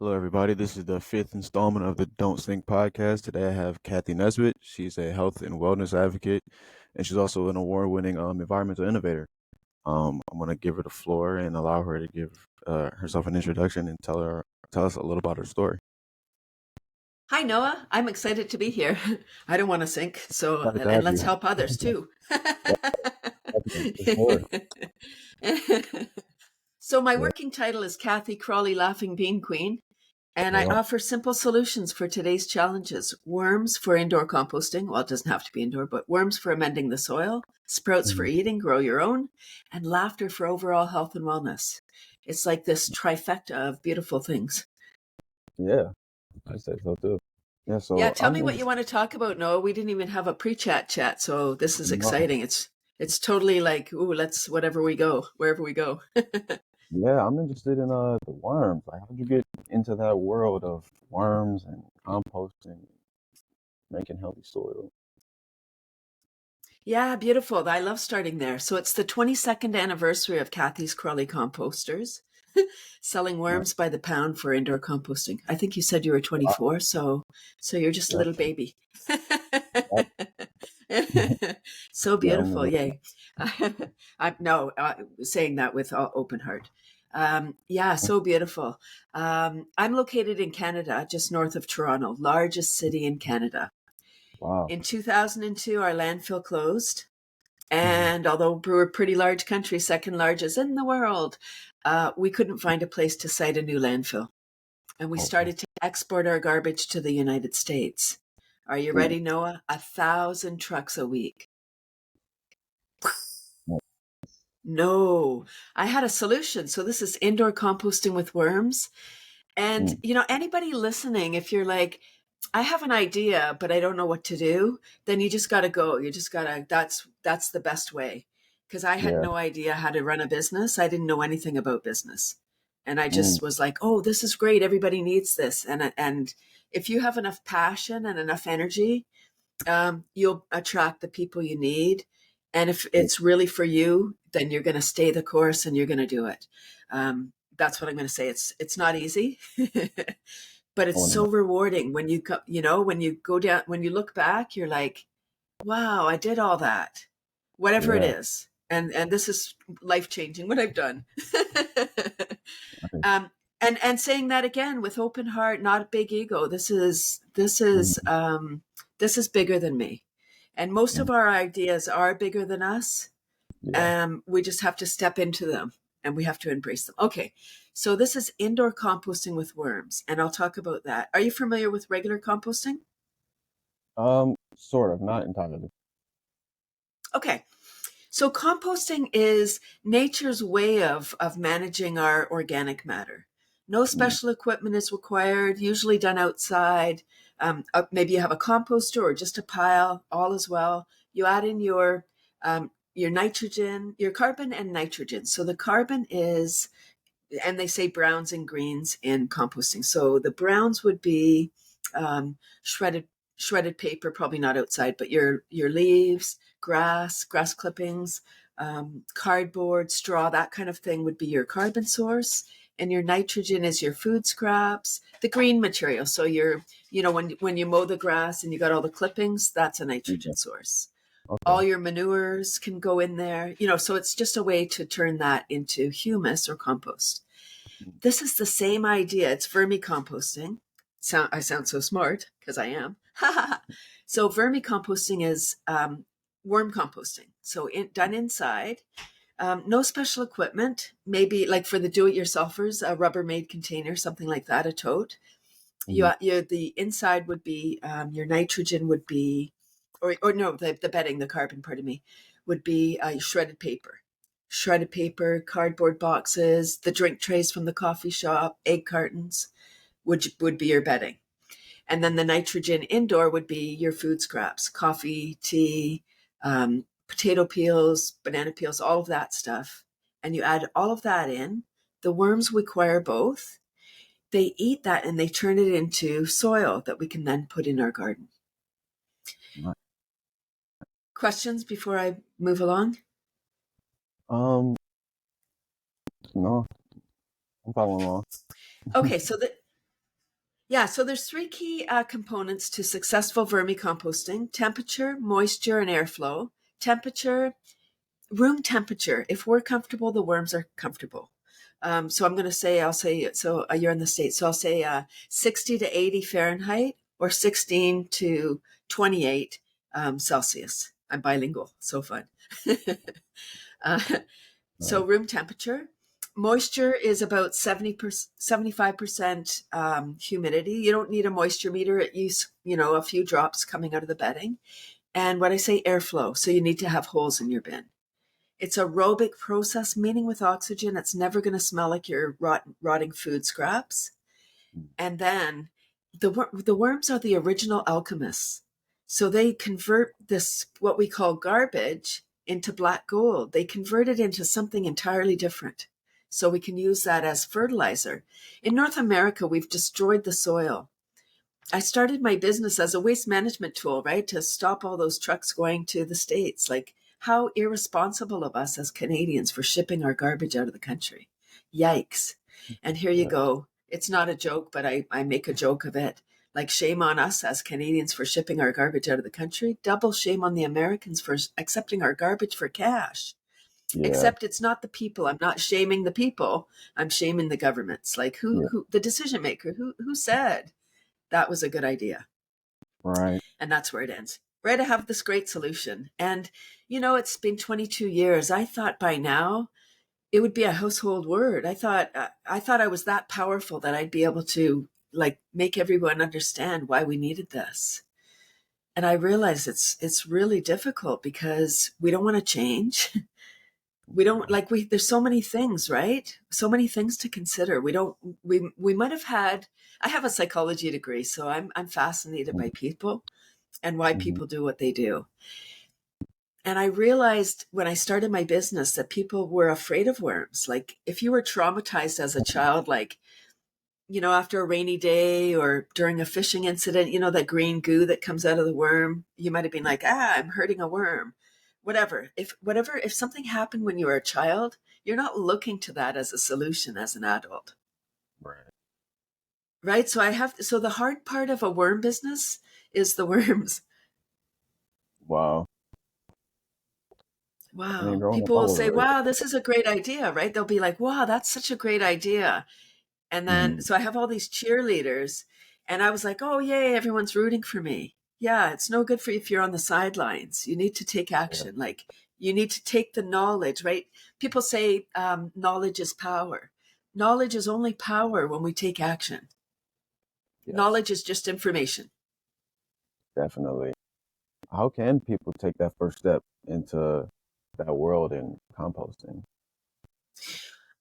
Hello, everybody. This is the fifth installment of the Don't Stink podcast. Today I have Cathy Nesbitt. She's a health and wellness advocate, and she's also an award-winning environmental innovator. I'm going to give her the floor and allow her to give herself an introduction and tell us a little about her story. Hi, Noah. I'm excited to be here. I don't want to sink, so Happy to and have let's you. help others too. Definitely, for sure. So my Yeah, working title is Cathy Crawly Laughing Bean Queen, and I yeah. offer simple solutions for today's challenges. Worms for indoor composting. Well, it doesn't have to be indoor, but worms for amending the soil, sprouts for Mhm. eating, grow your own, and laughter for overall health and wellness. It's like this trifecta of beautiful things. Yeah, I say so too. Yeah, Yeah, so tell me what you want to talk about, Noah. We didn't even have a pre-chat, so this is no, exciting. It's totally like, ooh, let's whatever we go, wherever we go. yeah, I'm interested in the worms. Like, how did you get into that world of worms and composting, making healthy soil? Yeah, beautiful. I love starting there. So it's the 22nd anniversary of Cathy's Crawly Composters, selling Right. worms by the pound for indoor composting. I think you said you were 24, so you're just a Yeah, little baby. yeah, So yeah, I'm beautiful, yay. I no, saying that with open heart. Yeah, so beautiful. I'm located in Canada, just north of Toronto, largest city in Canada. wow. In 2002, our landfill closed. Mhm. And although we're a pretty large country, second largest in the world, we couldn't find a place to site a new landfill. And we Oh, started to export our garbage to the United States. Are you ooh, ready, Noah? 1,000 trucks a week. yeah, No, I had a solution. So this is indoor composting with worms. And, mm, anybody listening, if you're like, I have an idea, but I don't know what to do, then you just got to go. You just got to, that's the best way. Because I had yeah, no idea how to run a business. I didn't know anything about business. And I mm, just was like, oh, this is great. Everybody needs this. And if you have enough passion and enough energy, you'll attract the people you need. And if yeah, it's really for you, then you're going to stay the course and you're going to do it. That's what I'm going to say. It's not easy, but I it's want to so know. rewarding when when you go down, when you look back, you're like, wow, I did all that, whatever it Yeah, is. And this is life changing what I've done. I think, um, and saying that again with open heart, not a big ego. mm, This is bigger than me, and most mm, of our ideas are bigger than us. yeah. We just have to step into them and we have to embrace them. Okay, so this is indoor composting with worms, and I'll talk about that. Are you familiar with regular composting? Sort of, not entirely. Okay, so composting is nature's way of managing our organic matter. No Mm, special equipment is required, usually done outside. Maybe you have a composter or just a pile, all as well. You add in your nitrogen, your carbon and nitrogen. So the carbon is, and they say browns and greens in composting. So the browns would be um, shredded shredded paper, probably not outside, but your leaves, grass clippings, cardboard, straw, that kind of thing would be your carbon source. And your nitrogen is your food scraps, the green material. So when you mow the grass and you got all the clippings, that's a yeah, nitrogen source. okay. All your manures can go in there, so it's just a way to turn that into humus or compost. This is the same idea. It's vermicomposting. I sound so smart because I am. So vermicomposting is worm composting. So done inside. No special equipment. Maybe like for the do-it-yourselfers, a Rubbermaid container, something like that, a tote. Mm-hmm. The inside would be your nitrogen would be, or no, the bedding, the carbon, pardon me, would be shredded paper, cardboard boxes, the drink trays from the coffee shop, egg cartons would be your bedding. And then the nitrogen indoor would be your food scraps, coffee, tea, potato peels, banana peels, all of that stuff. And you add all of that in. The worms require both. They eat that and they turn it into soil that we can then put in our garden. Right. Questions before I move along? Um, no, I'm following along. Okay, so Yeah, so there's three key components to successful vermicomposting: temperature, moisture, and airflow. Temperature, room temperature. If we're comfortable, the worms are comfortable. So I'm going to say, I'll say, so you're in the States. So I'll say 60 to 80 Fahrenheit or 16 to 28 Celsius. I'm bilingual. So fun. uh, so Right. room temperature. Moisture is about 75% humidity. You don't need a moisture meter. It use, a few drops coming out of the bedding. And when I say airflow, so you need to have holes in your bin. It's aerobic process, meaning with oxygen, it's never going to smell like your rotting food scraps. And then the worms are the original alchemists. So they convert this, what we call garbage, into black gold. They convert it into something entirely different. So we can use that as fertilizer. In North America, we've destroyed the soil. I started my business as a waste management tool, right? To stop all those trucks going to the States. Like, how irresponsible of us as Canadians for shipping our garbage out of the country. Yikes. And here you Yeah. go. It's not a joke, but I make a joke of it. Like, shame on us as Canadians for shipping our garbage out of the country. Double shame on the Americans for accepting our garbage for cash. Yeah. Except it's not the people. I'm not shaming the people. I'm shaming the governments. Like, Yeah. who the decision maker, who said that was a good idea? Right. And that's where it ends. Right, I have this great solution. And, it's been 22 years. I thought by now it would be a household word. I thought I was that powerful that I'd be able to like make everyone understand why we needed this. And I realized it's really difficult because we don't want to change. We don't like we there's so many things, right? So many things to consider. We might have had I have a psychology degree, so I'm fascinated by people and why Mm-hmm. people do what they do. And I realized when I started my business that people were afraid of worms. Like, if you were traumatized as a child, like, after a rainy day or during a fishing incident, that green goo that comes out of the worm, you might have been like, I'm hurting a worm. If something happened when you were a child, you're not looking to that as a solution as an adult. Right. Right. So the hard part of a worm business is the worms. Wow. I mean, Wow. growing up, People I will was say, raised. wow, this is a great idea, right? They'll be like, wow, that's such a great idea. And then, Mm-hmm. so I have all these cheerleaders, and I was like, oh, yay, everyone's rooting for me. Yeah, it's no good for you if you're on the sidelines. You need to take Yeah. action. Like, you need to take the knowledge, right? People say knowledge is power. Knowledge is only power when we take action. Yes. Knowledge is just information. Definitely. How can people take that first step into that world in composting?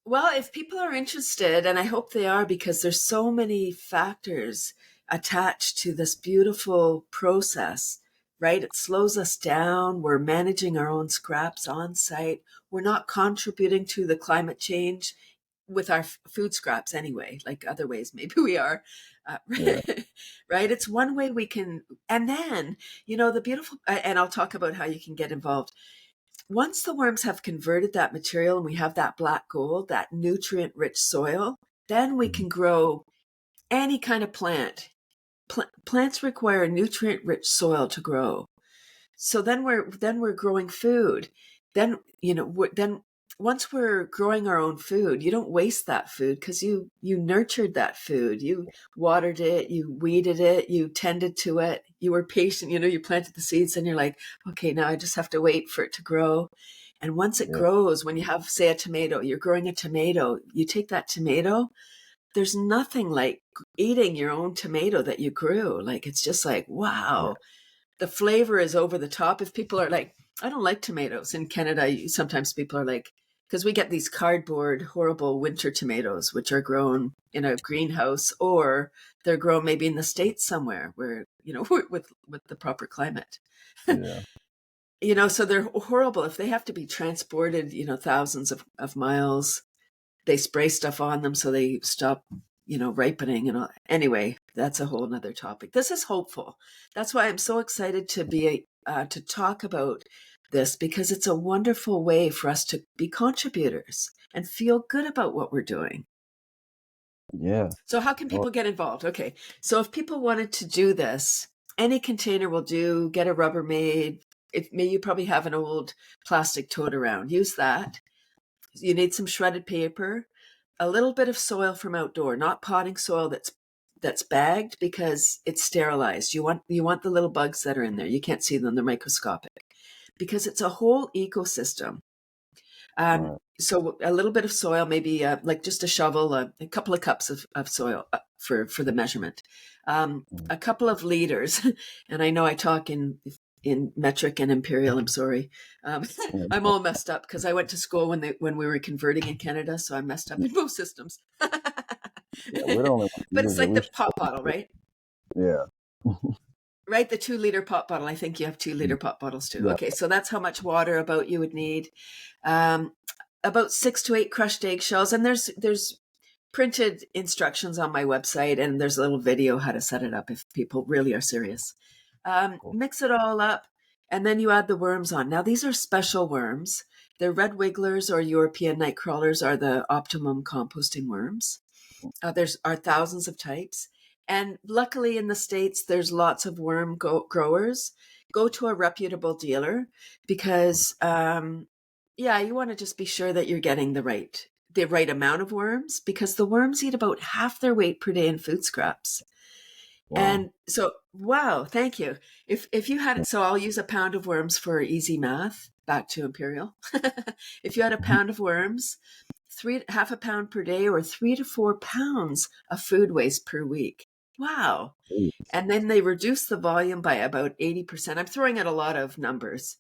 Well, if people are interested, and I hope they are, because there's so many factors attached to this beautiful process, right? It slows us down. We're managing our own scraps on site. We're not contributing to the climate change with our food scraps anyway, like other ways, maybe we are. Uh, Yeah. right? It's one way we can. And then, the beautiful, and I'll talk about how you can get involved once the worms have converted that material and we have that black gold, that nutrient rich soil, then we Mhm. can grow any kind of plant. Plants require nutrient rich soil to grow. So then we're growing food. Then, then once we're growing our own food, you don't waste that food because you nurtured that food. You watered it, you weeded it, you tended to it, you were patient, you planted the seeds and you're like, okay, now I just have to wait for it to grow. And once it Yeah. grows, when you have, say, a tomato, you're growing a tomato, you take that tomato, there's nothing like eating your own tomato that you grew. Like, it's just like, Yeah. wow, the flavor is over the top. If people are like, I don't like tomatoes in Canada, sometimes people are like, because we get these cardboard, horrible winter tomatoes, which are grown in a greenhouse, or they're grown maybe in the States somewhere where, with the proper climate. Yeah. So they're horrible. If they have to be transported, thousands of miles, they spray stuff on them so they stop ripening and all. Anyway, that's a whole nother topic. This is hopeful. That's why I'm so excited to talk about this, because it's a wonderful way for us to be contributors and feel good about what we're doing. Yeah. So how can Oh, people get involved? Okay. So if people wanted to do this, any container will do. Get a Rubbermaid. You probably have an old plastic tote around. Use that. You need some shredded paper, a little bit of soil from outdoor, not potting soil that's bagged because it's sterilized. You want the little bugs that are in there. You can't see them; they're microscopic because it's a whole ecosystem. right. So a little bit of soil, maybe like just a shovel, a couple of cups of soil for the measurement, Mm. a couple of liters. And I know I talk in metric and imperial. I'm sorry. Um, Yeah, I'm all messed up because I went to school when we were converting in Canada, so I'm messed up in both systems. yeah, we're the only ones But who it's use it. like We the should pop bottle, right? yeah. Right, the 2 liter pop bottle. I think you have 2 liter pop bottles too. Yeah. Okay, so that's how much water about you would need. Um, about 6 to 8 crushed eggshells, and there's printed instructions on my website, and there's a little video how to set it up if people really are serious. Cool. Mix it all up, and then you add the worms on. Now these are special worms. The red wigglers or European night crawlers are the optimum composting worms. There's are thousands of types. And luckily in the States, there's lots of worm growers. Go to a reputable dealer because, yeah, you want to just be sure that you're getting the right amount of worms because the worms eat about half their weight per day in food scraps. Wow. And so, wow, thank you. If you had it, so I'll use a pound of worms for easy math. Back to imperial. If you had a pound of worms, half a pound per day, or 3 to 4 pounds of food waste per week. Wow. Jeez. And then they reduce the volume by about 80%. I'm throwing out a lot of numbers.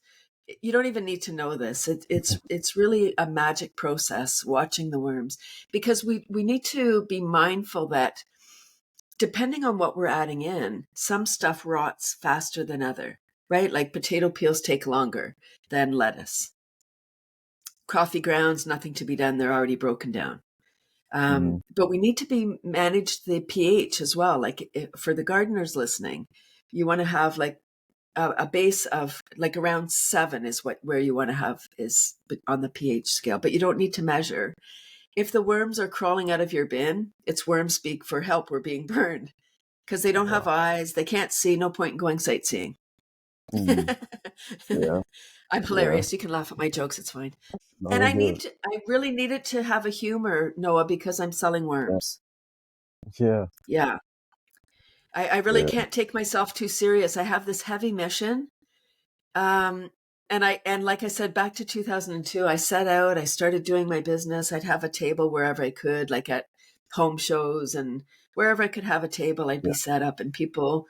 You don't even need to know this. It's really a magic process watching the worms because we need to be mindful that depending on what we're adding in, some stuff rots faster than other, right? Like potato peels take longer than lettuce. Coffee grounds, nothing to be done. They're already broken down. Mhm. But we need to manage the pH as well. Like for the gardeners listening, you want to have like a base of like around 7 is where you want to have is on the pH scale, but you don't need to measure. If the worms are crawling out of your bin, it's worm speak for help. We're being burned because they Oh, don't have wow. eyes. They can't see. No point in going sightseeing. Mhm. Yeah. I'm Yeah. hilarious. You can laugh at my jokes. It's fine. No, And they're good. I really needed to have a humor, Noah, because I'm selling Yeah. worms. Yeah. Yeah. I really Yeah. can't take myself too serious. I have this heavy mission. Um, and like I said, back to 2002, I set out, I started doing my business. I'd have a table wherever I could, like at home shows and wherever I could have a table, I'd be Yeah. set up and people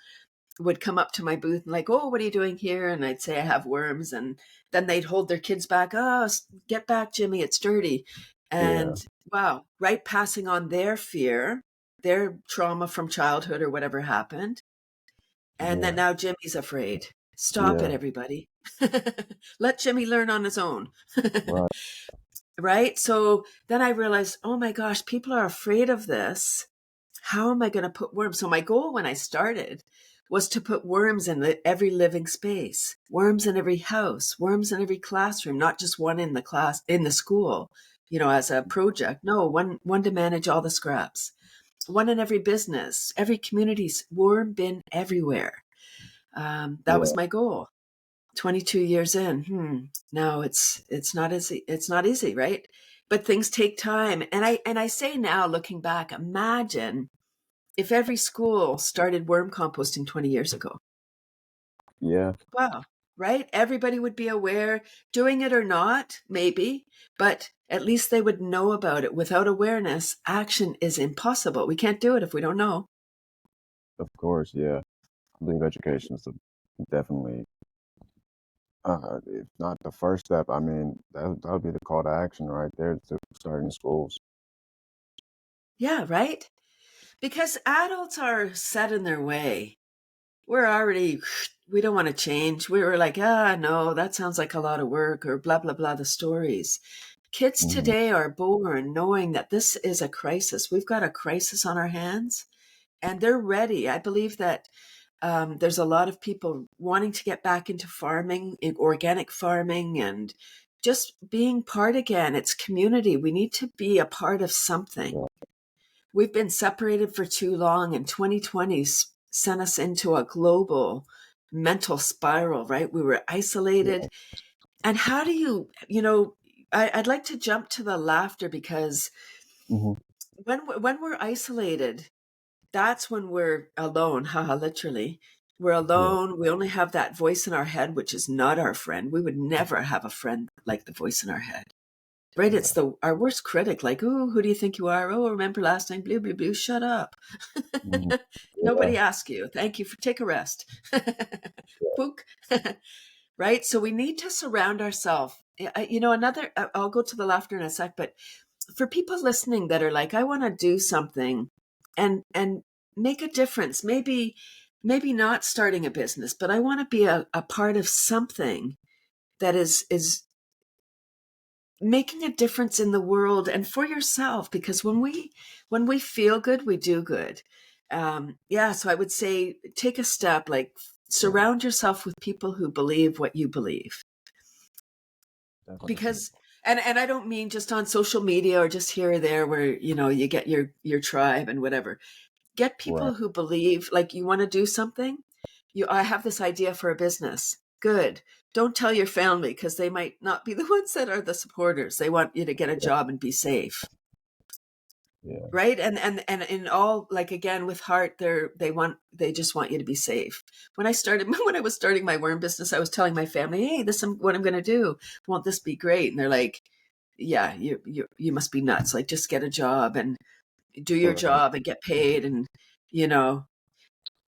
would come up to my booth and like, oh, what are you doing here? And I'd say I have worms, and then they'd hold their kids back. Oh, get back, Jimmy, it's dirty. Yeah. And wow, right, passing on their fear, their trauma from childhood or whatever happened. And then Yeah. now Jimmy's afraid. Stop it, Yeah. everybody. Let Jimmy learn on his own. Right. Right. So then I realized, oh my gosh, people are afraid of this. How am I going to put worms? So my goal when I started was to put worms in every living space, worms in every house, worms in every classroom, not just one in the class in the school, as a project. No, one to manage all the scraps. One in every business, every community's worm bin everywhere. That was Yeah. my goal. 22 years in. Now it's not easy. It's not easy, right? But things take time. And I say now, looking back, imagine if every school started worm composting 20 years ago. Yeah. Wow, right? Everybody would be aware, doing it or not, maybe, but at least they would know about it. Without awareness, action is impossible. We can't do it if we don't know. Of course. Yeah. I believe education is definitely, if not the first step, I mean, that would be the call to action right there to start in schools. Yeah, right? Because adults are set in their way. We're already, we don't want to change. We were like, no, that sounds like a lot of work or blah, blah, blah, the stories. Kids Mhm. today are born knowing that this is a crisis. We've got a crisis on our hands and they're ready. I believe that there's a lot of people wanting to get back into farming, in organic farming, and just being part again. It's community. We need to be a part of something. Yeah. we've been separated for too long, and 2020 sent us into a global mental spiral, right? We were isolated. And how do I'd like to jump to the laughter, because Hmm. when we're isolated, that's when we're alone, haha, literally. We're Yeah. alone. We only have that voice in our head, which is not our friend. We would never have a friend like the voice in our head. Right? It's Yeah. our worst critic, like, oh, who do you think you are? Oh, remember last night? Blue, blue, blue. Shut up. Hmm. Nobody Yeah. asked you. Thank you for take a rest. Yeah. Pook. Right? So we need to surround ourselves. I'll go to the laughter in a sec, but for people listening that are like, I want to do something and make a difference, maybe not starting a business, but I want to be a part of something that is making a difference in the world and for yourself, because when we feel good, we do good. So I would say take a step, like surround yourself with people who believe what you believe. Definitely. Because and I don't mean just on social media or just here or there where you get your tribe and whatever. Get Right. people who believe, like, you want to do something. I have this idea for a business. Good. Don't tell your family, because they might not be the ones that are the supporters. They want you to get a Yeah. job and be safe. Yeah. Right. And in all, like, again, with heart, they just want you to be safe. When I was starting my worm business, I was telling my family, hey, this is what I'm going to do. Won't this be great? And they're like, yeah, you must be nuts. Like, just get a job and do your Right. job and get paid. And, you know,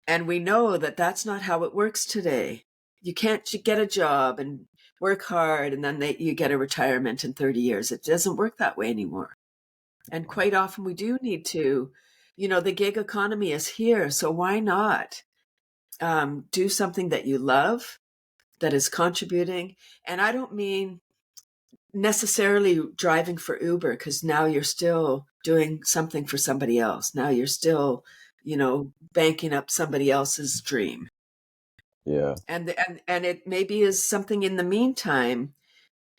and we know that that's not how it works today. You can't get a job and work hard and then you get a retirement in 30 years. It doesn't work that way anymore. And quite often we do need to, the gig economy is here. So why not do something that you love, that is contributing? And I don't mean necessarily driving for Uber, because now you're still doing something for somebody else. Now you're still, banking up somebody else's dream. Yeah. And it maybe is something in the meantime.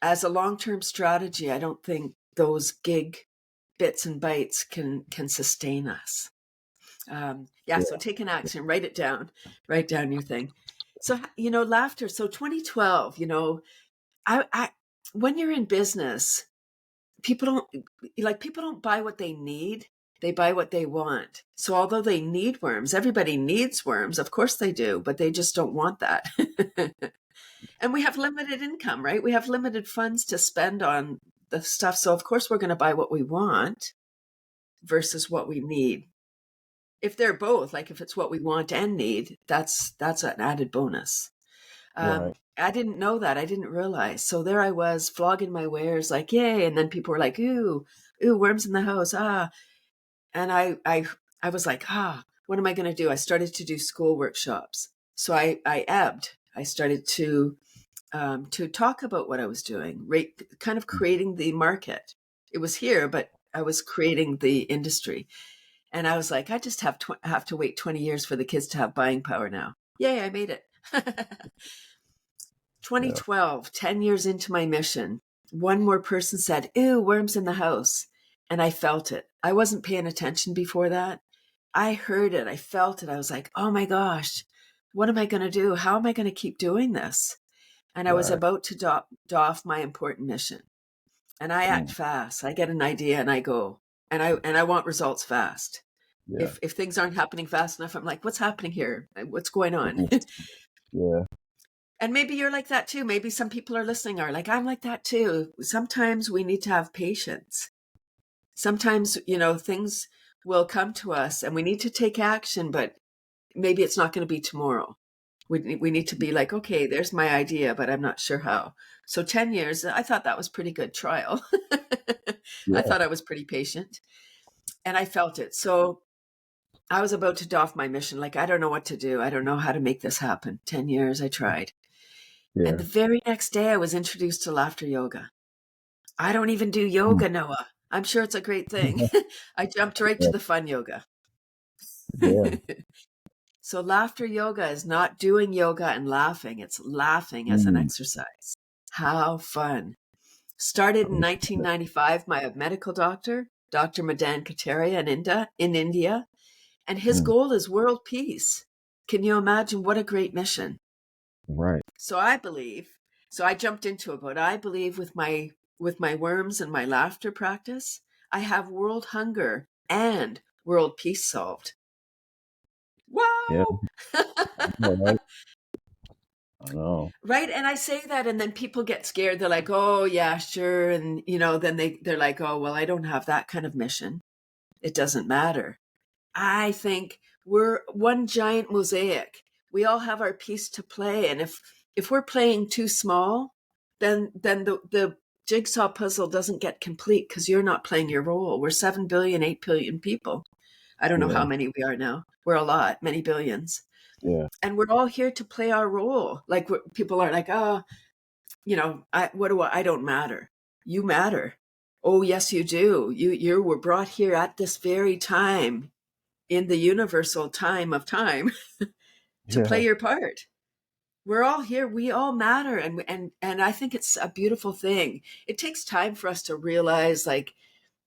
As a long-term strategy, I don't think those gig bits and bytes can sustain us. So take an action, write down your thing. So, laughter. So 2012, I when you're in business, people don't buy what they need. They buy what they want. So although they need worms, everybody needs worms. Of course they do, but they just don't want that. And we have limited income, right? We have limited funds to spend on the stuff. So of course we're going to buy what we want versus what we need. If they're both, like if it's what we want and need, that's an added bonus. Right. I didn't know that. I didn't realize. So there I was flogging my wares, like, yay. And then people were like, ooh, worms in the house. Ah. And I was like, what am I going to do? I started to do school workshops. So I ebbed. I started to talk about what I was doing, kind of creating the market. It was here, but I was creating the industry. And I was like, I just have to wait 20 years for the kids to have buying power now. Yay, I made it. Yeah. 2012, 10 years into my mission, one more person said, ew, worms in the house. And I felt it. I wasn't paying attention before that. I heard it. I felt it. I was like, oh my gosh, what am I going to do? How am I going to keep doing this? And I was Right. about to doff my important mission. And I act Mm. fast. I get an idea and I go. And I want results fast. Yeah. If things aren't happening fast enough, I'm like, what's happening here? What's going on? Mhm. Yeah. And maybe you're like that too. Maybe some people are listening are like, I'm like that too. Sometimes we need to have patience. Sometimes, things will come to us and we need to take action, but maybe it's not going to be tomorrow. We need to be like, okay, there's my idea, but I'm not sure how. So 10 years, I thought that was pretty good trial. I Yeah. thought I was pretty patient and I felt it. So I was about to doff my mission. Like, I don't know what to do. I don't know how to make this happen. 10 years, I tried. And Yeah. the very next day, I was introduced to laughter yoga. I don't even do Mm. yoga, Noah. I'm sure it's a great thing. I jumped right to Yeah. the fun yoga. Yeah. So, laughter yoga is not doing yoga and laughing, it's laughing as an Mm. exercise. How fun. Started in 1995, my medical doctor. Dr. Madan Kataria in India, and his Mm, goal is world peace. Can you imagine what a great mission? right. So I believe, so I jumped into it, but I believe with my worms and my laughter practice, I have world hunger and world peace solved. Yeah. Wow. I know, right? I know. Right. And I say that, and then people get scared. They're like, oh, yeah, sure. And, then they're like, oh, well, I don't have that kind of mission. It doesn't matter. I think we're one giant mosaic. We all have our piece to play. And if we're playing too small, then the jigsaw puzzle doesn't get complete because you're not playing your role. We're 7 billion, 8 billion people. I don't know Yeah. how many we are now. We're a lot, many billions. Yeah. And we're all here to play our role. Like people are like, oh, I don't matter. You matter. Oh, yes, you do. You were brought here at this very time in the universal time of time to play Yeah. your part. We're all here. We all matter. And I think it's a beautiful thing. It takes time for us to realize, like,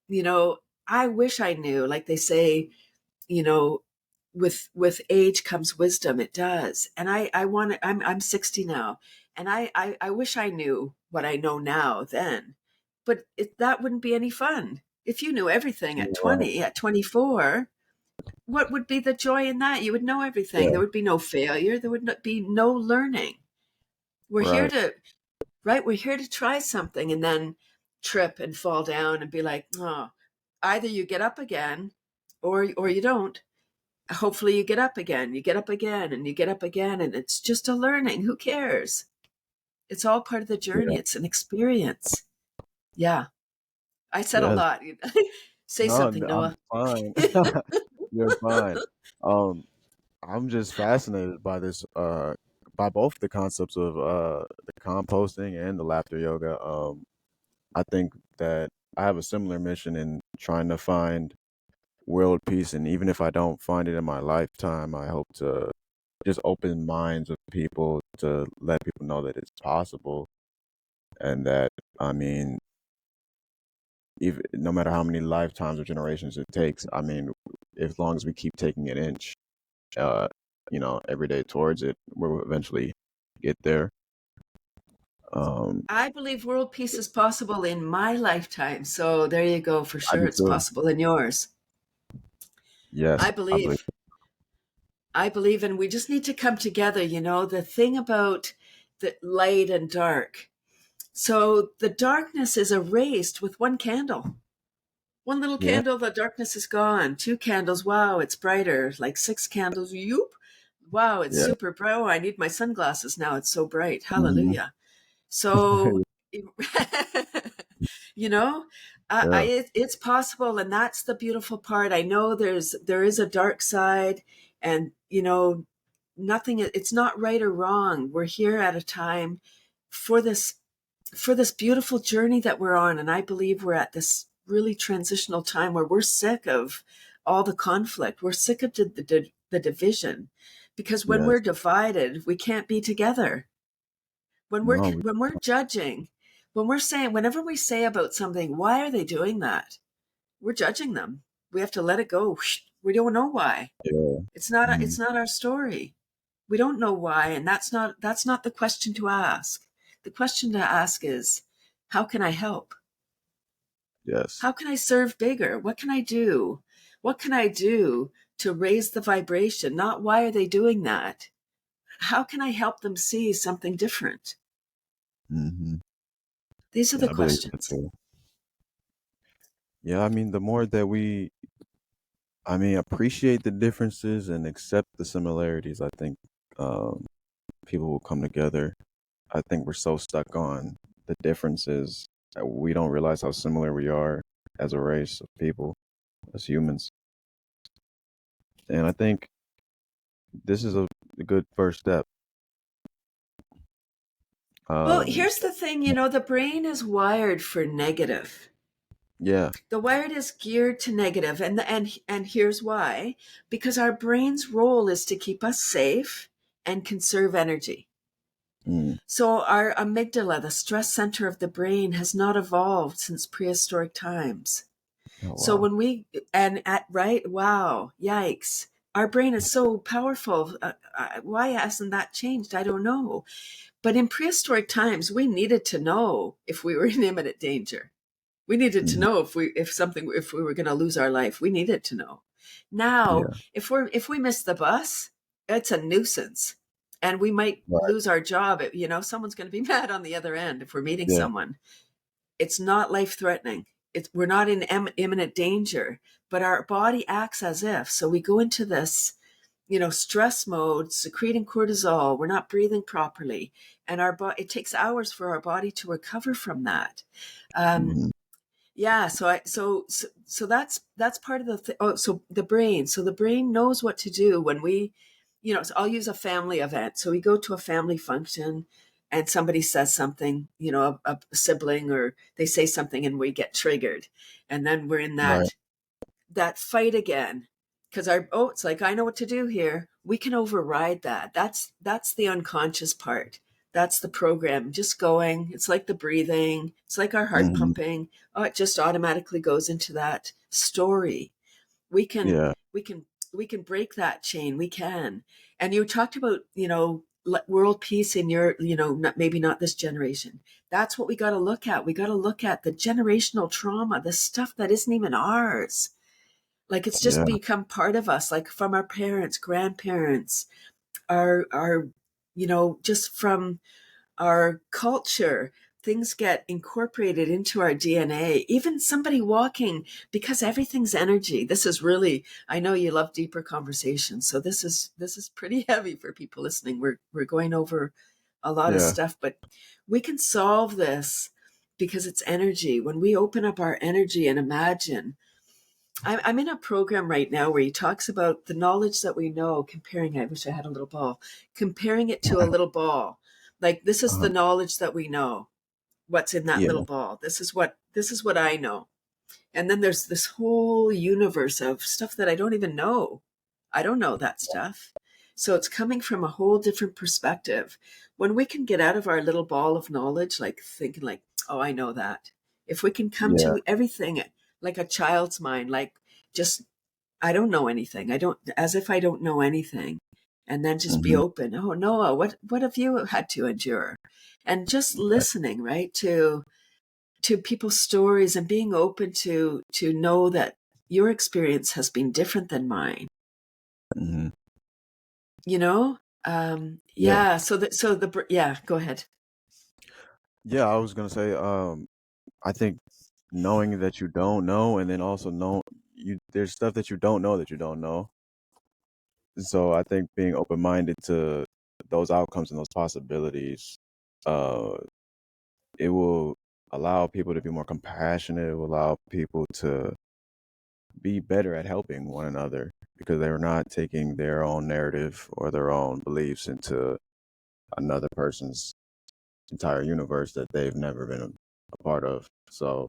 you know, I wish I knew, like they say, you know, with age comes wisdom. It does. And I want to, I'm 60 now, and I wish I knew what I know now then, but that wouldn't be any fun. If you knew everything at You're right. 20, at 24, what would be the joy in that? You would know everything. Yeah. There would be no failure. There would be no learning. We're here Right. to, right? We're here to try something and then trip and fall down and be like, oh, either you get up again or you don't. Hopefully you get up again. You get up again and you get up again. And it's just a learning. Who cares? It's all part of the journey. Yeah. It's an experience. Yeah. I said a Yes. lot. Say No, something, I'm Noah. fine. You're fine. Um, I'm just fascinated by this, by both the concepts of the composting and the laughter yoga. I think that I have a similar mission in trying to find world peace, and even if I don't find it in my lifetime, I hope to just open minds of people to let people know that it's possible, and that I mean, even no matter how many lifetimes or generations it takes, I mean, as long as we keep taking an inch, uh, every day towards it, we'll eventually get there. Um, I believe world peace is possible in my lifetime. So there you go. For I sure, do it's too. possible in yours. Yes, I I believe. believe. I believe, and we just need to come together. The thing about the light and dark. So the darkness is erased with one candle. One little Yeah, candle, the darkness is gone. Two candles, wow, it's brighter. Like six candles, yoop. Wow, it's yeah. super bright. Oh, I need my sunglasses now. It's so bright. Hmm. Hallelujah. So, you know, Yeah, it's possible, and that's the beautiful part. I know there is a dark side, and nothing. It's not right or wrong. We're here at a time for this beautiful journey that we're on, and I believe we're at this really transitional time where we're sick of all the conflict. We're sick of the division, because when we're yes. divided, we can't be together. No, we, When we're judging, when we're saying, whenever we say about something, why are they doing that? We're judging them. We have to let it go. We don't know why. yeah. It's not our story. We don't know why, and that's not the question to ask. The question to ask is, how can I help? Yes. How can I serve bigger? What can I do? What can I do to raise the vibration? Not why are they doing that? How can I help them see something different? Hmm. These are the Yeah, I believe that questions. too. Yeah, I mean, the more that we, I mean, appreciate the differences and accept the similarities, I think um, people will come together. I think we're so stuck on the differences that we don't realize how similar we are as a race of people, as humans. And I think this is a good first step. Well, Um, here's the thing, the brain is wired for negative. yeah. The wired is geared to negative, and here's why. Because our brain's role is to keep us safe and conserve energy. Mm, So our amygdala, the stress center of the brain, has not evolved since prehistoric times. Oh, So wow. when we, and at, right, wow, yikes. Our brain is so powerful. Why hasn't that changed? I don't know. But in prehistoric times, we needed to know if we were in imminent danger. We needed to Mhm. know if we were going to lose our life. We needed to know. Now, Yeah. if we miss the bus, it's a nuisance, and we might Right. lose our job. Someone's going to be mad on the other end if we're meeting Yeah. someone. It's not life threatening. We're not in imminent danger, but our body acts as if. So we go into this, stress mode, secreting cortisol. We're not breathing properly, and it takes hours for our body to recover from that. Um, Mhm. yeah, so that's part of so the brain. So the brain knows what to do when so I'll use a family event. So we go to a family function and somebody says something, a sibling, or they say something and we get triggered. And then we're in Right. that fight again, because it's like, I know what to do here. We can override that. That's the unconscious part. That's the program just going. It's like the breathing, it's like our heart Mhm. pumping. Oh, it just automatically goes into that story. We can Yeah. we can we can break that chain. We can. And you talked about, world peace in your, maybe not this generation. That's what we got to look at. We got to look at the generational trauma, the stuff that isn't even ours. Like, it's just Yeah. become part of us, like from our parents, grandparents, our just from our culture. Things get incorporated into our DNA. Even somebody walking, because everything's energy. This is really, I know you love deeper conversations, so this is pretty heavy for people listening. We're going over a lot of Yeah. stuff, but we can solve this because it's energy. When we open up our energy and imagine, I'm in a program right now where he talks about the knowledge that we know, comparing, I wish I had a little ball, comparing it to a little ball. Like, this is Uh-huh. the knowledge that we know, what's in that little Yeah. ball. This is what I know. And then there's this whole universe of stuff that I don't even know. I don't know that stuff. So it's coming from a whole different perspective. When we can get out of our little ball of knowledge, like thinking like, oh, I know that. If we can come Yeah. to everything like a child's mind, like, just, I don't know anything. I don't, as if I don't know anything. And then just be Mhm. open. Oh, Noah, what have you had to endure? And just Right. listening, right, to people's stories, and being open to know that your experience has been different than mine. Mhm. You know, Yeah. yeah. Yeah. Go ahead. Yeah, I was gonna say, I think knowing that you don't know, and then also know there's stuff that you don't know that you don't know. So I think being open minded to those outcomes and those possibilities, uh, it will allow people to be more compassionate. It will allow people to be better at helping one another because they're not taking their own narrative or their own beliefs into another person's entire universe that they've never been a part of. So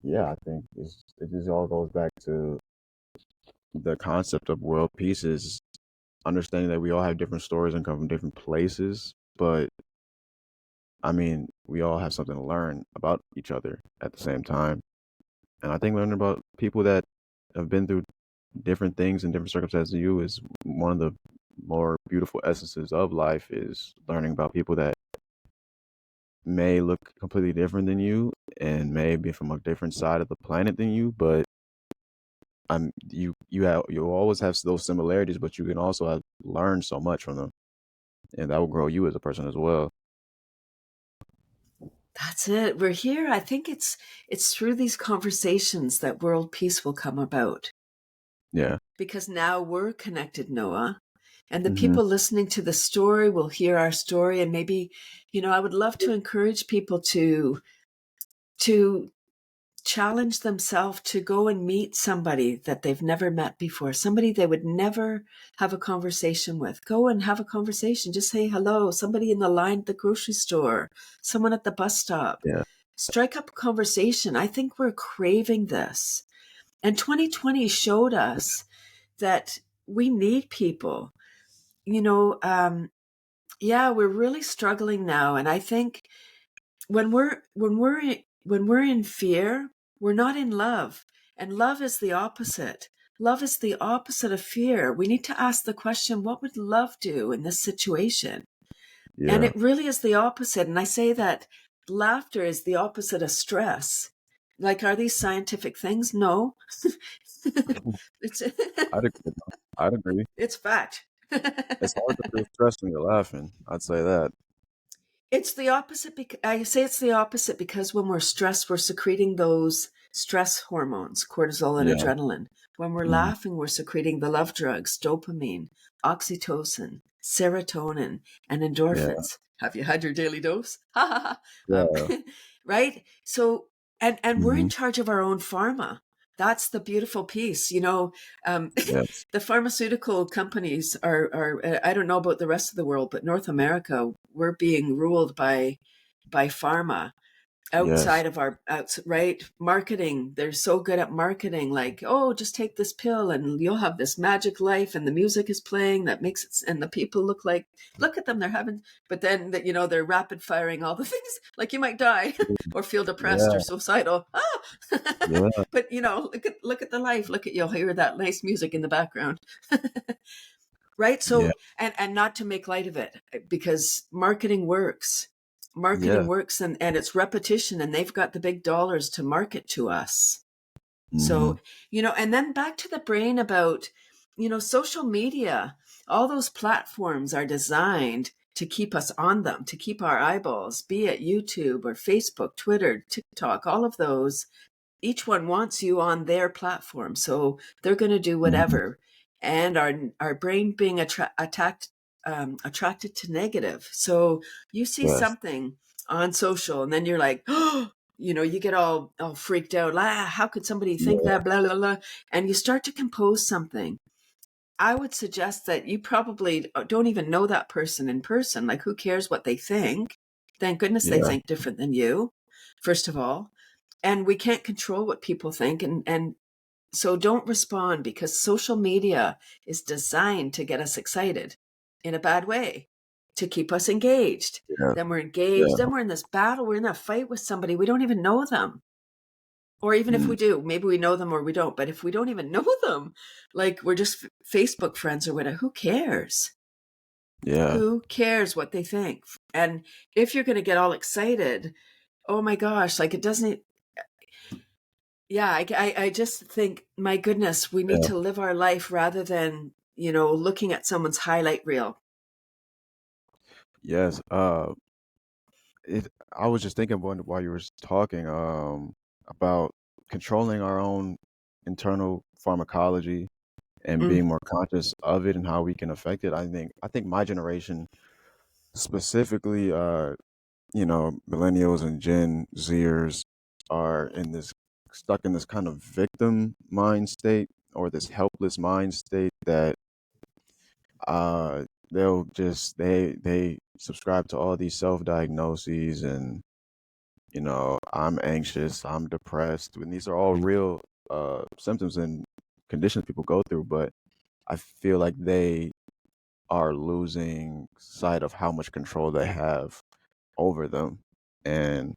yeah, I think it just all goes back to the concept of world peace is understanding that we all have different stories and come from different places, but I mean, we all have something to learn about each other at the same time. And I think learning about people that have been through different things and different circumstances than you is one of the more beautiful essences of life is learning about people that may look completely different than you and may be from a different side of the planet than you, but you always have those similarities, but you can also learn so much from them, and that will grow you as a person as well. That's it. We're here. I think it's through these conversations that world peace will come about, Yeah. because now we're connected, Noah. And the Hmm. people listening to the story will hear our story. And maybe, I would love to encourage people to challenge themselves to go and meet somebody that they've never met before, somebody they would never have a conversation with. Go and have a conversation. Just say hello. Somebody in the line at the grocery store, someone at the bus stop. Yeah. Strike up a conversation. I think we're craving this. And 2020 showed us that we need people. You know, yeah, we're really struggling now. And I think when we're in fear, We're not in love. And love is the opposite. Love is the opposite of fear. We need to ask the question, what would love do in this situation? And Yeah. it really is the opposite. And I say that laughter is the opposite of stress. Like, are these scientific things? No. it's I'd agree. I'd agree. it's fact. It's hard to feel stressed when you're laughing. I'd say that. It's the opposite. I say it's the opposite because when we're stressed, we're secreting those stress hormones, cortisol and Yeah. adrenaline. When we're Mhm. laughing, we're secreting the love drugs, dopamine, oxytocin, serotonin, and Yeah. endorphins. Have you had your daily dose? um, Yeah. right? So, and we're in Hmm. charge of our own pharma. That's the beautiful piece. Yes. The pharmaceutical companies are I don't know about the rest of the world, but North America, we're being ruled by pharma Yes. outside of right marketing. They're so good at marketing, like, oh, just take this pill and you'll have this magic life, and the music is playing that makes it, and the people look at them, they're having, but then that, they're rapid firing all the things, like you might die or feel depressed or Yeah. suicidal. Yeah. But look at the life, you'll hear that nice music in the background. Right. Yeah. So, and not to make light of it, because marketing Yeah. works, and it's repetition, and they've got the big dollars to market to us. Hmm. So, and then back to the brain about, social media, all those platforms are designed to keep us on them, to keep our eyeballs, be it YouTube or Facebook, Twitter, TikTok, all of those. Each one wants you on their platform, so they're going to do Hmm. whatever. And our brain being attracted to negative. So you see Yes. something on social, and then you're like, oh, you get all freaked out. How could somebody think Yeah. that? Blah blah blah. And you start to compose something. I would suggest that you probably don't even know that person in person. Like, who cares what they think? Thank goodness they Yeah. think different than you, first of all. And we can't control what people think. And so don't respond, because social media is designed to get us excited in a bad way, to keep us engaged. Yeah. Then we're engaged. Yeah. Then we're in this battle. We're in a fight with somebody. We don't even know them. Or even if Mm. we do, maybe we know them or we don't. But if we don't even know them, like, we're just Facebook friends or whatever, who cares? Yeah. Who cares what they think? And if you're going to get all excited, oh my gosh, like, it doesn't. Yeah, I just think, my goodness, we need Yeah. to live our life rather than, looking at someone's highlight reel. Yes. It. I was just thinking while you were talking, about controlling our own internal pharmacology and Mm, being more conscious of it and how we can affect it. I think my generation specifically, millennials and Gen Zers are stuck in this kind of victim mind state, or this helpless mind state, that they subscribe to all these self diagnoses, and I'm anxious, I'm depressed, when these are all real symptoms and conditions people go through. But I feel like they are losing sight of how much control they have over them. And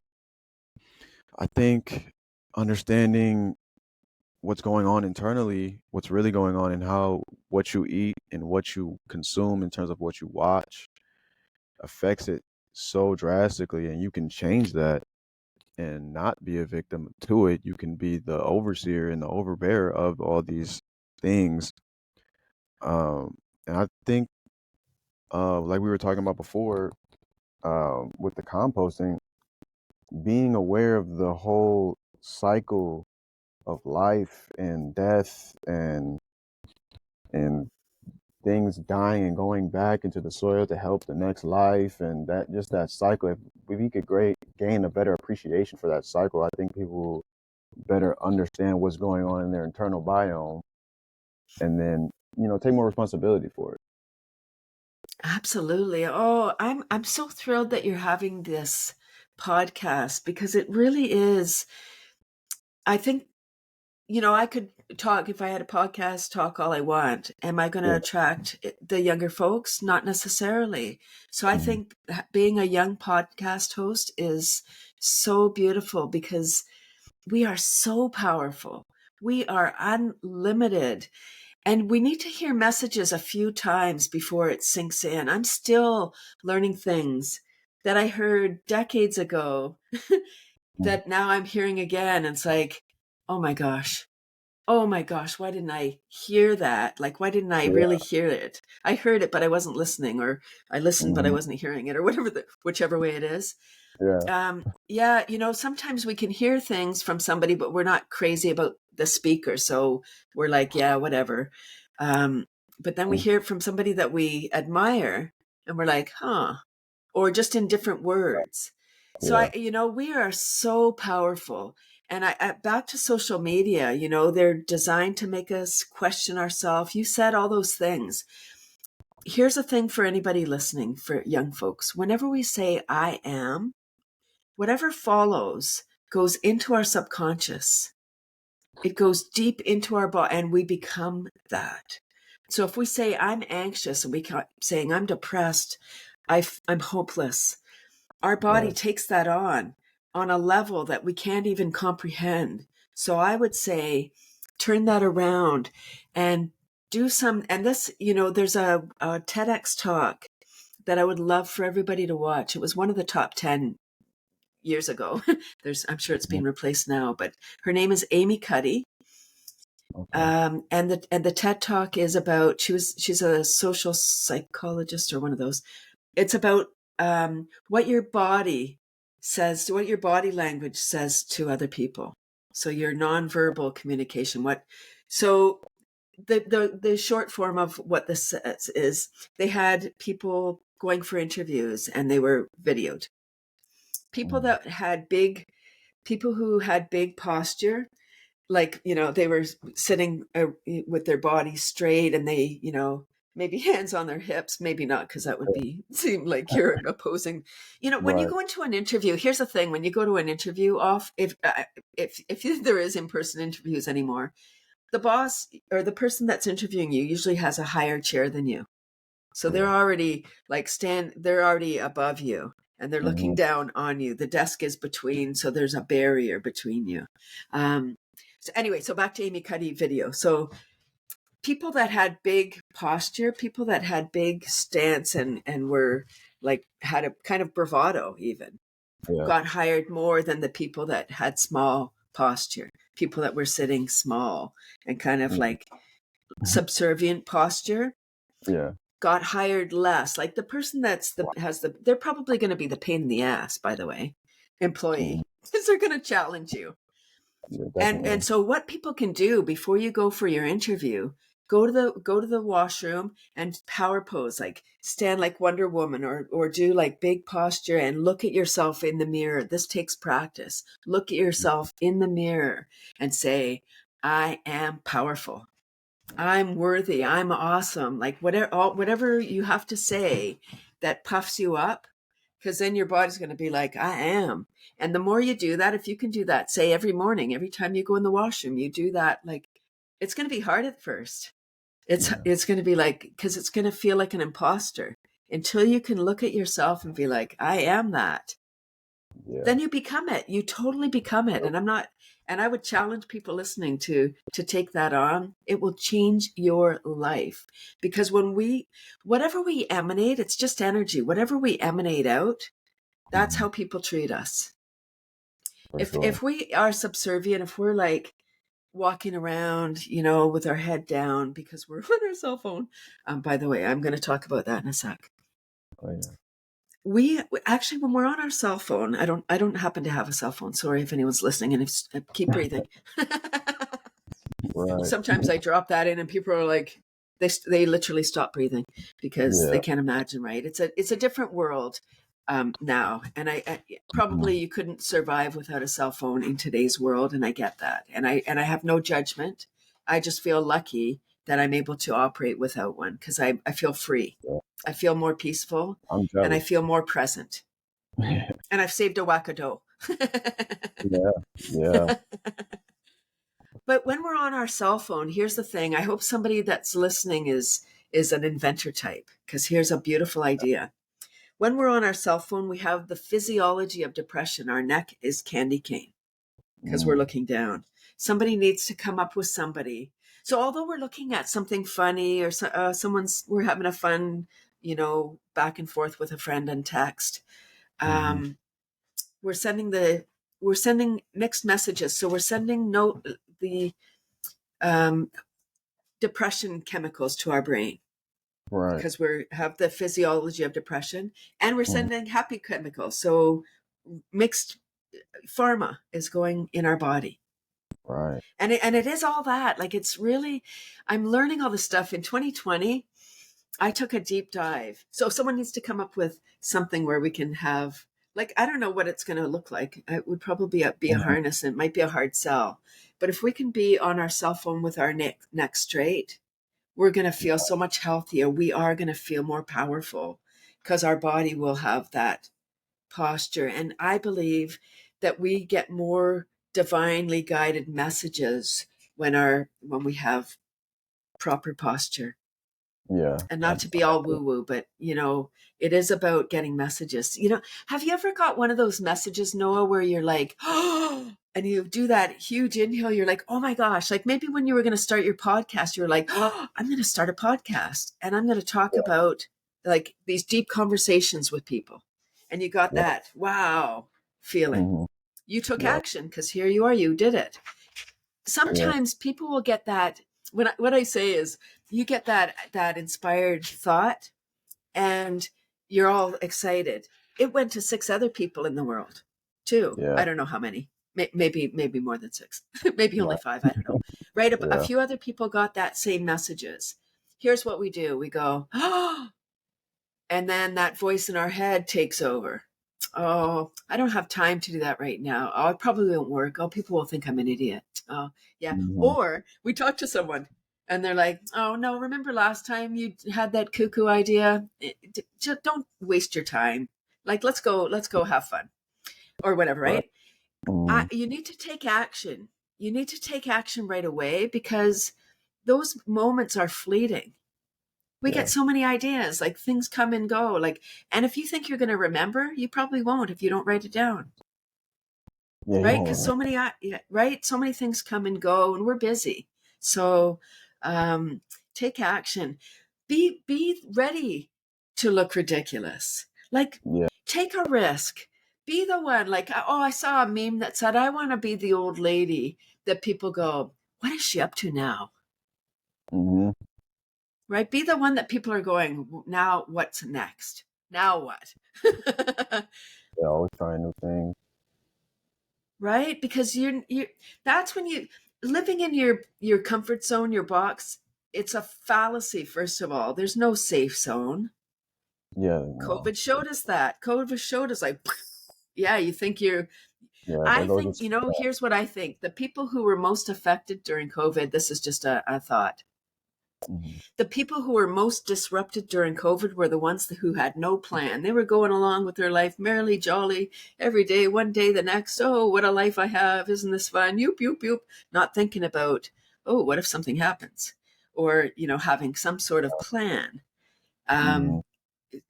I think understanding what's going on internally, what's really going on, and how what you eat and what you consume in terms of what you watch affects it so drastically. And you can change that and not be a victim to it. You can be the overseer and the overbearer of all these things. And I think, like we were talking about before, with the composting, being aware of the whole cycle of life and death, and things dying and going back into the soil to help the next life, and that cycle. If we could gain a better appreciation for that cycle, I think people will better understand what's going on in their internal biome, and then take more responsibility for it. absolutely. Oh, I'm so thrilled that you're having this podcast, because it really is. I think, I could talk, if I had a podcast, talk all I want. Am I going to Yeah. attract the younger folks? Not necessarily. So I Mhm. think being a young podcast host is so beautiful, because We are so powerful. We are unlimited. And we need to hear messages a few times before it sinks in. I'm still learning things that I heard decades ago that now I'm hearing again. And it's like, oh my gosh, oh my gosh, why didn't I hear that? Like, why didn't I Yeah. really hear it? I heard it, but I wasn't listening, or I listened, but I Hmm. wasn't hearing it, or whichever way it is. Yeah. Yeah, sometimes we can hear things from somebody, but we're not crazy about the speaker. So we're like, yeah, whatever. Um, but then we hear it from somebody that we admire and we're like, huh, or just in different words. So Yeah. we are so powerful. And back to social media, they're designed to make us question ourselves. You said all those things. Here's a thing for anybody listening, for young folks. Whenever we say I am, whatever follows goes into our subconscious. It goes deep into our body and we become that. So if we say I'm anxious and we keep saying I'm depressed, I'm hopeless, our body Right. takes that on a level that we can't even comprehend. So I would say turn that around and do some, and this, there's a TEDx talk that I would love for everybody to watch. It was one of the top 10 years ago. I'm sure it's Mhm. been replaced now, but her name is Amy Cuddy. Okay. And the TED talk is about, she's a social psychologist or one of those. It's about what your body says, what your body language says to other people. So your nonverbal communication. So the short form of what this says is they had people going for interviews and they were videoed. Mhm. People who had big posture, like, they were sitting with their body straight and they, maybe hands on their hips, maybe not, because that would be seem like you're opposing. When you Right. go into an interview, here's the thing: when you go to an interview, if there is in-person interviews anymore, the boss or the person that's interviewing you usually has a higher chair than you, so they're Yeah. already they're already above you and they're looking Hmm. down on you. The desk is between, so there's a barrier between you. So anyway, so back to Amy Cuddy video. So people that had big posture, people that had big stance and were like had a kind of bravado even, Yeah. got hired more than the people that had small posture, people that were sitting small and kind of Mhm. like subservient posture, Yeah. got hired less. Like the person they're probably going to be the pain in the ass, by the way, Mhm. employee, because they're going to challenge you. Yeah. And Definitely. so what people can do before you go for your interview, go to the washroom and power pose, like stand like Wonder Woman, or do like big posture and look at yourself in the mirror. This takes practice. Look at yourself in the mirror and say, I am powerful. I'm worthy. I'm awesome. Like whatever you have to say that puffs you up, because then your body's going to be like, I am. And the more you do that, if you can do that, say every morning, every time you go in the washroom, you do that. Like, it's going to be hard at first. It's Yeah. it's going to be like, because it's going to feel like an imposter until you can look at yourself and be like, I am that. Yeah. Then you become it. You totally become it. Yep. And I would challenge people listening to take that on. It will change your life, because whatever we emanate, it's just energy. Whatever we emanate out, that's Mhm. how people treat us. For If sure. we are subservient, if we're like walking around, with our head down because we're on our cell phone. By the way, I'm going to talk about that in a sec. Oh yeah. We actually, when we're on our cell phone, I don't happen to have a cell phone. Sorry if anyone's listening, and keep breathing. Right. Sometimes I drop that in, and people are like, they literally stop breathing because they Yeah. can't imagine. Right? It's a different world now, and I Mhm. probably you couldn't survive without a cell phone in today's world, and I get that, and I have no judgment. I just feel lucky that I'm able to operate without one, because I feel free. Yeah. I feel more peaceful, I'm and I jealous. feel more present. And I've saved a wackado. Yeah. Yeah. But when we're on our cell phone, here's the thing. I hope somebody that's listening is an inventor type, because here's a beautiful idea. When we're on our cell phone, we have the physiology of depression. Our neck is candy cane. because we're looking down. Somebody needs to come up with somebody. So although we're looking at something funny or we're having a fun, back and forth with a friend on text, Mm-hmm. we're sending mixed messages. So we're sending the um, depression chemicals to our brain Right. because we have the physiology of depression, and we're Mm-hmm. sending happy chemicals. So mixed pharma is going in our body. Right. And it is all that. Like, it's really, I'm learning all this stuff. In 2020, I took a deep dive. So if someone needs to come up with something where we can have, like, I don't know what it's going to look like. It would probably be a Mm-hmm. harness, and it might be a hard sell. But if we can be on our cell phone with our neck straight, we're going to feel so much healthier. We are going to feel more powerful because our body will have that posture. And I believe that we get more divinely guided messages when we have proper posture. Yeah. And I, not to be all woo woo, but it is about getting messages. Have you ever got one of those messages, Noah, where you're like, oh, and you do that huge inhale, you're like, oh my gosh, like maybe when you were going to start your podcast, you were like, oh, I'm going to start a podcast and I'm going to talk about like these deep conversations with people. And you got yeah. that, wow, feeling. Mm-hmm. You took Yeah. action because here you are, you did it. Yeah. Sometimes people will get that. What I say is, you get that inspired thought, and you're all excited. It went to 6 other people in the world, too. Yeah. I don't know how many. Maybe more than 6. Maybe only Right. 5. I don't know. Right? A Yeah. few other people got that same messages. Here's what we do. We go, oh, and then that voice in our head takes over. Oh, I don't have time to do that right now. Oh, it probably won't work. Oh, people will think I'm an idiot. Oh, yeah. Mm-hmm. Or we talk to someone and they're like, oh, no, remember last time you had that cuckoo idea? Just don't waste your time. Like, let's go have fun or whatever, Right. right? Mm-hmm. You need to take action. You need to take action right away because those moments are fleeting. We Yeah. get so many ideas, like things come and go. And if you think you're going to remember, you probably won't if you don't write it down, Yeah. You right? won't Because remember. so many things come and go, and we're busy. So um, take action. Be ready to look ridiculous. Like, Yeah. take a risk. Be the one. Like, oh, I saw a meme that said, "I want to be the old lady that people go, what is she up to now?" Mm-hmm. Right? Be the one that people are going, now what's next? Now what? Yeah. Always trying new things. Right? Because you that's when you living in your comfort zone, your box, it's a fallacy, first of all. There's no safe zone. Yeah. No. COVID showed us that. COVID showed us like, yeah, you think you're Yeah. There I goes think, this. here's what I think. The people who were most affected during COVID, this is just a thought. Mm-hmm. The people who were most disrupted during COVID were the ones who had no plan. They were going along with their life merrily, jolly, every day, one day, the next. Oh, what a life I have. Isn't this fun? Yoop, yoop, yoop. Not thinking about, oh, what if something happens? Or, having some sort of plan. Mm-hmm.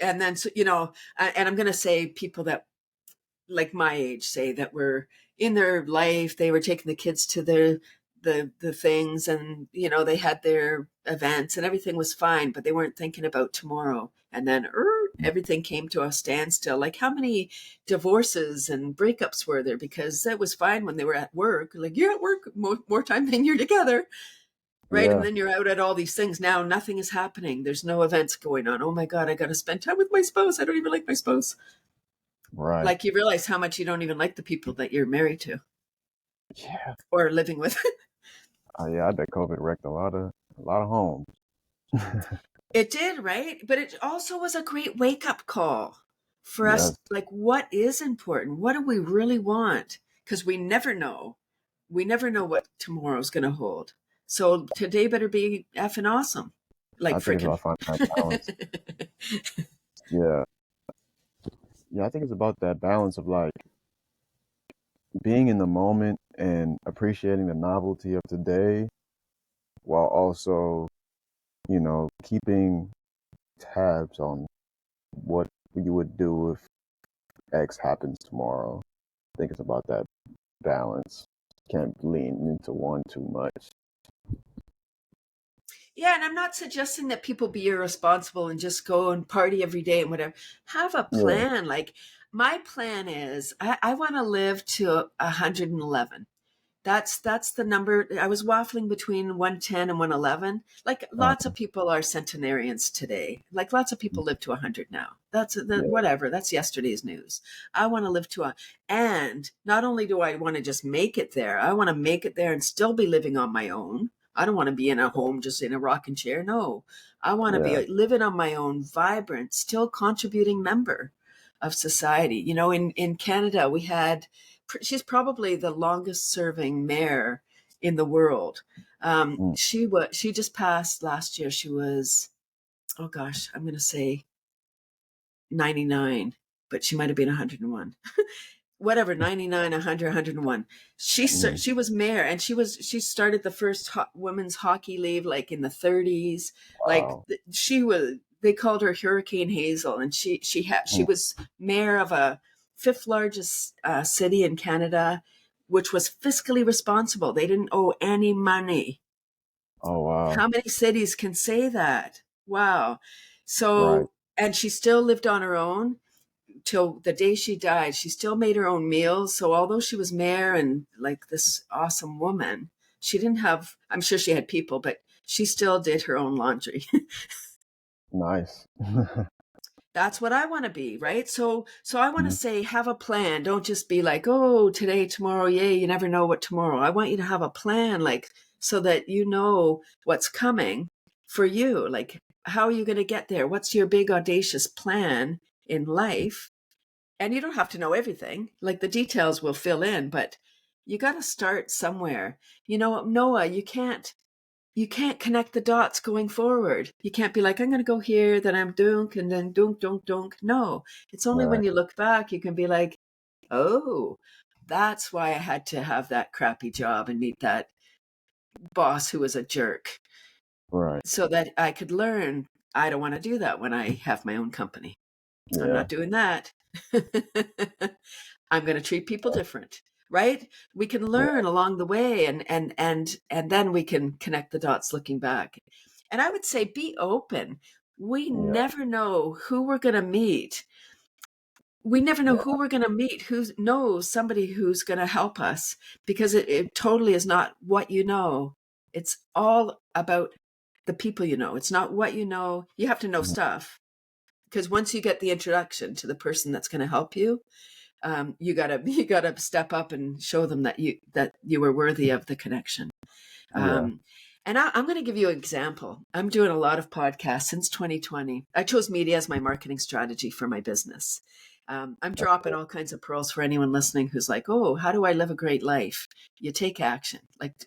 And then, so, and I'm going to say people that like my age say that were in their life, they were taking the kids to the things, and they had their events and everything was fine, but they weren't thinking about tomorrow. And then everything came to a standstill. Like, how many divorces and breakups were there because that was fine when they were at work? Like, you're at work more time than you're together, right? And Yeah. then you're out at all these things. Now nothing is happening. There's no events going on. Oh my god, I gotta spend time with my spouse. I don't even like my spouse. Right. Like, you realize how much you don't even like the people that you're married to Yeah. or living with. Yeah. I bet COVID wrecked a lot of homes. It did, right? But it also was a great wake up call for Yes. us. Like, what is important? What do we really want? Because we never know. We never know what tomorrow's going to hold. So today better be effing awesome. Like, I think it's freaking. about finding that balance. Yeah. Yeah. I think it's about that balance of like being in the moment and appreciating the novelty of today while also, keeping tabs on what you would do if X happens tomorrow. I think it's about that balance. can't lean into one too much. Yeah, and I'm not suggesting that people be irresponsible and just go and party every day and whatever. Have a Yeah. plan. Like my plan is I want to live to 111. That's the number. I was waffling between 110 and 111. Like lots of people are centenarians today. Like lots of people live to 100 now. Yeah. Whatever. That's yesterday's news. I want to live to and not only do I want to just make it there, I want to make it there and still be living on my own. I don't want to be in a home just in a rocking chair. No, I want to Yeah. be living on my own, vibrant, still contributing member of society. You know, in Canada, she's probably the longest serving mayor in the world. Mm. She just passed last year. She was, oh gosh, I'm going to say 99, but she might have been 101. Whatever, 99, 100, 101. She was mayor, and she started the first women's hockey league like in the 30s. Like Wow. they called her Hurricane Hazel, and she Mm. was mayor of a fifth largest city in Canada, which was fiscally responsible. They didn't owe any money. Oh, wow. How many cities can say that? Wow. Right. So, and she still lived on her own till the day she died. She still made her own meals. So although she was mayor and like this awesome woman, she didn't have, I'm sure she had people, but she still did her own laundry. Nice. That's what I want to be, right? So I want to Mhm. say, have a plan. Don't just be like, oh, today, tomorrow, yay, you never know what tomorrow. I want you to have a plan, like, so that you know what's coming for you. Like, how are you going to get there? What's your big audacious plan in life? And you don't have to know everything. Like the details will fill in, but you got to start somewhere. You know, Noah, you can't connect the dots going forward. You can't be like, I'm going to go here, then I'm dunk, and then dunk, dunk, dunk. No, it's only when Right. you look back you can be like, oh, that's why I had to have that crappy job and meet that boss who was a jerk, Right. so that I could learn I don't want to do that when I have my own company. I'm Yeah. not doing that. I'm going to treat people different, right? We can Yeah. learn along the way, and then we can connect the dots looking back. And I would say be open. We Yeah. never know who we're going to meet. We never know Yeah. who we're going to meet, who knows somebody who's going to help us, because it totally is not what you know. It's all about the people you know. It's not what you know. You have to know Mhm. stuff, because once you get the introduction to the person that's going to help you, you gotta you gotta step up and show them that you were worthy of the connection. Yeah. Um, and I'm going to give you an example. I'm doing a lot of podcasts since 2020. I chose media as my marketing strategy for my business. I'm That's dropping cool. all kinds of pearls for anyone listening who's like, "Oh, how do I live a great life?" You take action.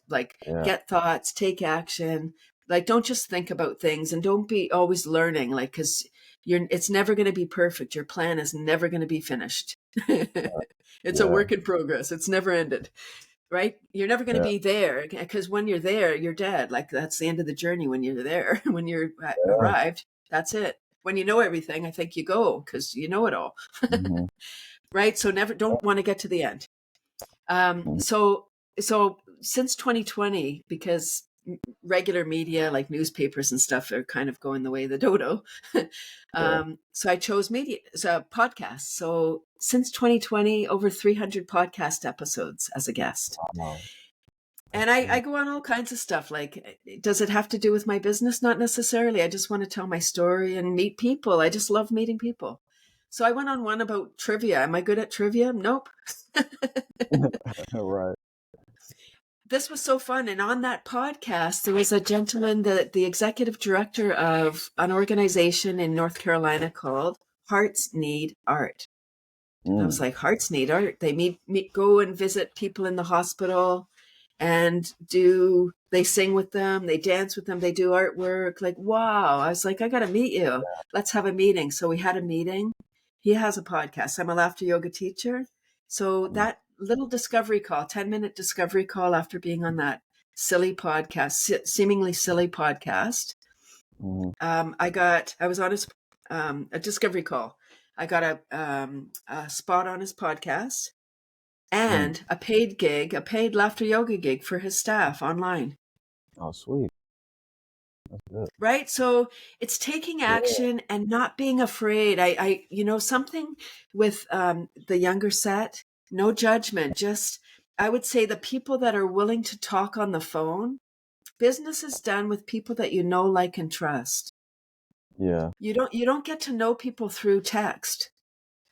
Like Yeah. get thoughts, take action. Like don't just think about things, and don't be always learning. Like because it's never going to be perfect. Your plan is never going to be finished. It's a Yeah. work in progress. It's never ended, right? You're never going to Yeah. be there, because when you're there, you're dead. Like that's the end of the journey when you're there. When you're Yeah. arrived, that's it. When you know everything, I think you go because you know it all, Mhm. right? So never don't want to get to the end. Um, Mhm. so so since 2020, because regular media like newspapers and stuff are kind of going the way of the dodo. Yeah. So I chose media, so podcasts. So since 2020, over 300 podcast episodes as a guest. Wow. And That's I cool. go on all kinds of stuff. Like, does it have to do with my business? Not necessarily. I just want to tell my story and meet people. I just love meeting people. So I went on one about trivia. Am I good at trivia? Nope. Right. This was so fun. And on that podcast, there was a gentleman, the executive director of an organization in North Carolina called Hearts Need Art. And I was Mm. like, Hearts Need Art. They go and visit people in the hospital and they sing with them, they dance with them, they do artwork. Like, wow. I was like, I got to meet you. Let's have a meeting. So we had a meeting. He has a podcast. I'm a laughter yoga teacher. So Mm. that little discovery call, 10-minute discovery call after being on that silly podcast, seemingly silly podcast. Mhm. I was on a discovery call. I got a spot on his podcast, and a paid laughter yoga gig for his staff online. Oh, sweet. That's good. Right? So it's taking Yeah. action and not being afraid. Something with the younger set, no judgment, just I would say the people that are willing to talk on the phone, business is done with people that you know, like, and trust. Yeah. You don't get to know people through text.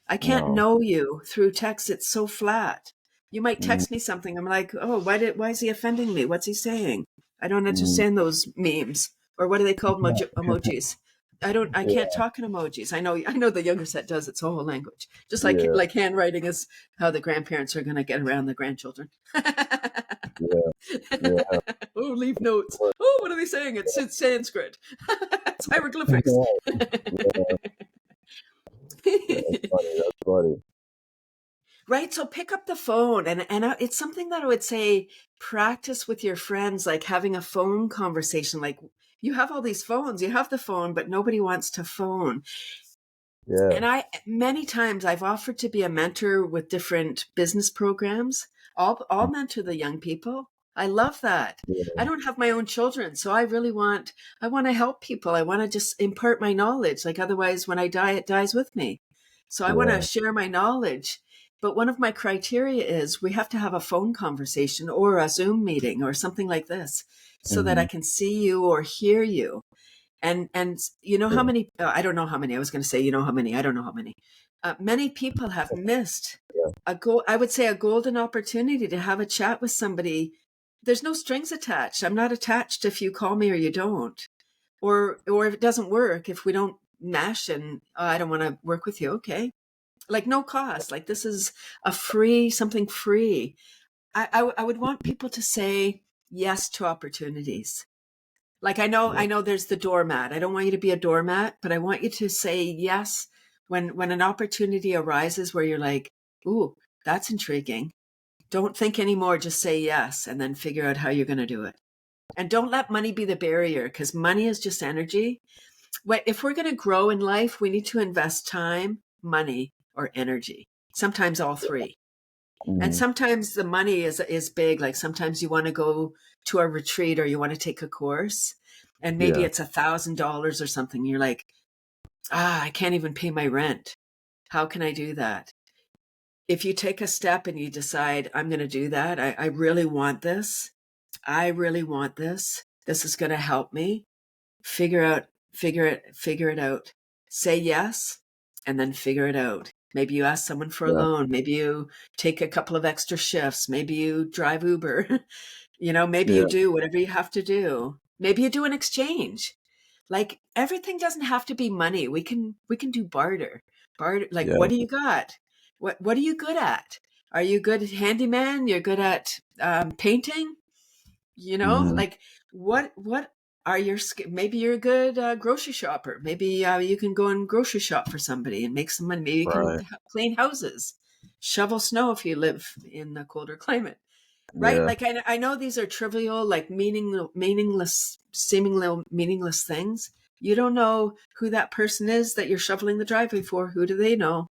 I can't No. know you through text. It's so flat. You might Mm, text me something. I'm like, oh, why is he offending me? What's he saying? I don't mm, understand those memes. Or what are they called? Emojis. I can't yeah. talk in emojis. I know the younger set does its whole language. Just Yeah. like handwriting is how the grandparents are going to get around the grandchildren. Yeah. Yeah. Oh, leave notes. Oh, what are they saying? It's Sanskrit. It's hieroglyphics. Yeah. That's funny. That's funny. Right. So pick up the phone and it's something that I would say practice with your friends, like having a phone conversation. Like you have all these phones, you have the phone, but nobody wants to phone. Yeah. And many times I've offered to be a mentor with different business programs. I'll mentor the young people. I love that. Yeah. I don't have my own children, so I want to help people. I want to just impart my knowledge. Like otherwise when I die, it dies with me. So I want to Yeah. share my knowledge. But one of my criteria is we have to have a phone conversation or a Zoom meeting or something like this so that I Hmm. can see you or hear you. And you know how Yeah. many, I don't know how many, I was going to say, you know how many, I don't know how many. Many people have missed Yeah. I would say a golden opportunity to have a chat with somebody. There's no strings attached. I'm not attached if you call me or you don't, or if it doesn't work, if we don't mesh and I don't want to work with you. Okay. Like no cost. Like this is something free. I would want people to say yes to opportunities. Like Yeah. I know there's the doormat. I don't want you to be a doormat, but I want you to say yes when an opportunity arises where you're like, "Ooh, that's intriguing." Don't think anymore, just say yes and then figure out how you're going to do it. And don't let money be the barrier because money is just energy. If we're going to grow in life, we need to invest time, money, or energy. Sometimes all three. And Hmm. sometimes the money is big. Like sometimes you want to go to a retreat or you want to take a course, and maybe Yeah. it's $1,000 or something. You're like, I can't even pay my rent. How can I do that? If you take a step and you decide, I'm going to do that, I really want this. I really want this. This is going to help me figure it out. Say yes and then figure it out. Maybe you ask someone for a Yeah. loan. Maybe you take a couple of extra shifts. Maybe you drive Uber. Maybe you Yeah. do whatever you have to do. Maybe you do an exchange. Like everything doesn't have to be money. We can do barter. Barter, like Yeah. what do you got? What are you good at? Are you good at handyman? You're good at painting? Hmm. Like what are maybe you're a good grocery shopper. Maybe you can go and grocery shop for somebody and make some money. Maybe you can Right. clean houses, shovel snow if you live in a colder climate, right? Yeah. Like I know these are trivial, like meaningless, seemingly meaningless things. You don't know who that person is that you're shoveling the driveway for. Who do they know?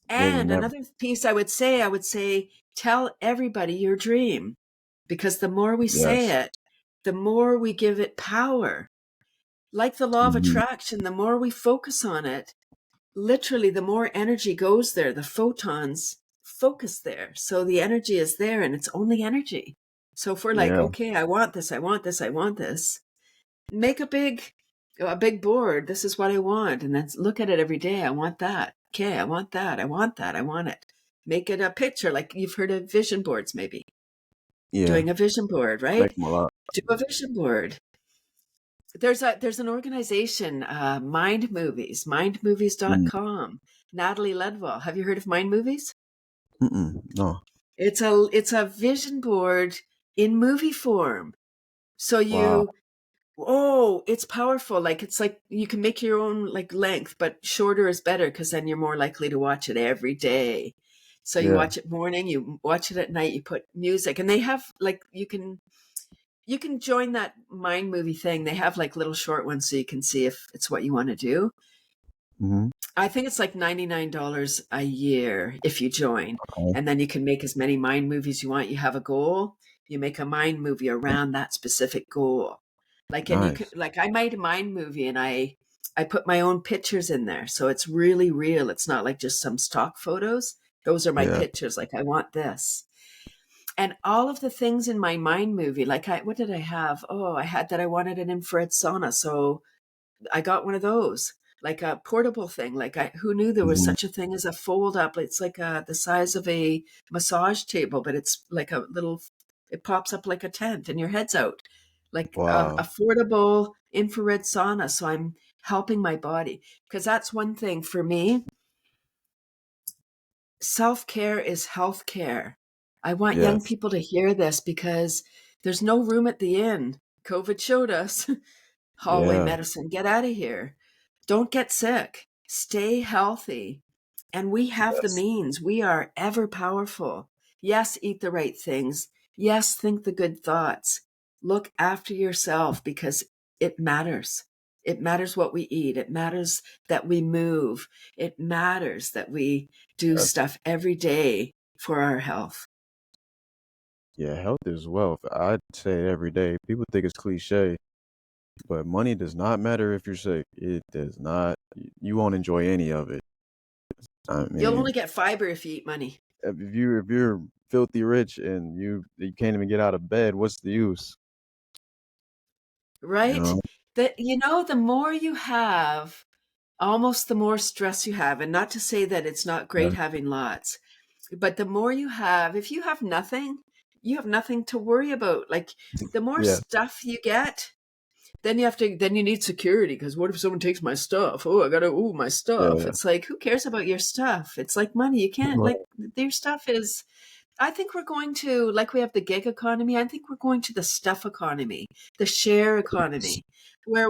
Maybe And never. another piece I would say, tell everybody your dream, because the more we say Yes. it, the more we give it power. Like the law of Hmm. attraction, the more we focus on it, literally, the more energy goes there. The photons focus there. So the energy is there and it's only energy. So if we're like, Yeah. okay, I want this, I want this, I want this, make a big board. This is what I want. And then look at it every day. I want that. Okay, I want that. I want that. I want it. Make it a picture. Like you've heard of vision boards, maybe Yeah. doing a vision board, I like right? them a lot. Do a vision board. There's an organization, Mind Movies, Mm. mindmovies.com. Natalie Ledwell. Have you heard of Mind Movies? Mm-mm. No. It's a vision board in movie form. So Wow. it's powerful. Like it's like you can make your own like length, but shorter is better because then you're more likely to watch it every day. So you Yeah. watch it morning, you watch it at night, you put music, and they have like you can join that Mind Movie thing. They have like little short ones so you can see if it's what you want to do. Hmm. I think it's like $99 a year if you join. Okay. And then you can make as many mind movies you want. You have a goal, you make a mind movie around that specific goal. Like, and you can, Nice. like, I made a mind movie and I put my own pictures in there. So it's really real. It's not like just some stock photos. Those are my Yeah. pictures. Like, I want this. And all of the things in my mind movie, like what did I have? Oh, I had that I wanted an infrared sauna. So I got one of those, like a portable thing. Like, who knew there was Hmm. such a thing as a fold up? It's like the size of a massage table, but it's like a little. It pops up like a tent, and your head's out, like Wow. affordable infrared sauna. So I'm helping my body because that's one thing for me. Self care is health care. I want young Yes. people to hear this because there's no room at the inn. COVID showed us. Hallway Yeah. medicine. Get out of here. Don't get sick. Stay healthy. And we have the Yes. means. We are ever powerful. Yes, eat the right things. Yes, think the good thoughts. Look after yourself because it matters. It matters what we eat. It matters that we move. It matters that we do Yes. stuff every day for our health. Yeah. Health is wealth. I say it every day. People think it's cliche, but money does not matter if you're sick. It does not. You won't enjoy any of it. I You'll mean, only get fiber if you eat money. if you're filthy rich and you can't even get out of bed, what's the use? You Right? know? That, the more you have, almost the more stress you have. And not to say that it's not Yeah. great having lots, but the more you have, if you have nothing, you have nothing to worry about. Like, the more Yeah. stuff you get, then you need security because what if someone takes my stuff? Oh, I gotta, oh, my stuff. Yeah. It's like, who cares about your stuff? It's like money. You can't, like, Right. their stuff is, I think we're going to, like, we have the gig economy. I think we're going to the stuff economy, the share economy, where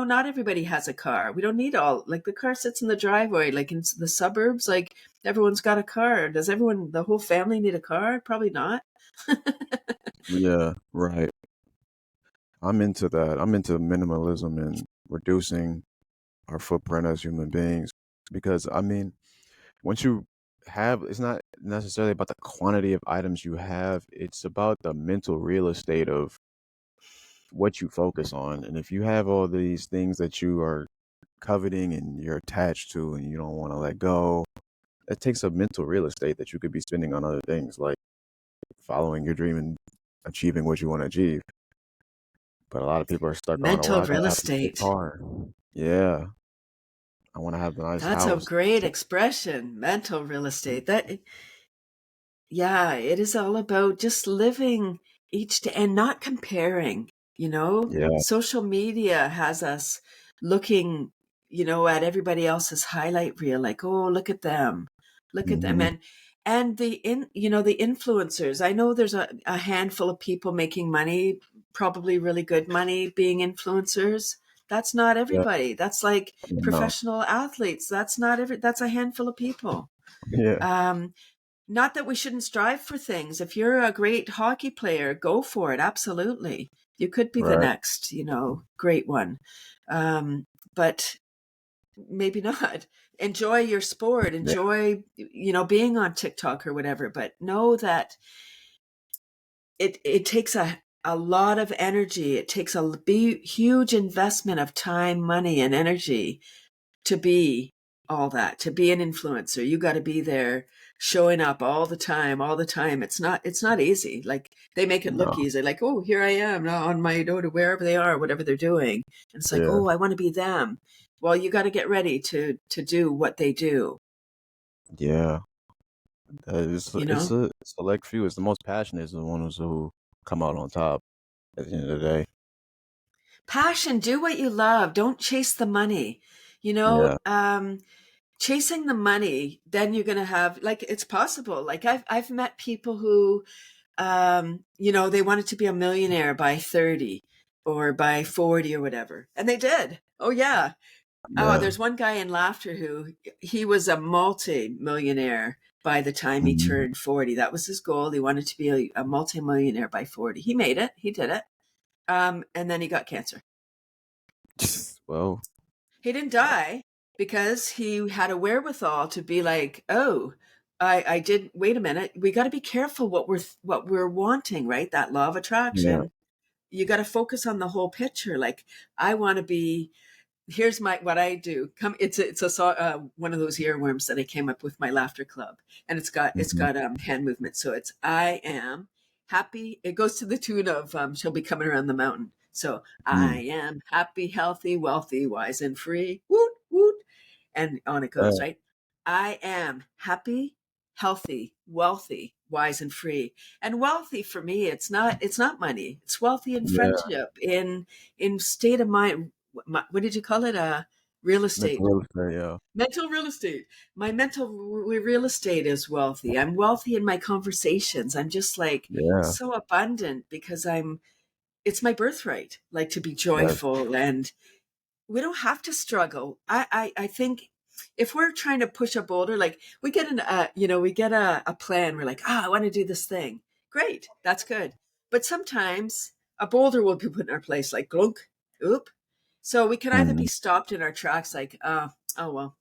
not everybody has a car. We don't need all, like, the car sits in the driveway, like in the suburbs, like, everyone's got a car. Does the whole family need a car? Probably not. Yeah. Right. I'm into that. I'm into minimalism and reducing our footprint as human beings because I mean, once you have, it's not necessarily about the quantity of items you have, it's about the mental real estate of what you focus on. And if you have all these things that you are coveting and you're attached to and you don't want to let go, that takes up mental real estate that you could be spending on other things like following your dream and achieving what you want to achieve. But a lot of people are stuck on, oh, Mental I gotta real have a good estate. car. Yeah, I want to have a nice That's a house. great expression, mental real estate. Yeah, it is all about just living each day and not comparing. Yeah. Social media has us looking, at everybody else's highlight reel, like, oh, look at them. Look at them. Hmm. And the influencers. I know there's a handful of people making money, probably really good money being influencers. That's not Yeah. everybody. That's like No. professional athletes. That's a handful of people. Yeah. Um, Not that we shouldn't strive for things. If you're a great hockey player, go for it. Absolutely. You could be the Right. next, great one. Um, but maybe not. Enjoy your sport. Yeah. Enjoy, being on TikTok or whatever. But know that it takes a lot of energy. It takes a huge investment of time, money, and energy to be all that, to be an influencer. You got to be there showing up all the time. It's not easy. Like, they make it look No. easy. Like, oh, here I am now on my to wherever they are, whatever they're doing. And it's like, Yeah. oh, I want to be them. Well, you got to get ready to do what they do, Yeah. It's you it's know? a select few. It's the most passionate is the ones who come out on top at the end of the day. Passion, do what you love. Don't chase the money. You Yeah. know, um, Chasing the money, then you're going to have, like, it's possible. Like, I've met people who they wanted to be a millionaire by 30 or by 40 or whatever. And they did. Oh, yeah. Oh, Yeah. there's one guy in Laughter who he was a multi-millionaire by the time he Mhm. turned 40. That was his goal. He wanted to be a multi-millionaire by 40. He made it. He did it. And then he got cancer. Well, He didn't uh, die. because he had a wherewithal to be like, oh, I did. Wait a minute. We got to be careful what we're wanting, right? That law of Yeah. attraction. You got to focus on the whole picture. Like, I want to be. Here's what I do. Come, one of those earworms that I came up with my laughter club, and it's Hmm. got hand movement. So it's I am happy. It goes to the tune of she'll be coming around the mountain. So I Mm. am happy, healthy, wealthy, wise, and free. Woot woot, and on it goes. Right. I am happy, healthy, wealthy, wise, and free. And wealthy for me, it's not money. It's wealthy in Yeah. friendship, in state of mind. What did you call it? Real Mental estate. real estate. Yeah. Mental real estate. My mental real estate is wealthy. I'm wealthy in my conversations. I'm just like Yeah. so abundant because it's my birthright, like to be Yes. joyful, and we don't have to struggle. I think if we're trying to push a boulder, like we get we get a plan. We're like, I want to do this thing. Great. That's good. But sometimes a boulder will be put in our place, like glunk, oop. So we can either Hmm. be stopped in our tracks, like, oh, well,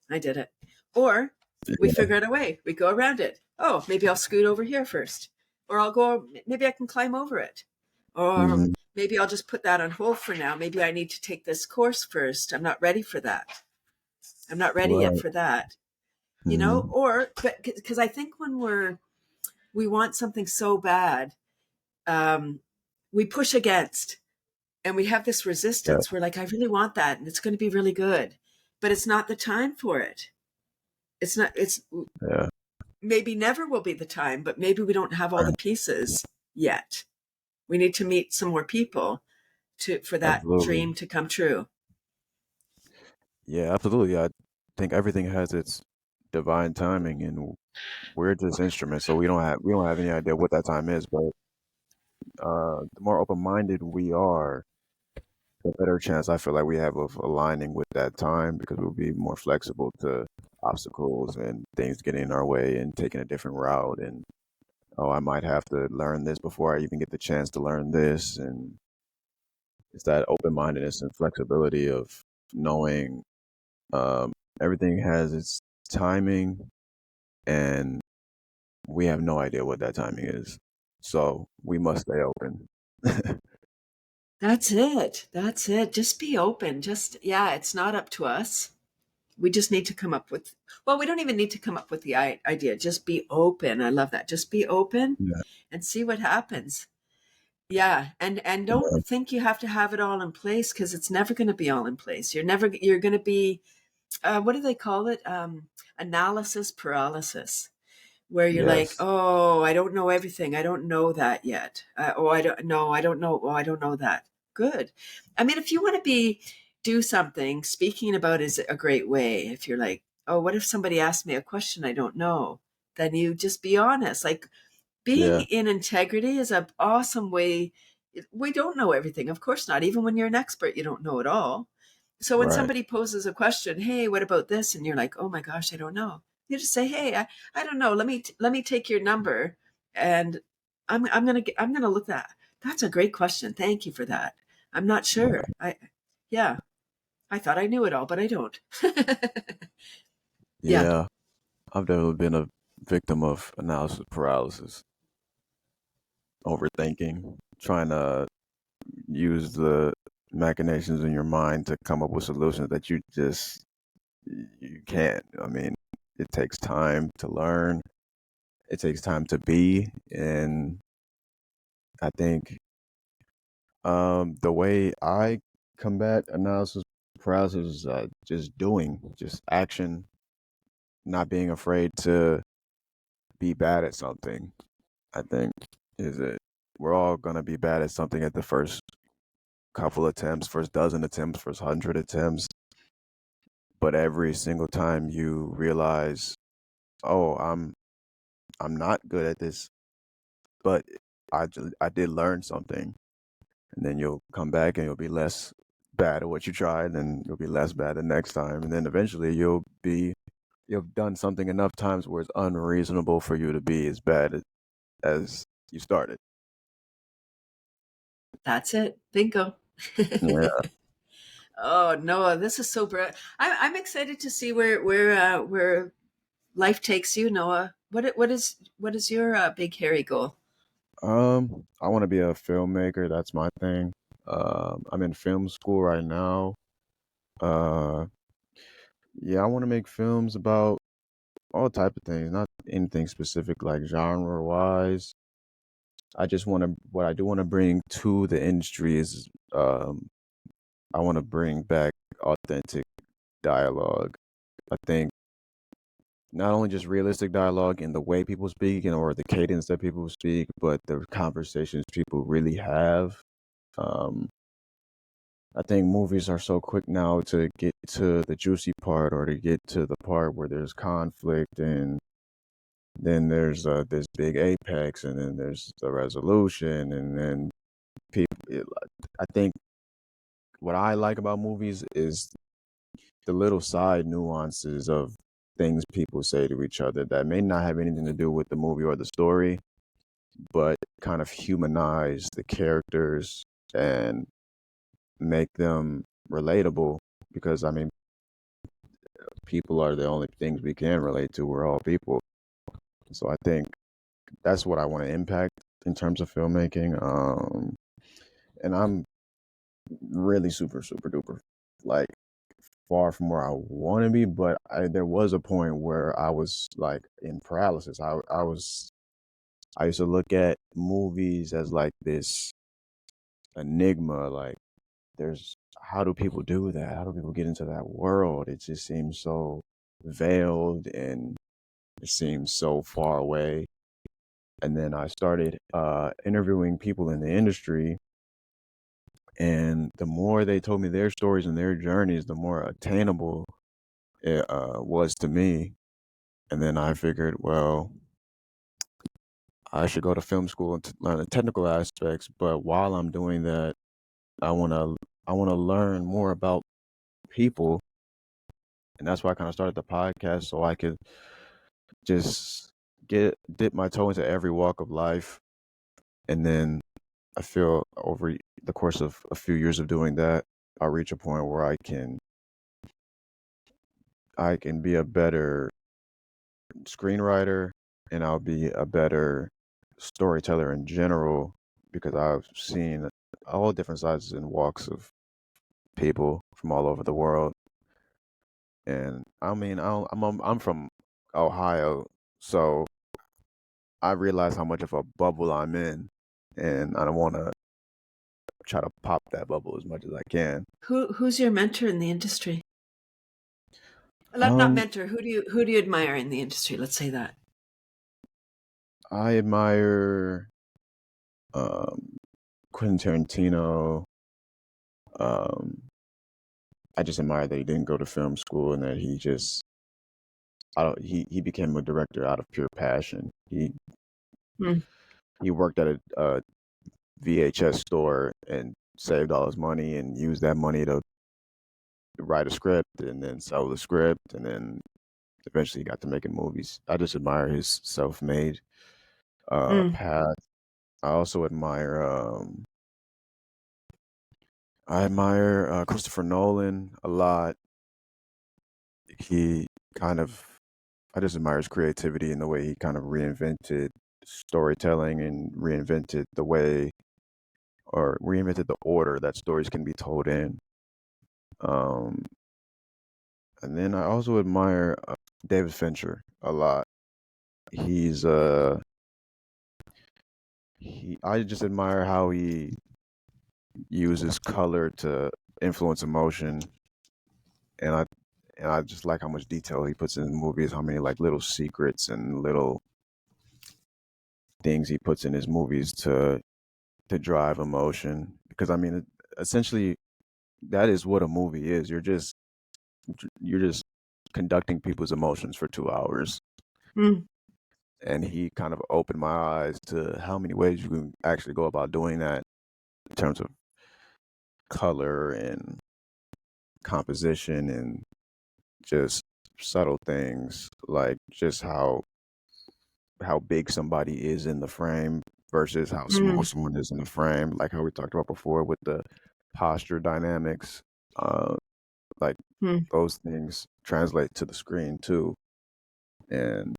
I did it. Or we Yeah. figure out a way. We go around it. Oh, maybe I'll scoot over here first. Or maybe I can climb over it. Or Hmm. maybe I'll just put that on hold for now. Maybe I need to take this course first. I'm not ready for that. I'm not ready yet Right. for that. Hmm. Or because I think when we want something so bad, um, we push against and we have this Yeah. resistance. We're like, I really want that and it's going to be really good, but it's not the time for it. It's not, it's Yeah. maybe never will be the time, but maybe we don't have all the Right. pieces yet. We need to meet some more people for that Absolutely. dream to come true. Yeah. Absolutely. I think everything has its divine timing, and we're just instruments, so we don't have any idea what that time is. But the more open minded we are, the better chance I feel like we have of aligning with that time, because we'll be more flexible to obstacles and things getting in our way and taking a different route. And oh, I might have to learn this before I even get the chance to learn this. And it's that open mindedness and flexibility of knowing um, everything has its timing, and we have no idea what that timing is. So we must stay open. That's it. That's it. Just be open. Yeah, it's not up to us. We just need to come up with, well, we don't even need to come up with the idea. Just be open. I love that. Just be open Yeah. and see what happens. Yeah, and don't think you have to have it all in place because it's never going to be all in place. You're going to be what do they call it? Analysis paralysis, where you're like, Yes. oh, I don't know everything. I don't know that yet. Oh, I don't know. I don't know. Oh, I don't know that. Good. I mean, if you want to do something, speaking about is a great way. If you're like, oh, what if somebody asked me a question I don't know? Then you just be honest. Like, being Yeah. in integrity is an awesome way. We don't know everything, of course not. Even when you're an expert, you don't know it all. So when Right. somebody poses a question, hey, what about this? And you're like, oh my gosh, I don't know. You just say, hey, I don't know. Let me take your number, and I'm gonna look that. That's a great question. Thank you for that. I'm not sure. Yeah, I thought I knew it all, but I don't. Yeah, Yeah. I've definitely been a victim of analysis paralysis, overthinking, trying to use the machinations in your mind to come up with solutions that you can't. I mean, it takes time to learn. It takes time to be, and I think the way I combat analysis paralysis is just doing, just action, not being afraid to be bad at something. I think is it. We're all gonna be bad at something at the first couple attempts, first dozen attempts, first 100 attempts. But every single time you realize, oh, I'm not good at this, but I did learn something, and then you'll come back and you'll be less bad at what you tried, and you'll be less bad the next time, and then eventually you've done something enough times where it's unreasonable for you to be as bad as you started. that's it. Bingo. Yeah. Oh, Noah, this is so bright. I'm excited to see where life takes you, Noah. What is your big hairy goal? I want to be a filmmaker. That's my thing. I'm in film school right now. Uh, yeah, I want to make films about all type of things, not anything specific like genre wise. I just want to. What I do want to bring to the industry is, I want to bring back authentic dialogue. I think not only just realistic dialogue in the way people speak and or the cadence that people speak, but the conversations people really have. Um, I think movies are so quick now to get to the juicy part or to get to the part where there's conflict, and then there's this big apex, and then there's the resolution, and then people. I think what I like about movies is the little side nuances of things people say to each other that may not have anything to do with the movie or the story, but kind of humanize the characters and make them relatable. Because I mean, people are the only things we can relate to. We're all people. So I think that's what I want to impact in terms of filmmaking. And I'm really super duper like far from where I want to be, but there was a point where I was like in paralysis. I used to look at movies as like this enigma. Like, there's how do people do that? How do people get into that world? It just seems so veiled and it seems so far away. And then I started interviewing people in the industry, and the more they told me their stories and their journeys, the more attainable it was to me. And then I figured, well, I should go to film school and learn the technical aspects. But while I'm doing that, I wanna I wanna learn more about people, and that's why I kind of started the podcast so I could just get dip my toe into every walk of life. And then I feel over the course of a few years of doing that, I'll reach a point where I can be a better screenwriter, and I'll be a better storyteller in general because I've seen all different sizes and walks of people from all over the world. And I mean, I'm from Ohio, so I realize how much of a bubble I'm in, and I don't want to try to pop that bubble as much as I can. Who's your mentor in the industry? Not Um, mentor. Who do you admire in the industry? Let's say that. I admire Quentin Tarantino. Um, I just admire that he didn't go to film school and that he just I don't he became a director out of pure passion. Hmm. He worked at a VHS store and saved all his money and used that money to write a script and then sell the script, and then eventually he got to making movies. I just admire his self-made Hmm. path. I also admire Christopher Nolan a lot. He kind of I just admire his creativity and the way he kind of reinvented storytelling and reinvented the way or reinvented the order that stories can be told in. Um, and then I also admire David Fincher a lot. He's I just admire how he uses color to influence emotion, and I just like how much detail he puts in the movies, how many like little secrets and little things he puts in his movies to drive emotion. Because I mean, essentially, that is what a movie is. You're just conducting people's emotions for 2 hours, Hmm. and he kind of opened my eyes to how many ways you can actually go about doing that in terms of color and composition and just subtle things like just how big somebody is in the frame versus how small Hmm. someone is in the frame, like how we talked about before with the posture dynamics. Uh, like Hmm. those things translate to the screen too. And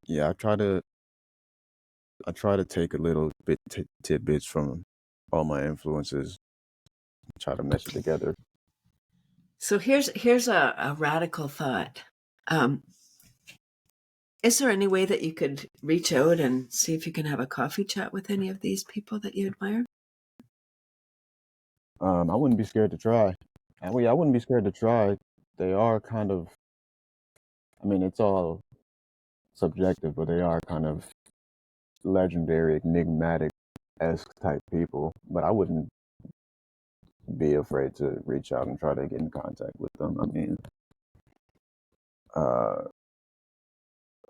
yeah, I try to take a little bit tidbits from all my influences, try to mesh it together. So here's a radical thought. Um, is there any way that you could reach out and see if you can have a coffee chat with any of these people that you admire? I wouldn't be scared to try. And I wouldn't be scared to try. They are kind of, I mean, it's all subjective, but they are kind of legendary, enigmatic esque type people. But I wouldn't be afraid to reach out and try to get in contact with them. Uh,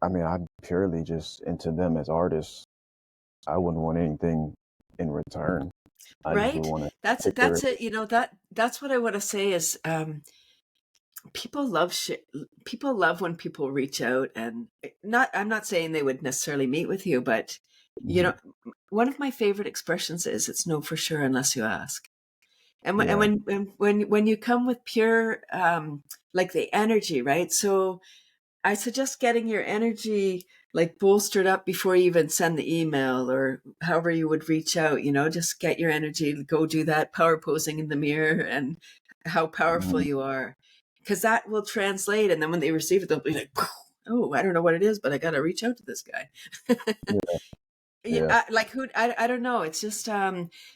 I'm purely just into them as artists. I wouldn't want anything in return. I just would Right? want to That's take their, that's it. You know, that's what I want to say is people love people love when people reach out, and not I'm not saying they would necessarily meet with you, but you Mhm. know, one of my favorite expressions is it's no for sure unless you ask. And Yeah, when you come with pure like the energy, right? So I suggest getting your energy like bolstered up before you even send the email or however you would reach out, you know, just get your energy, go do that power posing in the mirror and how powerful mhm. you are. Because that will translate. And then when they receive it, they'll be like, oh, I don't know what it is, but I got to reach out to this guy. Yeah, Yeah, yeah. like who I don't know. It's just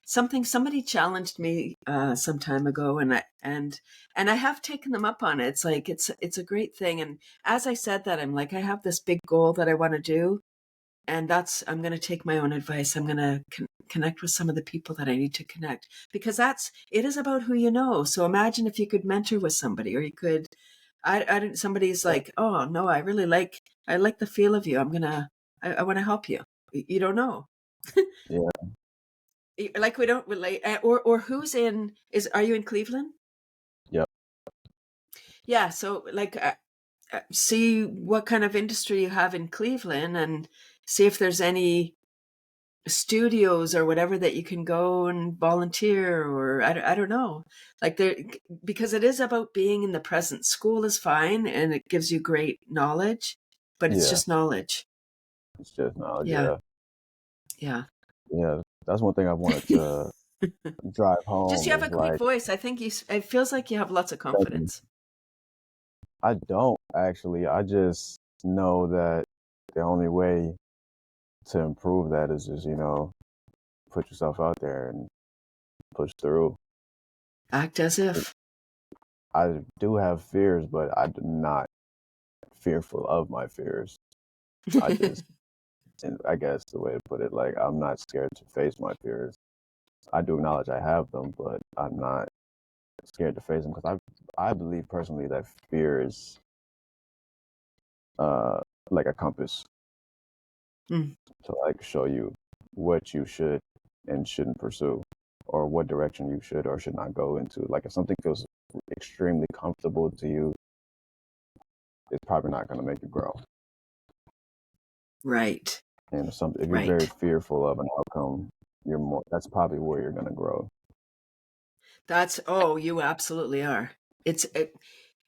something somebody challenged me some time ago, and I have taken them up on it. It's like it's a great thing. And as I said that, I'm like I have this big goal that I want to do, and that's I'm going to take my own advice. I'm going to connect with some of the people that I need to connect because that's it is about who you know. So imagine if you could mentor with somebody, or you could I don't somebody's like, oh no, I like the feel of you. I want to help you. You don't know. Yeah. Like we don't relate or who's in is are you in Cleveland? Yep. Yeah, so like see what kind of industry you have in Cleveland and see if there's any studios or whatever that you can go and volunteer or I don't know like there because it is about being in the present. School is fine and it gives you great knowledge, but it's Yeah. just knowledge. It's just knowledge. Yeah, Yeah. yeah. Yeah. That's one thing I wanted to drive Just you home have is a great like, voice. I think it feels like you have lots of thank you. confidence. I don't actually. I just know that the only way to improve that is just, put yourself out there and push through. Act as if. I do have fears, but I'm not fearful of my fears. I just, and I guess the way to put it, like, I'm not scared to face my fears. I do acknowledge I have them, but I'm not scared to face them because I believe personally that fear is uh like a compass Mm, to like show you what you should and shouldn't pursue, or what direction you should or should not go into. Like if something feels extremely comfortable to you, it's probably not going to make you grow. right, And if you're very right. fearful of an outcome, that's probably where you're going to grow. Oh, you absolutely are.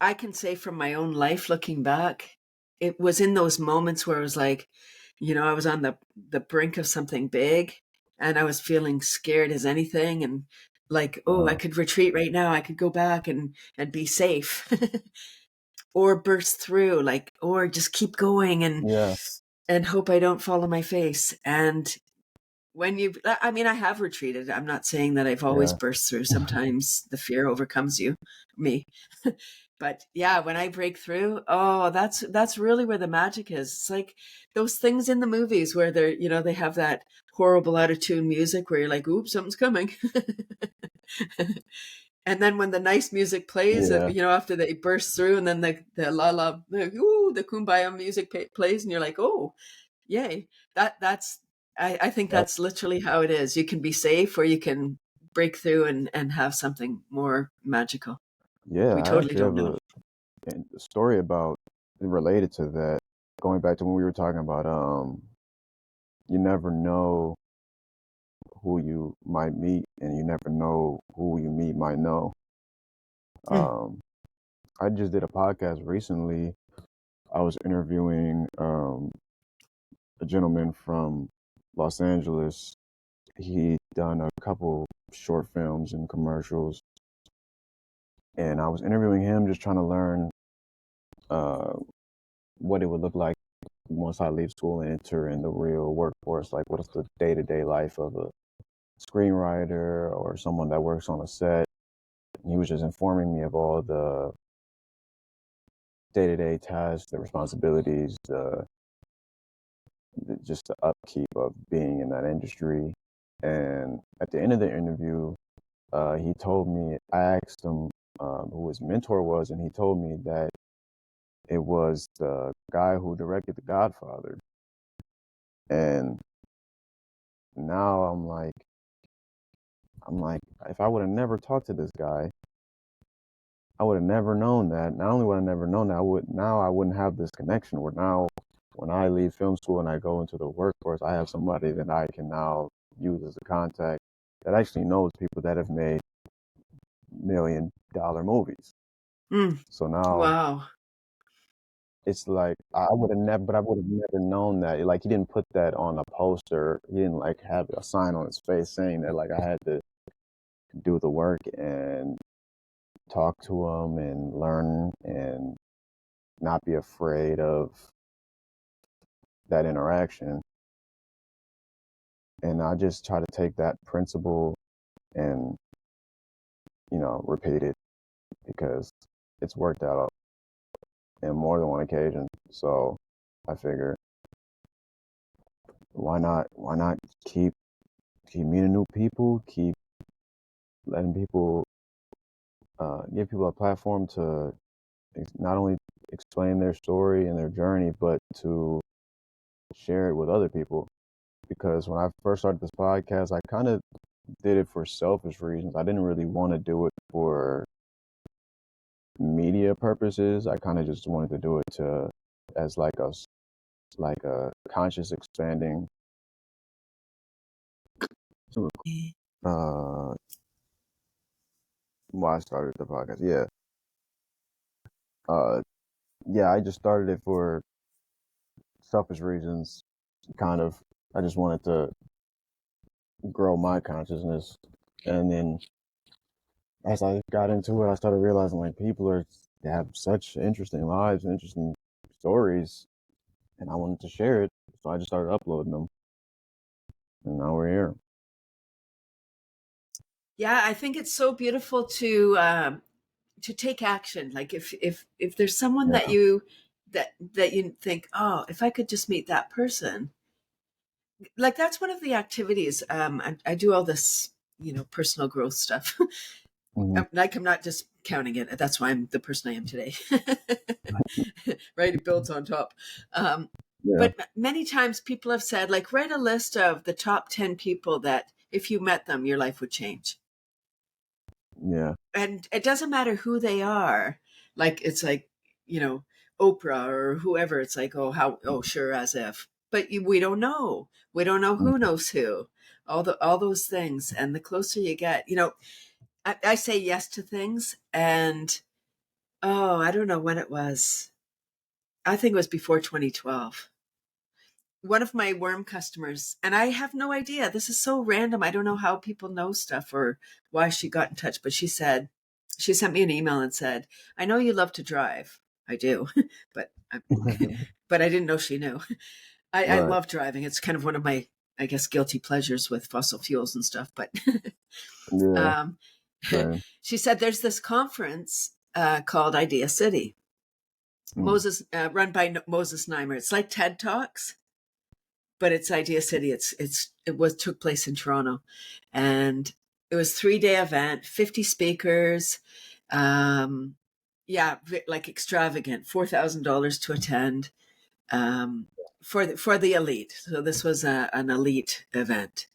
I can say from my own life looking back, it was in those moments where it was like, you know, I was on the brink of something big and I was feeling scared as anything and like, oh, I uh, could retreat right now. I could go back and be safe or burst through like or just keep going yeah, and hope I don't fall on my face. And when you I mean I have retreated. I'm not saying that I've always yeah, burst through. Sometimes the fear overcomes me. But yeah, when I break through, oh, that's really where the magic is. It's like those things in the movies where they're, you know, they have that horrible out of tune music where you're like, oops, something's coming. And then when the nice music plays, yeah, you know, after they burst through and then the la la the kumbaya music plays and you're like, oh, yay. That's I think yep, that's literally how it is. You can be safe or you can break through and have something more magical. yeah. We I totally actually don't have know. a story about related to that. Going back to when we were talking about, you never know who you might meet, and you never know who you meet might know. Mm. I just did a podcast recently. I was interviewing a gentleman from Los Angeles. He done a couple short films and commercials, and I was interviewing him, just trying to learn uh, what it would look like once I leave school and enter in the real workforce. Like, what is the day to day life of a screenwriter or someone that works on a set? And he was just informing me of all the day to day tasks, the responsibilities, just the upkeep of being in that industry. And at the end of the interview, he told me, I asked him who his mentor was, and he told me that it was the guy who directed The Godfather. And now I'm like, if I would have never talked to this guy, I would have never known that. Not only would I never known that, I wouldn't have this connection. Where now, when I leave film school and I go into the workforce, I have somebody that I can now use as a contact that actually knows people that have made $1 million movies. Mm. So now Wow. it's like I would have never, but I would have never known that. Like he didn't put that on a poster. He didn't like have a sign on his face saying that like I had to do the work and talk to him and learn and not be afraid of that interaction. And I just try to take that principle and, repeat it because it's worked out in more than one occasion. So I figure why not keep meeting new people, keep letting people give people a platform to not only explain their story and their journey, but to share it with other people. Because when I first started this podcast, I kind of did it for selfish reasons. I didn't really want to do it for media purposes. I kind of just wanted to do it to as like a conscious expanding uh why I started the podcast. Uh yeah, I just started it for selfish reasons. Kind of I just wanted to grow my consciousness. And then as I got into it, I started realizing like they have such interesting lives and interesting stories, and I wanted to share it. So I just started uploading them, and now we're here. Yeah, I think it's so beautiful to take action. Like if there's someone that Yeah. you think, oh, if I could just meet that person, like that's one of the activities. I do all this, personal growth stuff. Hmm. Like I'm not just counting it. That's why I'm the person I am today. Right? It builds on top. Um, Yeah. but many times people have said, like, write a list of the top 10 people that if you met them, your life would change. Yeah. And it doesn't matter who they are. Like, it's like, you know, Oprah or whoever. It's like, oh, sure, as if. But we don't know. We don't know who knows who. All those things. And the closer you get, I say yes to things. And, oh, I don't know when it was. I think it was before 2012. One of my worm customers, and I have no idea. This is so random. I don't know how people know stuff or why she got in touch, but she sent me an email and said, I know you love to drive. I do, but but I didn't know she knew. I Right. love driving. It's kind of one of my, I guess, guilty pleasures with fossil fuels and stuff. But Yeah. um, Same. she said there's this conference called Idea City, Mm. run by Moses Neimer. It's like TED Talks, but it's Idea City. It took place in Toronto, and it was 3-day event, 50 speakers. Um, yeah, like extravagant, $4,000 to attend, for the elite. So this was an elite event.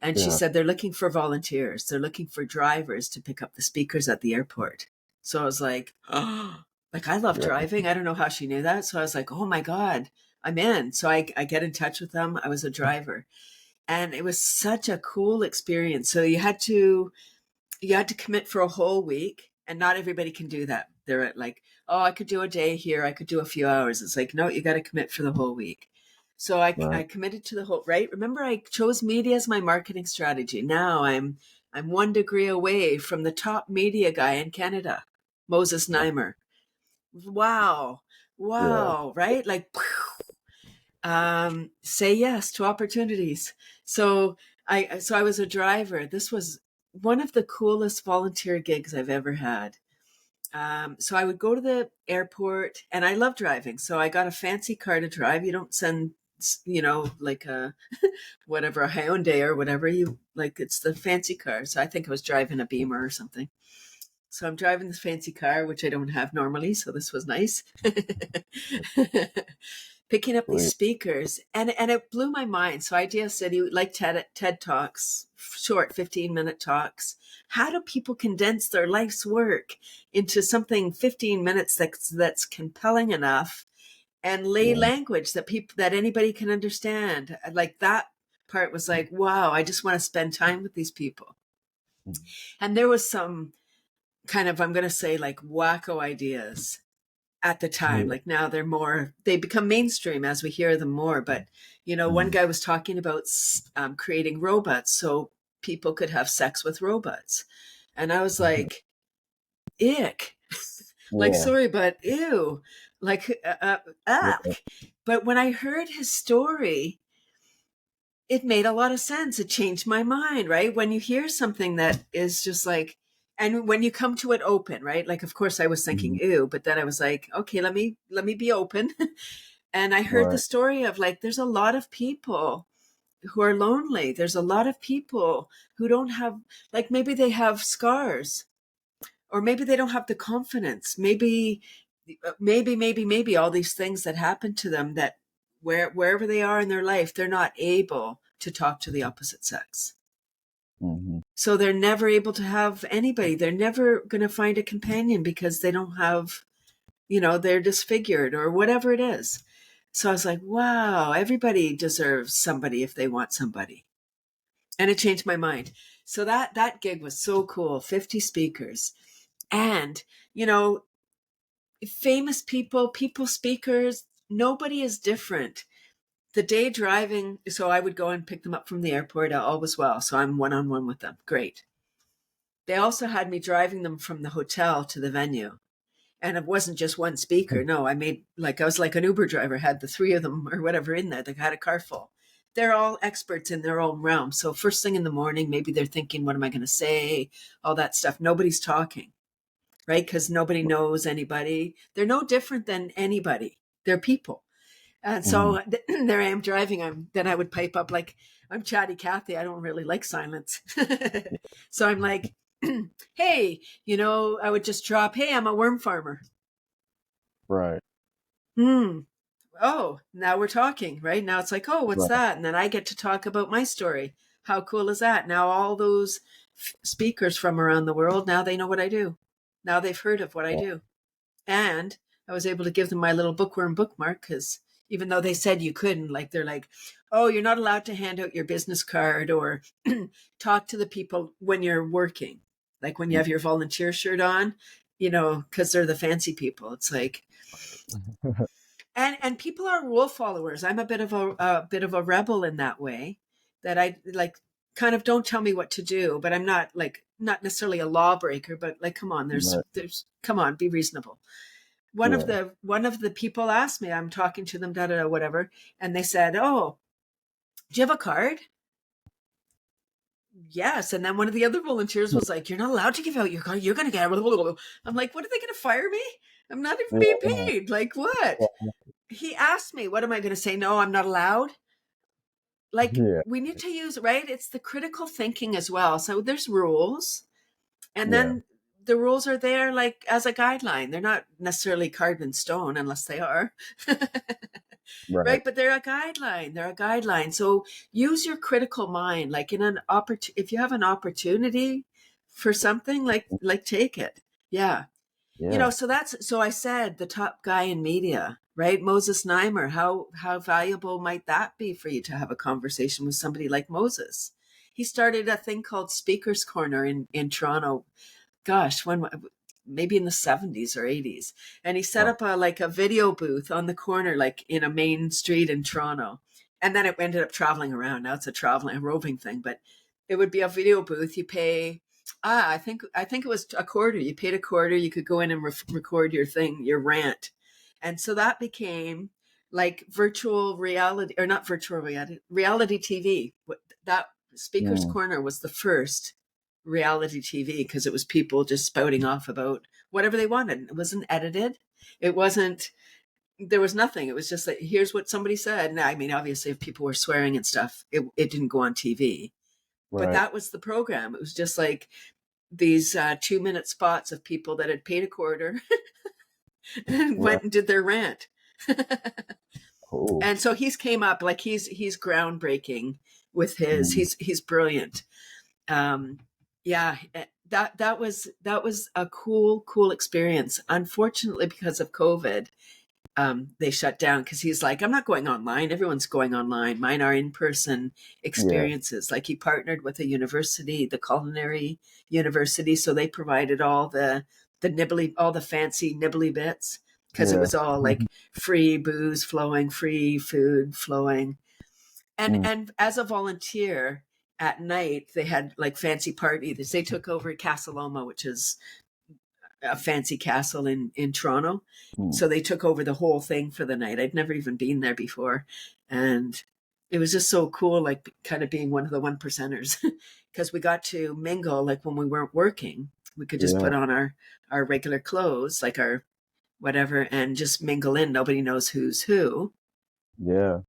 And she Yeah. said they're looking for volunteers. They're looking for drivers to pick up the speakers at the airport. So I was like, oh, like I love Yeah. driving. I don't know how she knew that. So I was like, oh my God, I'm in. So I get in touch with them. I was a driver. And it was such a cool experience. So you had to commit for a whole week. And not everybody can do that. They're at like, oh, I could do a day here, I could do a few hours. It's like, no, you got to commit for the whole week. So I Right. committed to the whole, right? Remember, I chose media as my marketing strategy. Now I'm 1 degree away from the top media guy in Canada, Moses Neimer. Wow. Yeah. Wow. Right? Like, say yes to opportunities. So I was a driver. This was one of the coolest volunteer gigs I've ever had. So I would go to the airport, and I love driving. So I got a fancy car to drive. You don't send, like a whatever, a Hyundai or whatever, you like, it's the fancy car. So I think I was driving a Beamer or something. So I'm driving this fancy car, which I don't have normally. So this was nice. Picking up these Sweet. speakers, and it blew my mind. So Idea City, like TED Talks, short 15-minute talks. How do people condense their life's work into something 15 minutes that's compelling enough and lay Yeah. language that anybody can understand? Like, that part was like, wow, I just want to spend time with these people. And there was some kind of, I'm going to say, like, wacko ideas at the time. Yeah. Like, now they become mainstream as we hear them more. But one guy was talking about creating robots so people could have sex with robots, and I was like, ick. Like, Yeah. sorry, but ew. Like, Yeah. ack. But when I heard his story, it made a lot of sense. It changed my mind, right? When you hear something that is just like, and when you come to it open, right? Like, of course I was thinking, Mhm. ew, but then I was like, okay, let me be open. And I heard the Right. story of, like, there's a lot of people who are lonely. There's a lot of people who don't have, like, maybe they have scars, or maybe they don't have the confidence. Maybe all these things that happen to them, that wherever they are in their life, they're not able to talk to the opposite sex. Hmm. So they're never able to have anybody. They're never going to find a companion because they don't have, they're disfigured or whatever it is. So I was like, wow, everybody deserves somebody if they want somebody. And it changed my mind. So that gig was so cool. 50 speakers. And, famous people speakers, nobody is different. The day driving, so I would go and pick them up from the airport, all was well. So I'm one-on-one with them. Great. They also had me driving them from the hotel to the venue. And it wasn't just one speaker. No, I was like an Uber driver, had the three of them or whatever in there. They had a car full. They're all experts in their own realm. So first thing in the morning, maybe they're thinking, what am I going to say? All that stuff. Nobody's talking, right? Because nobody knows anybody. They're no different than anybody. They're people. And Hmm. so there I am driving. Then I would pipe up like, I'm chatty Cathy. I don't really like silence. So I'm like, hey, I would just drop, hey, I'm a worm farmer. Right. Hmm. Oh, now we're talking, right? Now it's like, oh, what's Right. that? And then I get to talk about my story. How cool is that? Now all those speakers from around the world, now they know what I do. Now they've heard of what I Yeah. do. And I was able to give them my little bookworm bookmark, because even though they said you couldn't, like, they're like, oh, you're not allowed to hand out your business card or talk to the people when you're working, like when you have your volunteer shirt on, because they're the fancy people. It's like, and people are rule followers. I'm a bit of a rebel in that way, that I like, kind of, don't tell me what to do, but I'm not necessarily a lawbreaker, but like, come on, Right. come on, be reasonable. one of Yeah. the one of the people asked me, I'm talking to them, da da da, whatever, and they said, oh, do you have a card? Yes. And then one of the other volunteers was like, you're not allowed to give out your card, you're gonna get blah, blah, blah. I'm like, what, are they gonna fire me? I'm not even Yeah. being Right. paid, like, what? He asked me, what am I gonna say? No, I'm not allowed. Like, Yeah. we need to use, right, it's the critical thinking as well. So there's rules, and Yeah. then the rules are there, like, as a guideline. They're not necessarily carved in stone, unless they are. Right. Right, but they're a guideline. So use your critical mind, like, if you have an opportunity for something, like take it. Yeah. Yeah. So I said, the top guy in media, right? Moses Neimer. How valuable might that be for you to have a conversation with somebody like Moses? He started a thing called Speakers Corner in Toronto. Gosh, when maybe in the 70s or 80s. And he set Wow. up a video booth on the corner, like in a main street in Toronto. And then it ended up traveling around. Now it's a roving thing, but it would be a video booth. You pay, I think it was a quarter. You paid a quarter. You could go in and record your thing, your rant. And so that became like virtual reality, or not virtual reality, reality TV. That Speaker's Mm, Corner was the first reality TV, because it was people just spouting off about whatever they wanted. It wasn't edited. It wasn't, there was nothing. It was just like, here's what somebody said. And I mean, obviously, if people were swearing and stuff, it didn't go on TV. But right. that was the program. It was just like these 2-minute spots of people that had paid a quarter and Right. went and did their rant. Cool. And so he's came up like he's groundbreaking with his. Mm, He's brilliant. Yeah, that was a cool experience. Unfortunately, because of COVID, they shut down, because he's like, I'm not going online. Everyone's going online. Mine are in-person yeah. experiences. Like, he partnered with a university, the culinary university, so they provided all the nibbly, all the fancy nibbly bits, because it Yeah. was all like free booze flowing, free food flowing. And Mm, as a volunteer at night, they had like fancy parties. They took over Casa Loma, which is a fancy castle in Toronto. mm, So they took over the whole thing for the night. I'd never even been there before. And it was just so cool, like kind of being one of the one percenters, because we got to mingle, like when we weren't working, we could just yeah. put on our regular clothes, like our whatever, and just mingle in. Nobody knows who's who. Yeah.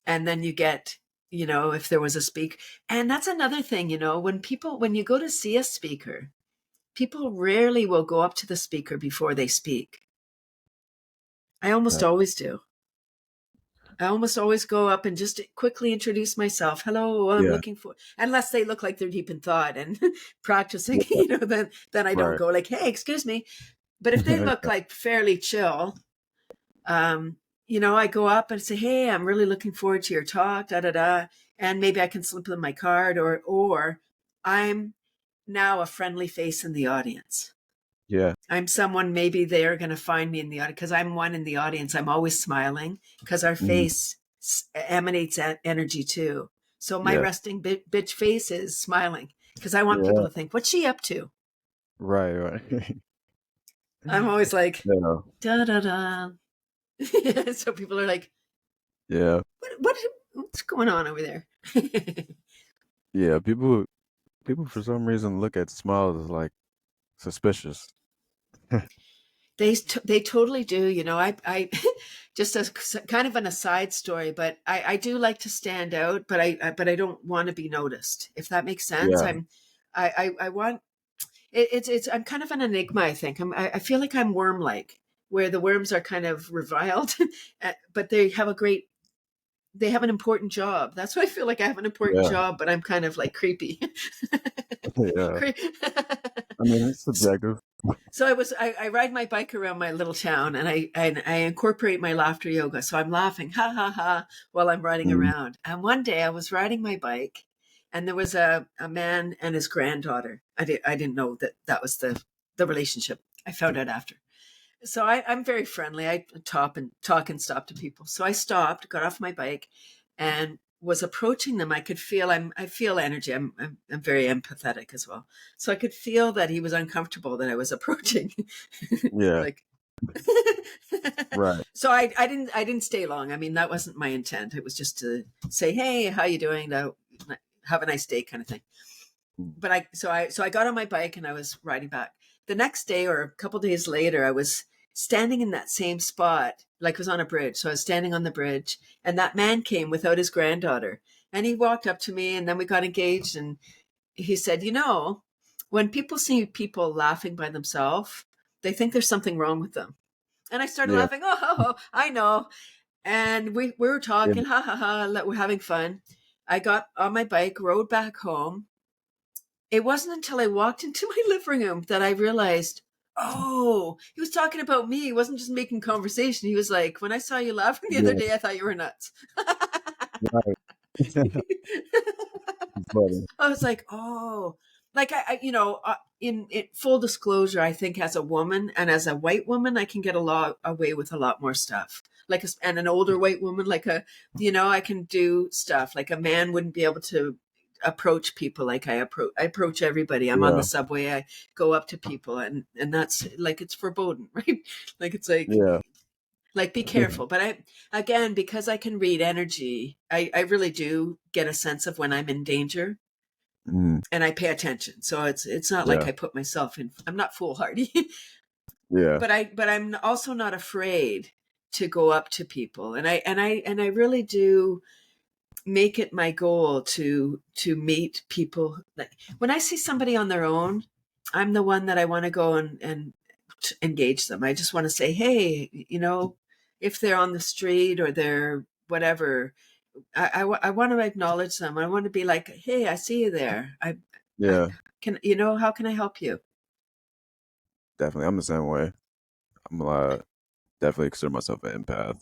And then you get, if there was a speak. And that's another thing, when you go to see a speaker, people rarely will go up to the speaker before they speak. I almost Yeah. always do. I almost always go up and just quickly introduce myself. Hello, I'm Yeah. looking for, unless they look like they're deep in thought and practicing, Yeah. then I don't Right. go like, hey, excuse me. But if they look like fairly chill, um, I go up and say, hey, I'm really looking forward to your talk, da da da. And maybe I can slip them my card, or I'm now a friendly face in the audience. Yeah. I'm someone, maybe they're going to find me in the audience, because I'm one in the audience. I'm always smiling, because our Mm, face emanates energy too. So my yeah. resting bitch face is smiling, because I want people Yeah. to think, what's she up to? Right. Right. I'm always like, Yeah. da da da. So people are like, Yeah. what's going on over there? Yeah. People for some reason look at smiles as like suspicious. They totally do. I just as kind of an aside story, but I do like to stand out, but I don't want to be noticed. If that makes sense, Yeah. I want it's I'm kind of an enigma. I think I feel like I'm worm-like, where the worms are kind of reviled, but they have an important job. That's why I feel like I have an important Yeah. job, but I'm kind of like creepy. Yeah. I mean, it's subjective. So I ride my bike around my little town, and I incorporate my laughter yoga. So I'm laughing, ha ha ha, while I'm riding Mm, around. And one day I was riding my bike, and there was a man and his granddaughter. I didn't know that was the relationship. I found out after. So I'm very friendly. I talk and stop to people. So I stopped, got off my bike, and was approaching them. I feel energy. I'm very empathetic as well. So I could feel that he was uncomfortable that I was approaching. yeah. Like, Right. so I didn't stay long. I mean, that wasn't my intent. It was just to say, hey, how you doing? Have a nice day, kind of thing. Mm, But I got on my bike and I was riding back. The next day, or a couple days later, I was standing in that same spot, like it was on a bridge. So I was standing on the bridge, and that man came without his granddaughter, and he walked up to me, and then we got engaged. And he said, when people see people laughing by themselves, they think there's something wrong with them. And I started yeah. laughing. Oh, I know. And we were Yeah. talking, ha ha ha, we're having fun. I got on my bike, rode back home. It wasn't until I walked into my living room that I realized, oh, he was talking about me. He wasn't just making conversation. He was like, when I saw you laughing the other Yeah. day, I thought you were nuts. Right. It's funny. I was like, oh. like in full disclosure, I think as a woman and as a white woman, I can get a lot away with a lot more stuff. Like, and an older white woman, I can do stuff like a man wouldn't be able to approach people like I approach everybody. I'm on the Yeah, subway, I go up to people, and that's like it's foreboding, right? Like it's yeah, like be careful. But again, because I can read energy, I really do get a sense of when I'm in danger, mm, and I pay attention. So it's not like yeah, I put myself in. I'm not foolhardy, yeah, but I'm also not afraid to go up to people, and I really do make it my goal to meet people. Like when I see somebody on their own, I'm the one that I want to go and engage them. I just want to say, hey, if they're on the street or they're whatever, I want to acknowledge them. I want to be like, hey, I see you there. I yeah. can, how can I help you? Definitely, I'm the same way. I'm definitely consider myself an empath.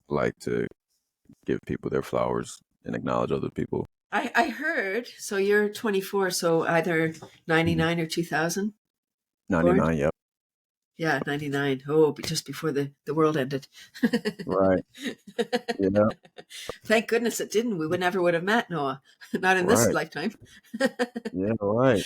Like to give people their flowers and acknowledge other people. I heard, so you're 24, so either Mhm. 99 or 2000 born? 99. Yep. Yeah, 99. Oh, just before the world ended. Right. Yeah. Thank goodness it didn't. We would never would have met, Noah. Not in this Right. lifetime. Yeah. Right.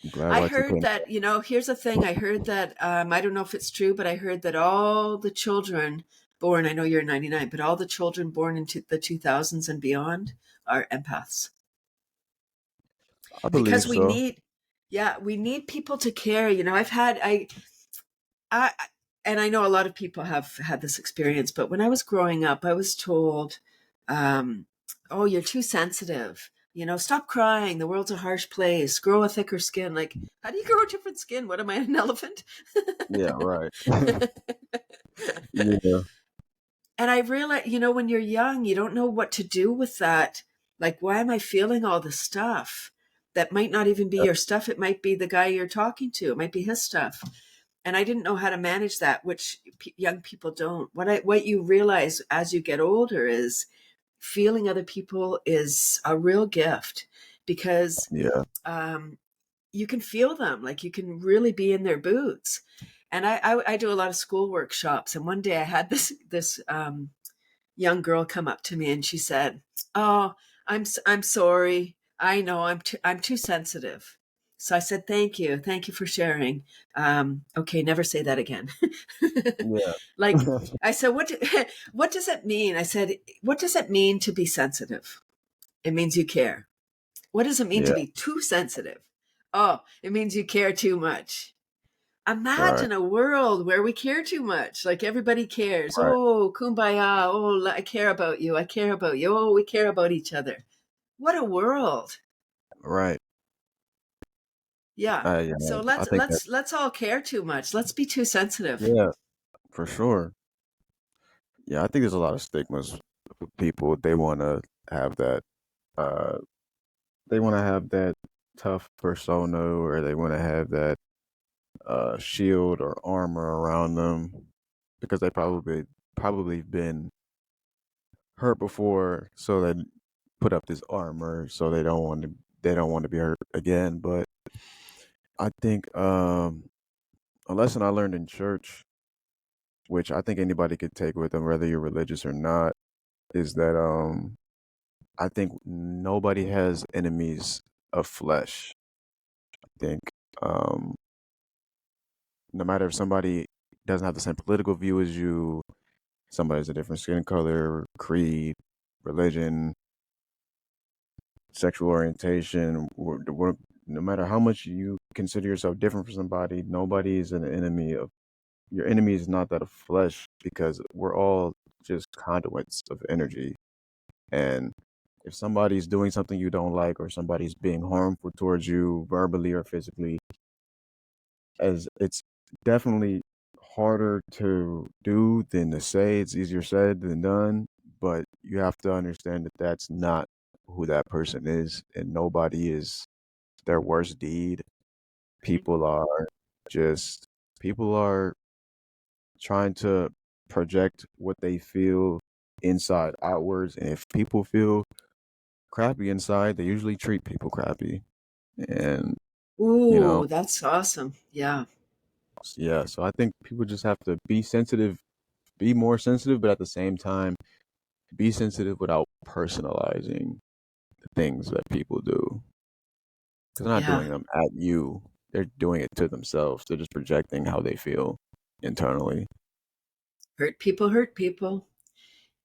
I'm glad I I took heard it. that, here's the thing. I heard that, I don't know if it's true, but I heard that all the children born, I know you're 99, but all the children born into the 2000s and beyond are empaths. I Because believe so. we need people to care. I, and I know a lot of people have had this experience, but when I was growing up, I was told, um, "Oh, you're too sensitive. Stop crying. The world's a harsh place. Grow a thicker skin." Like, how do you grow a different skin? What am I, an elephant? Yeah. Right. Yeah. And I realized, when you're young, you don't know what to do with that. Like, why am I feeling all this stuff? That might not even be your stuff. It might be the guy you're talking to. It might be his stuff. And I didn't know how to manage that, which young people don't. What you realize as you get older is feeling other people is a real gift, because Yeah. um, you can feel them, like you can really be in their boots. And I do a lot of school workshops, and one day I had this young girl come up to me, and she said, "Oh, I'm sorry. I know I'm too sensitive." So I said, "Thank you for sharing." Okay, never say that again. Yeah. Like I said, what does it mean? I said, "What does it mean to be sensitive?" It means you care. What does it mean to Yeah. be too sensitive? Oh, it means you care too much. Right. Imagine a world where we care too much. Like everybody cares. Right. Oh, kumbaya. Oh, I care about you. I care about you. Oh, we care about each other. What a world. Right. Yeah. Yeah. So I let's think that. let's let's all care too much. Let's be too sensitive. Yeah. For sure. Yeah. I think there's a lot of stigmas with people. They want to have that. Uh. They want to have that tough persona, or they want to have that shield or armor around them because they probably been hurt before, so they put up this armor so they don't want to be hurt again. But I think a lesson I learned in church, which I think anybody could take with them, whether you're religious or not, is that I think nobody has enemies of flesh. I think um no matter if somebody doesn't have the same political view as you, somebody has a different skin color, creed, religion, sexual orientation, no matter how much you consider yourself different from somebody, nobody is an enemy of your enemy is not that of flesh, because we're all just conduits of energy. And if somebody's doing something you don't like, or somebody's being harmful towards you verbally or physically, as it's definitely harder to do than to say. It's easier said than done, but you have to understand that that's not who that person is, and nobody is their worst deed. Mhm. People are just people are trying to project what they feel inside outwards, and if people feel crappy inside, they usually treat people crappy. And, you know, Ooh, that's awesome. Yeah. yeah, so I think people just have to be sensitive, be more sensitive, but at the same time, be sensitive without personalizing the things that people do. Because they're not Yeah. doing them at you. They're doing it to themselves. They're just projecting how they feel internally. Hurt people hurt people.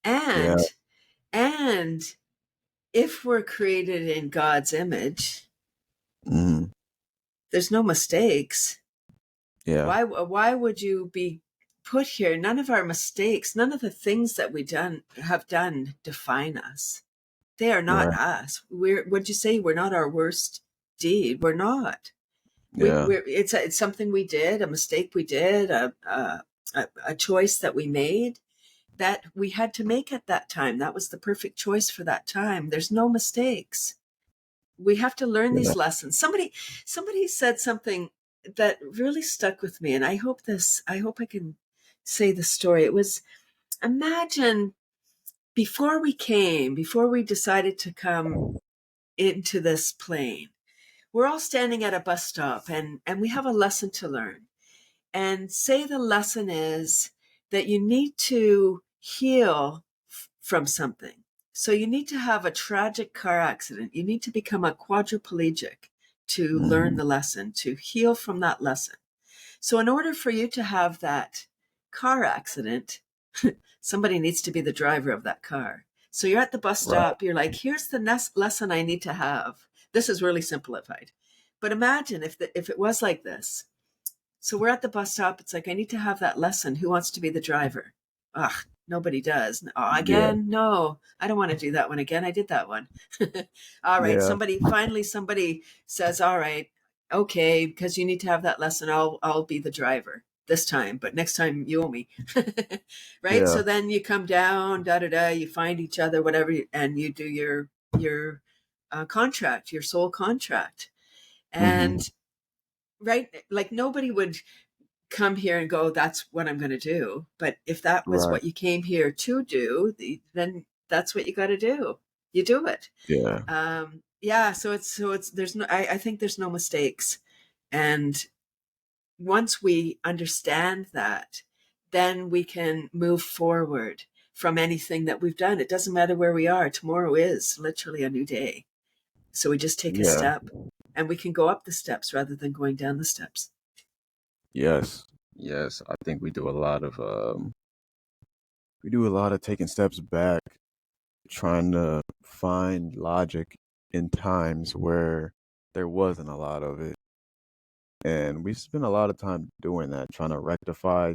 Yeah. And if we're created in God's image, Mhm. there's no mistakes. Yeah. Why would you be put here? None of our mistakes, none of the things that we have done define us. They are not Right. us. What'd you say? We're not our worst deed. We're not. Yeah. It's something we did, a mistake we did, a choice that we made that we had to make at that time. That was the perfect choice for that time. There's no mistakes. We have to learn Yeah. these lessons. Somebody said something that really stuck with me, and I hope I can say the story. It was, imagine before we decided to come into this plane, we're all standing at a bus stop, and we have a lesson to learn. And say the lesson is that you need to heal from something. So you need to have a tragic car accident. You need to become a quadriplegic to learn Mhm. the lesson, to heal from that lesson. So in order for you to have that car accident, somebody needs to be the driver of that car. So you're at the bus Right. stop. You're like, here's the next lesson I need to have. This is really simplified. But imagine if it was like this. So we're at the bus stop. It's like, I need to have that lesson. Who wants to be the driver? Ugh, nobody does. Oh, Yeah. again? No, I don't want to do that one again. I did that one. All right. Yeah. Somebody says, all right, okay, because you need to have that lesson. I'll be the driver this time, but next time you owe me. Right. Yeah. So then you come down, da da da, you find each other, whatever, and you do your contract, your soul contract. Mhm. And right, like nobody would come here and go, that's what I'm going to do. But if that was Right. what you came here to do, then that's what you got to do. You do it. Yeah. Yeah. There's no, I think there's no mistakes. And once we understand that, then we can move forward from anything that we've done. It doesn't matter where we are. Tomorrow is literally a new day. So we just take a Yeah. step and we can go up the steps rather than going down the steps. Yes. Yes. I think we do a lot of taking steps back, trying to find logic in times where there wasn't a lot of it. And we spend a lot of time doing that, trying to rectify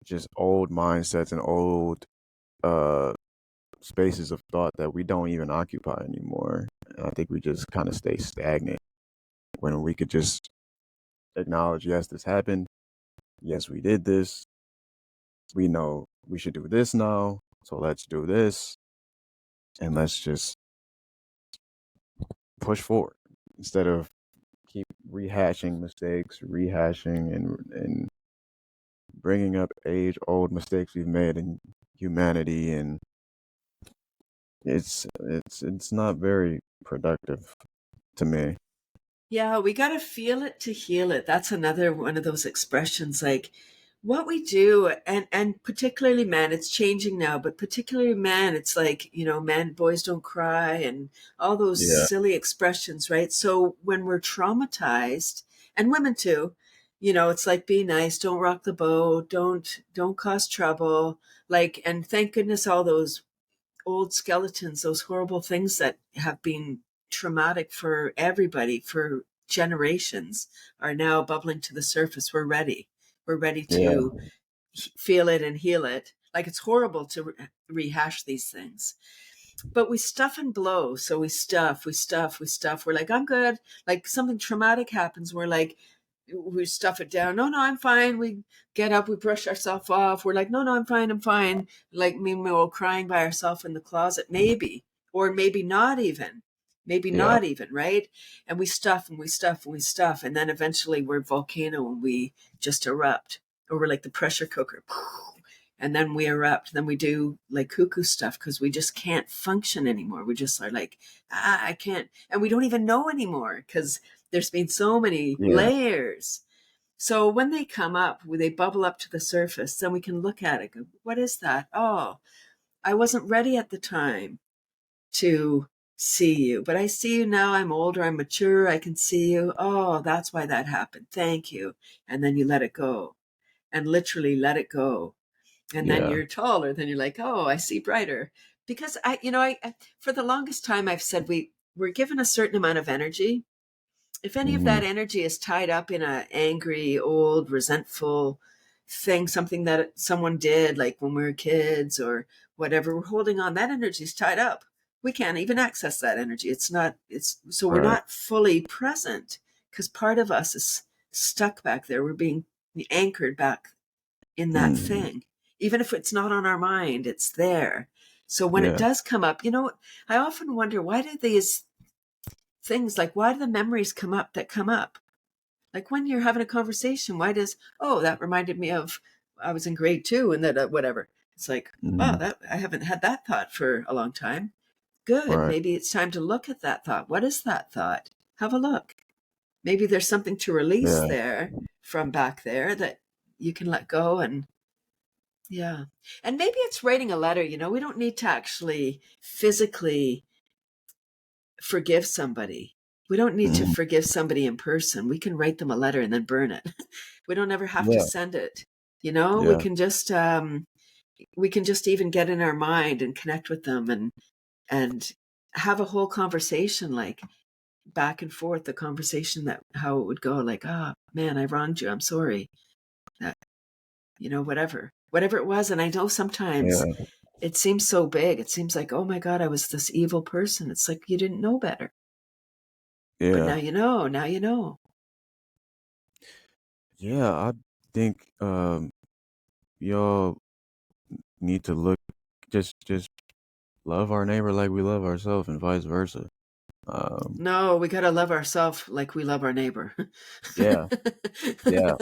just old mindsets and old uh spaces of thought that we don't even occupy anymore. And I think we just kind of stay stagnant when we could just acknowledge, yes, this happened. Yes, we did this. We know we should do this now. So let's do this and let's just push forward instead of keep rehashing mistakes, rehashing and bringing up age old mistakes we've made in humanity. And it's not very productive to me. Yeah, we got to feel it to heal it. That's another one of those expressions, like what we do, and particularly men, it's changing now, but particularly men, it's like, men, boys don't cry and all those Yeah. silly expressions, right? So when we're traumatized, and women too, it's like, be nice, don't rock the boat, don't cause trouble. Like, and thank goodness all those old skeletons, those horrible things that have been traumatic for everybody for generations, are now bubbling to the surface. We're ready. We're ready Yeah. to feel it and heal it. Like, it's horrible to rehash these things, but we stuff and blow. So we stuff. We're like, I'm good. Like something traumatic happens. We're like, we stuff it down. No, I'm fine. We get up, we brush ourselves off. We're like, no, I'm fine. I'm fine. Like, meanwhile, crying by ourselves in the closet, maybe, or maybe Yeah. not even, right? And we stuff and we stuff and we stuff. And then eventually we're a volcano and we just erupt, or we're like the pressure cooker. and then we erupt, then we do like cuckoo stuff because we just can't function anymore. We just are like, I can't, and we don't even know anymore because there's been so many Yeah. layers. So when they come up, when they bubble up to the surface, then we can look at it. Go, what is that? Oh, I wasn't ready at the time to see you, but I see you now. I'm older, I'm mature, I can see you. Oh, that's why that happened. Thank you. And then you let it go, and literally let it go. And then Yeah. you're taller, then you're like, oh, I see brighter. Because I for the longest time I've said we're given a certain amount of energy. If any of Hmm. that energy is tied up in a angry, old, resentful thing, something that someone did, like when we were kids or whatever, we're holding on. That energy is tied up. We can't even access that energy. It's so we're Right. not fully present because part of us is stuck back there. We're being anchored back in that Hmm. thing. Even if it's not on our mind, it's there. So when it Yeah. does come up, I often wonder, why do these things, like, why do the memories come up that come up? Like when you're having a conversation, why does, oh, that reminded me of, I was in grade two and that, whatever. It's like, oh, Hmm. that I haven't had that thought for a long time. Good. Right. Maybe it's time to look at that thought. What is that thought? Have a look. Maybe there's something to release Yeah. there from back there that you can let go. And yeah. And maybe it's writing a letter. We don't need to actually physically forgive somebody. We don't need to Hmm. forgive somebody in person. We can write them a letter and then burn it. We don't ever have to Yeah. send it. Yeah. We can just even get in our mind and connect with them and have a whole conversation, like back and forth, the conversation, that how it would go, like, oh man, I wronged you. I'm sorry. That, whatever it was. And I know sometimes Yeah. it seems so big. It seems like, oh my God, I was this evil person. It's like you didn't know better. But now Yeah. you know, now you know. Yeah. I think y'all need to look, just love our neighbor like we love ourselves, and vice versa. Um. No, we got to love ourselves like we love our neighbor. Yeah. Yeah.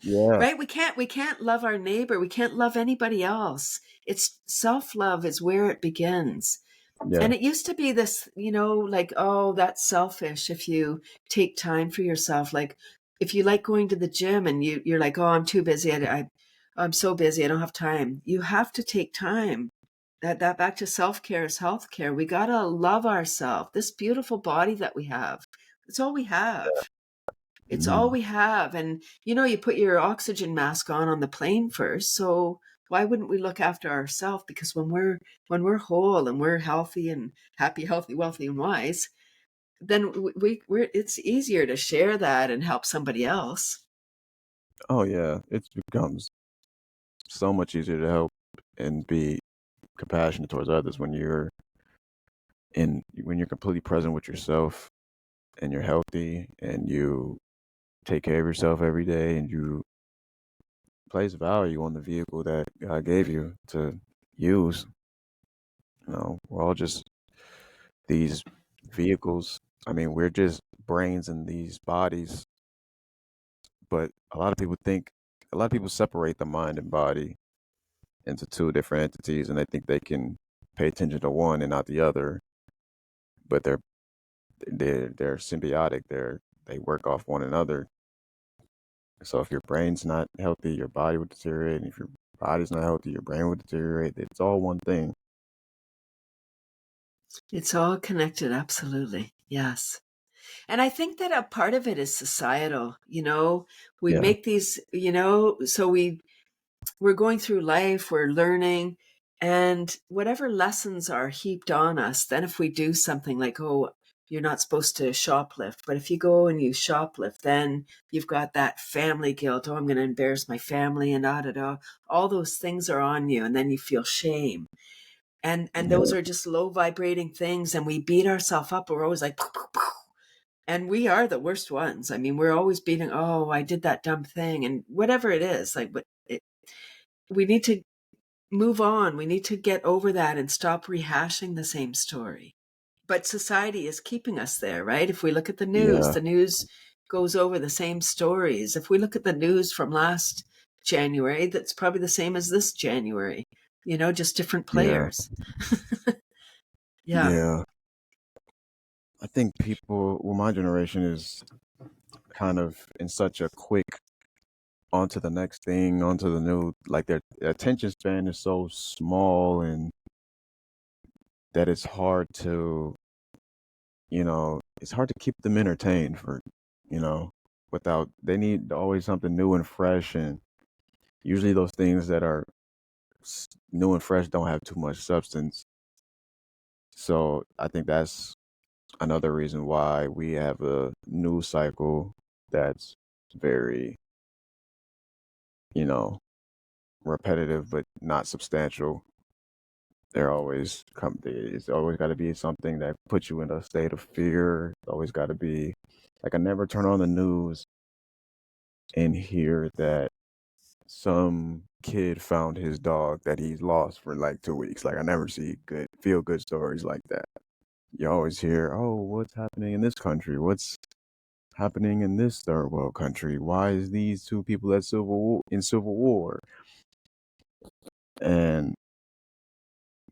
Yeah. Right? We can't love our neighbor. We can't love anybody else. It's self-love is where it begins. Yeah. And it used to be this, like, oh, that's selfish if you take time for yourself. Like if you like going to the gym and you're like, oh, I'm too busy. I'm so busy. I don't have time. You have to take time. That back to self-care is health-care. We got to love ourselves. This beautiful body that we have. It's all we have. It's all Hmm. we have. And you put your oxygen mask on the plane first. So why wouldn't we look after ourselves? Because when we're whole and we're healthy and happy, healthy, wealthy, and wise, then we're it's easier to share that and help somebody else. Oh yeah. It becomes so much easier to help and be compassionate towards others when you're completely present with yourself, and you're healthy, and you take care of yourself every day, and you place value on the vehicle that God gave you to use. We're all just these vehicles. I mean, we're just brains in these bodies, but a lot of people separate the mind and body into two different entities, and they think they can pay attention to one and not the other, but they're symbiotic. They work off one another. So if your brain's not healthy, your body would deteriorate, and if your body's not healthy, your brain would deteriorate. It's all one thing. It's all connected. Absolutely. Yes. And I think that a part of it is societal. We Yeah. make these, so we're going through life, we're learning, and whatever lessons are heaped on us, then if we do something like, oh, you're not supposed to shoplift, but if you go and you shoplift, then you've got that family guilt. Oh, I'm going to embarrass my family and da da da. All those things are on you, and then you feel shame. And those Yeah. are just low vibrating things, and we beat ourselves up. We're always like, and we are the worst ones. I mean, we're always beating, oh, I did that dumb thing, and whatever it is, like, but we need to move on. We need to get over that and stop rehashing the same story. But society is keeping us there, right? If we look at Yeah. the news goes over the same stories. If we look at the news from last January that's probably the same as this January, just different Yeah. players. Yeah. Yeah. I think people, well, my generation is kind of in such a quick onto the next thing, onto the new, like their attention span is so small and that it's hard to, it's hard to keep them entertained for, you know, without, they need always something new and fresh. And usually those things that are new and fresh don't have too much substance. So I think that's another reason why we have a news cycle that's very, you know, repetitive but not substantial. They're always come. It's always got to be something that puts you in a state of fear. It's always got to be like I never turn on the news and hear that some kid found his dog that he's lost for like 2 weeks. Like I never see good feel good stories like that. You always hear, oh, what's happening in this country? What's happening in this third world country? Why is these two people at civil war? And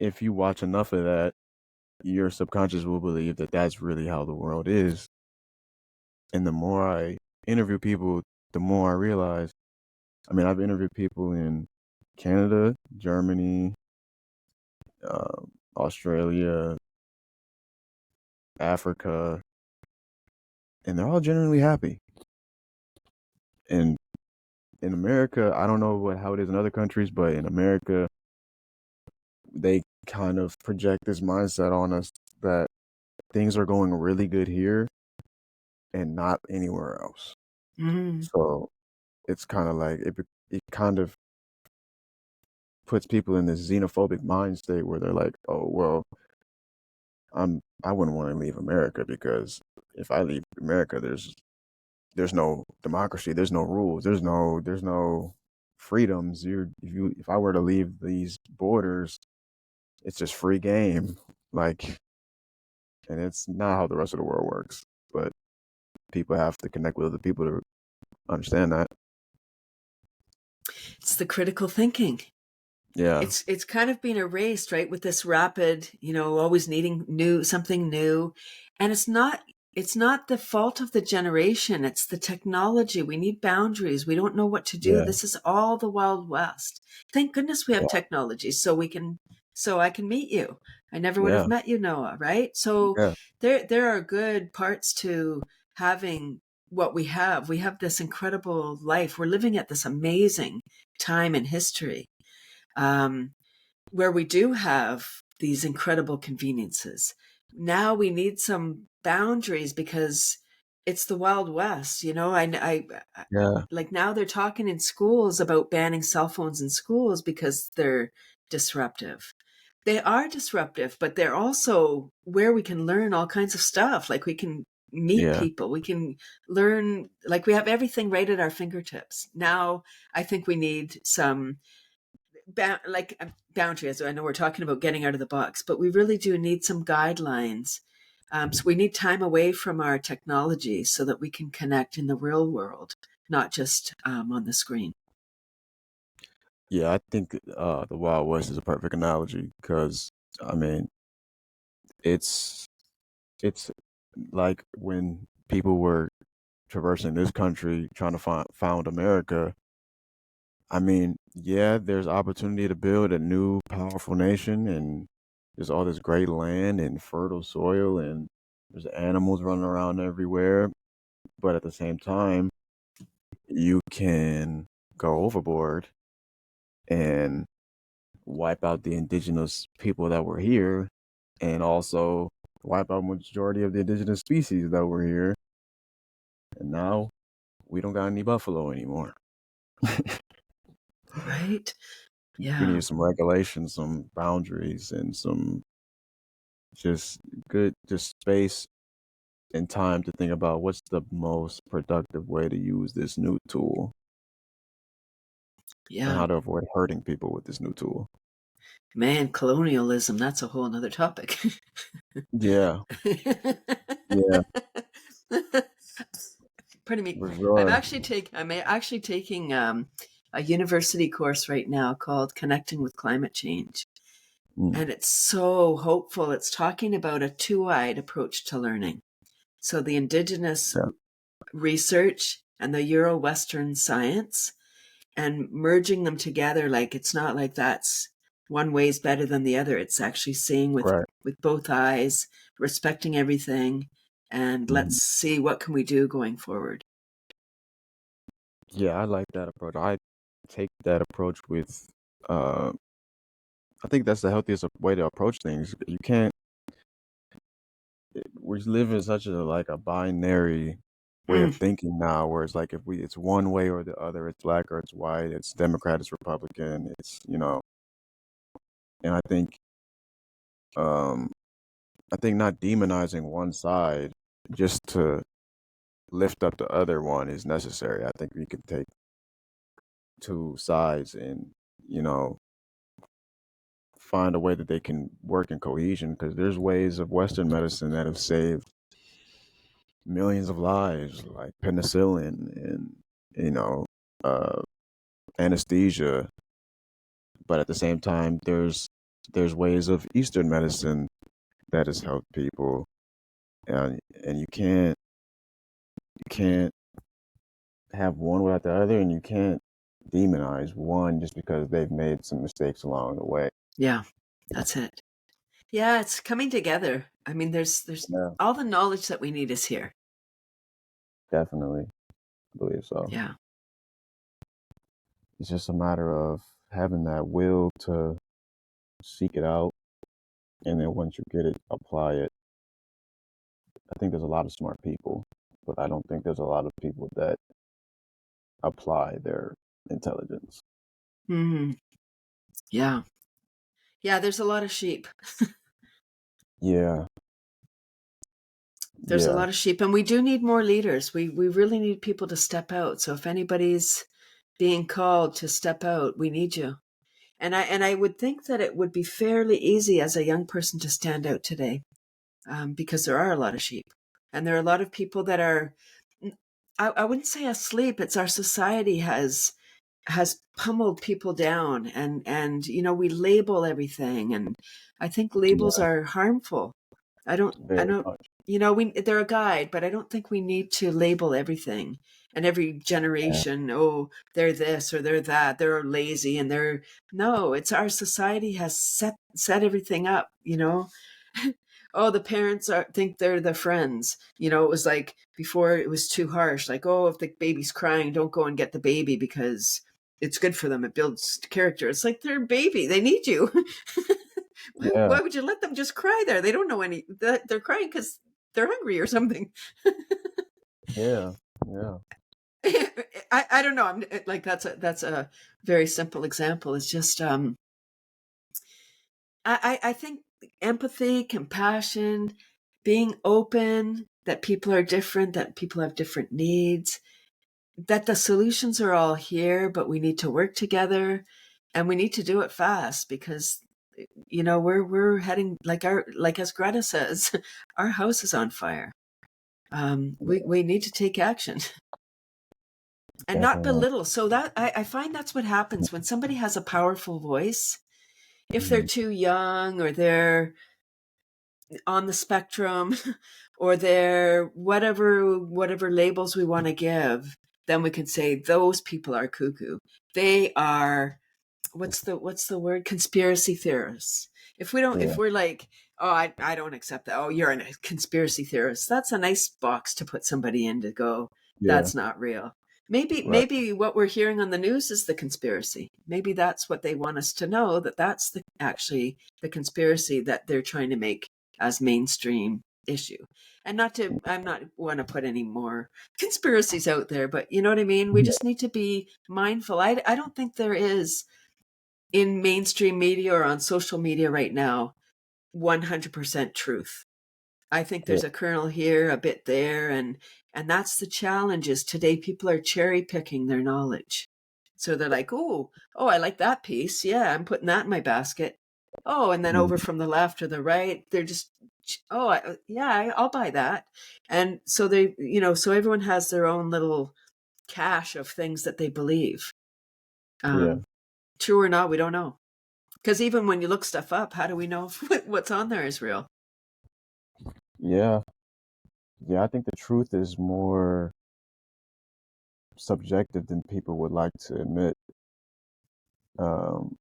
if you watch enough of that, your subconscious will believe that that's really how the world is. And the more I interview people, the more I realize. I mean, I've interviewed people in Canada, Germany, uh, Australia, Africa, and they're all generally happy. And in America, I don't know how it is in other countries, but in America, they kind of project this mindset on us that things are going really good here and not anywhere else. Mm. So it's kind of like it kind of puts people in this xenophobic mind state where they're like, oh well, I wouldn't want to leave America because if I leave America, there's no democracy, there's no rules, there's no freedoms. If I were to leave these borders, it's just free game. Like, and it's not how the rest of the world works. But people have to connect with other people to understand that. It's the critical thinking. Yeah, It's kind of been erased, right, with this rapid, always needing something new. And it's not the fault of the generation, it's the technology. We need boundaries. We don't know what to do. yeah, This is all the Wild West. Thank goodness we have yeah, technology so I can meet you. I never would have yeah, met you, Noah, right? So yeah, there are good parts to having what we have. We have this incredible life. We're living at this amazing time in history, um, where we do have these incredible conveniences. Now we need some boundaries because it's the Wild West. yeah, Like now they're talking in schools about banning cell phones in schools because they're disruptive. They are disruptive, but they're also where we can learn all kinds of stuff. Like we can meet yeah, people, we can learn, like we have everything right at our fingertips. Now I think we need some boundaries. I know we're talking about getting out of the box, but we really do need some guidelines. So we need time away from our technology so that we can connect in the real world, not just on the screen. yeah. I think the Wild West is a perfect analogy because I mean, it's it's like when people were traversing this country trying to found America. I mean, yeah, there's opportunity to build a new powerful nation and there's all this great land and fertile soil and there's animals running around everywhere. But at the same time, you can go overboard and wipe out the indigenous people that were here and also wipe out majority of the indigenous species that were here. And now we don't got any buffalo anymore. Right? We Yeah. need some regulations, some boundaries, and some just just space and time to think about what's the most productive way to use this new tool and Yeah. how to avoid hurting people with this new tool. Man, colonialism, that's a whole nother topic. Yeah, yeah, Pardon me. for sure. I'm actually taking a university course right now called Connecting with Climate Change. Mm. And it's so hopeful. It's talking about a two-eyed approach to learning. So the indigenous Yeah. research and the Euro-Western science, and merging them together. Like, it's not like that's one way is better than the other. It's actually seeing Right. with both eyes, respecting everything, and Mhm. let's see what can we do going forward. Yeah, I like that approach. I take that approach with. Uh, I think that's the healthiest way to approach things. You can't. We live in such a binary way of Mm, thinking now, where it's like if it's one way or the other, it's black or it's white, it's Democrat, it's Republican, and um, I think not demonizing one side just to lift up the other one is necessary. I think we can take two sides and you know find a way that they can work in cohesion because there's ways of Western medicine that have saved millions of lives, like penicillin and you know uh, anesthesia. But at the same time, there's ways of Eastern medicine that has helped people, and you can't have one without the other, and you can't demonize one just because they've made some mistakes along the way. yeah, that's it. Yeah, it's coming together. I mean, there's Yeah, all the knowledge that we need is here. definitely, I believe so. Yeah. It's just a matter of having that will to seek it out, and then once you get it, apply it. I think there's a lot of smart people, but I don't think there's a lot of people that apply their intelligence. Hmm. Yeah. Yeah, there's a lot of sheep. Yeah, There's a yeah, lot of sheep, and we do need more leaders. We really need people to step out. So if anybody's being called to step out, we need you. And I would think that it would be fairly easy as a young person to stand out today, because there are a lot of sheep, and there are a lot of people that are. I wouldn't say asleep. It's our society has pummeled people down, and we label everything, and I think labels yeah, are harmful. I very don't, much. they're a guide, but I don't think we need to label everything. And every Yeah, generation, oh, they're this or they're that, they're lazy and no, it's our society has set everything up. Oh, the parents think they're the friends. It was like before it was too harsh. Like, oh, if the baby's crying, don't go and get the baby because it's good for them. It builds character. It's like they're a baby. They need you. yeah, Why would you let them just cry there? They don't know they're crying because they're hungry or something. yeah, yeah, I don't know. I'm like, that's a very simple example. It's just, I think empathy, compassion, being open, that people are different, that people have different needs, that the solutions are all here, but we need to work together, and we need to do it fast because we're heading, like as Greta says, our house is on fire. We need to take action and not definitely. belittle. So that I find that's what happens when somebody has a powerful voice. If they're Mhm. too young, or they're on the spectrum, or they're whatever labels we want to give, then we can say those people are cuckoo. They are, what's the word, conspiracy theorists. Yeah, If we're like, oh, I don't accept that, oh, you're a conspiracy theorist, that's a nice box to put somebody in to go, yeah, that's not real. maybe right. maybe what we're hearing on the news is the conspiracy. Maybe that's what they want us to know, that that's actually the conspiracy that they're trying to make as mainstream issue. And I'm not want to put any more conspiracies out there, but you know what I mean? We Yeah, just need to be mindful. I don't think there is, in mainstream media or on social media right now, 100% truth. I think yeah, there's a kernel here, a bit there, and that's the challenge. Is today people are cherry picking their knowledge. So they're like, oh, I like that piece. Yeah, I'm putting that in my basket. Oh, and then over mhm, from the left or the right, they're just, oh, yeah, I'll buy that. And so so everyone has their own little cache of things that they believe. Yeah. True or not, we don't know. Because even when you look stuff up, how do we know if what's on there is real? Yeah. Yeah. I think the truth is more subjective than people would like to admit. Um,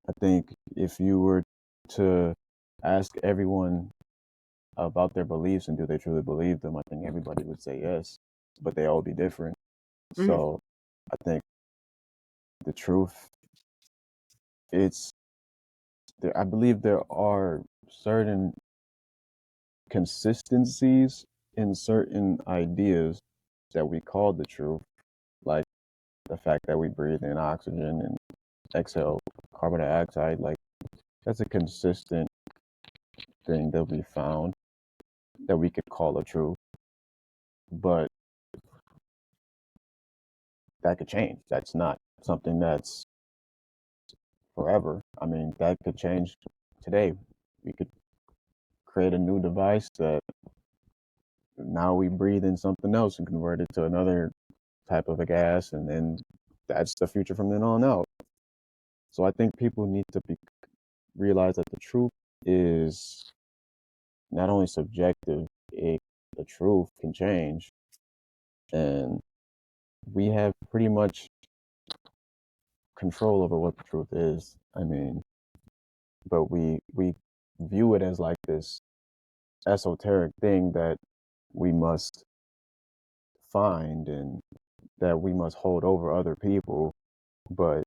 I think if you were to ask everyone about their beliefs and do they truly believe them, I think everybody would say yes, but they all be different. Mm, So I think the truth, it's, I believe there are certain consistencies in certain ideas that we call the truth, like the fact that we breathe in oxygen and exhale carbon dioxide. Like that's a consistent thing that we found that we could call a truth, but that could change. That's not something that's forever. I mean, that could change today. We could create a new device that now we breathe in something else and convert it to another type of a gas, and then that's the future from then on out. So I think people need to realize that the truth is not only subjective, the truth can change, and we have pretty much control over what the truth is. I mean, but we view it as like this esoteric thing that we must find and that we must hold over other people, but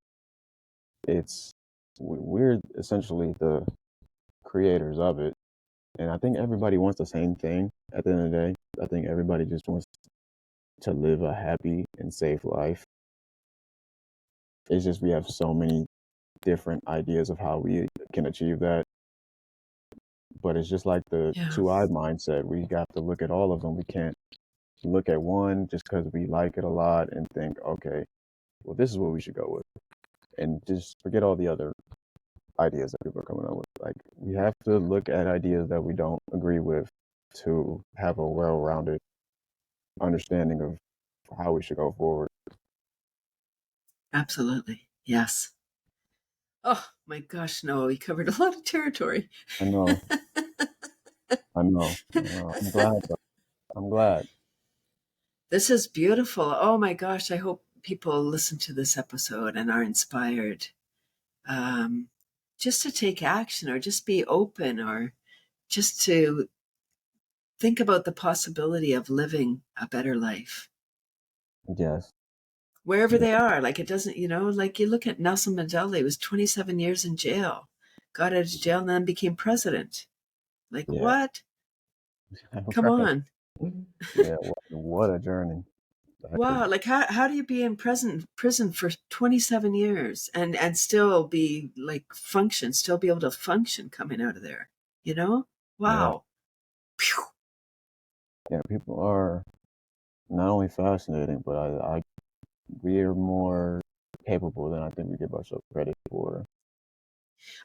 it's we're essentially the creators of it. And I think everybody wants the same thing at the end of the day. I think everybody just wants to live a happy and safe life. It's just we have so many different ideas of how we can achieve that. But it's just like the yeah. two-eyed mindset. We got to look at all of them. We can't look at one just because we like it a lot and think, okay, well, this is what we should go with. And just forget all the other ideas that people are coming up with. Like, we have to look at ideas that we don't agree with to have a well-rounded understanding of how we should go forward. Absolutely. Yes. Oh my gosh, no, we covered a lot of territory. I know, I know. I'm glad. Though. I'm glad. This is beautiful. Oh my gosh, I hope people listen to this episode and are inspired, um, just to take action or just be open or just to think about the possibility of living a better life Yes. wherever Yeah. they are. Like it doesn't, like you look at Nelson Mandela, he was 27 years in jail, got out of jail and then became president. Like Yeah. what? Come Right. on. Yeah. What a journey. That is, Wow, like how do you be in prison for 27 years and still be like function, still be able to function coming out of there, you know? yeah. Wow. Phew. Yeah. People are not only fascinating, but we are more capable than I think we give ourselves credit for.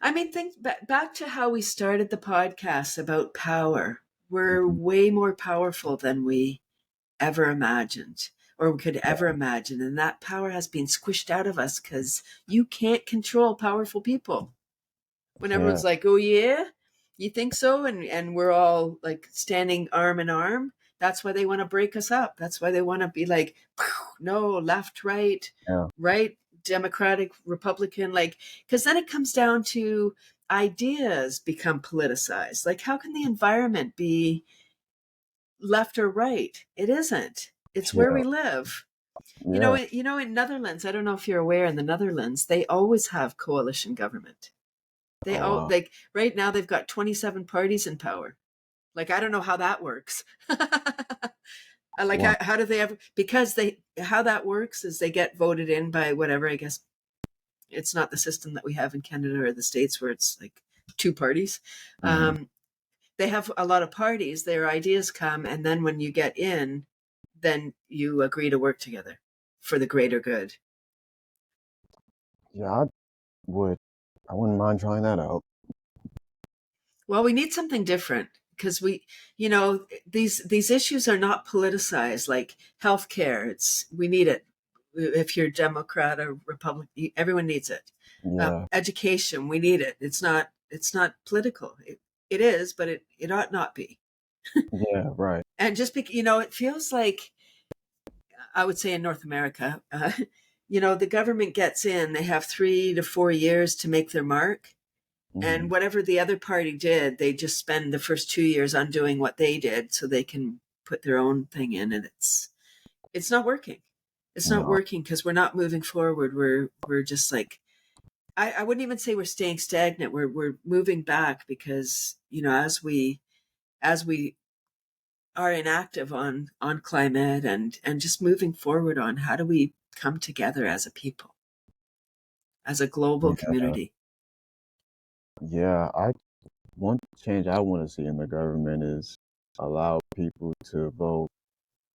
I mean, think back to how we started the podcast about power. We're Mhm. way more powerful than we ever imagined or we could ever imagine. And that power has been squished out of us because you can't control powerful people. When Yeah. everyone's like, "Oh yeah, you think so?" and we're all like standing arm in arm. That's why they want to break us up. That's why they want to be like, no, left, right, Yeah. right, Democratic, Republican, like because then it comes down to ideas become politicized. Like, how can the environment be left or right? It isn't. It's where Yeah. we live. Yeah. In Netherlands, I don't know if you're aware, in the Netherlands, they always have coalition government. They Oh all wow. like right now they've got 27 parties in power. Like I don't know how that works. Like Wow. how do they ever because they how that works is they get voted in by whatever, I guess it's not the system that we have in Canada or the States where it's like two parties. Hmm. They have a lot of parties, their ideas come, and then when you get in, then you agree to work together for the greater good. Yeah. Would. I wouldn't mind trying that out. Well, we need something different because these issues are not politicized like healthcare. We need it. if you're Democrat or Republican, everyone needs it. Yeah. Education, we need it. It's not political. It is, but it ought not be. Yeah. Right. And just because, it feels like, I would say in North America, the government gets in, they have 3 to 4 years to make their mark. Hmm. And whatever the other party did, they just spend the first 2 years undoing what they did so they can put their own thing in. And it's not working. It's not No. working because we're not moving forward. We're just like, I wouldn't even say we're staying stagnant. We're moving back because, as we are inactive on climate and just moving forward on how do we come together as a people, as a global Yeah. community. Yeah. One change I want to see in the government is allow people to vote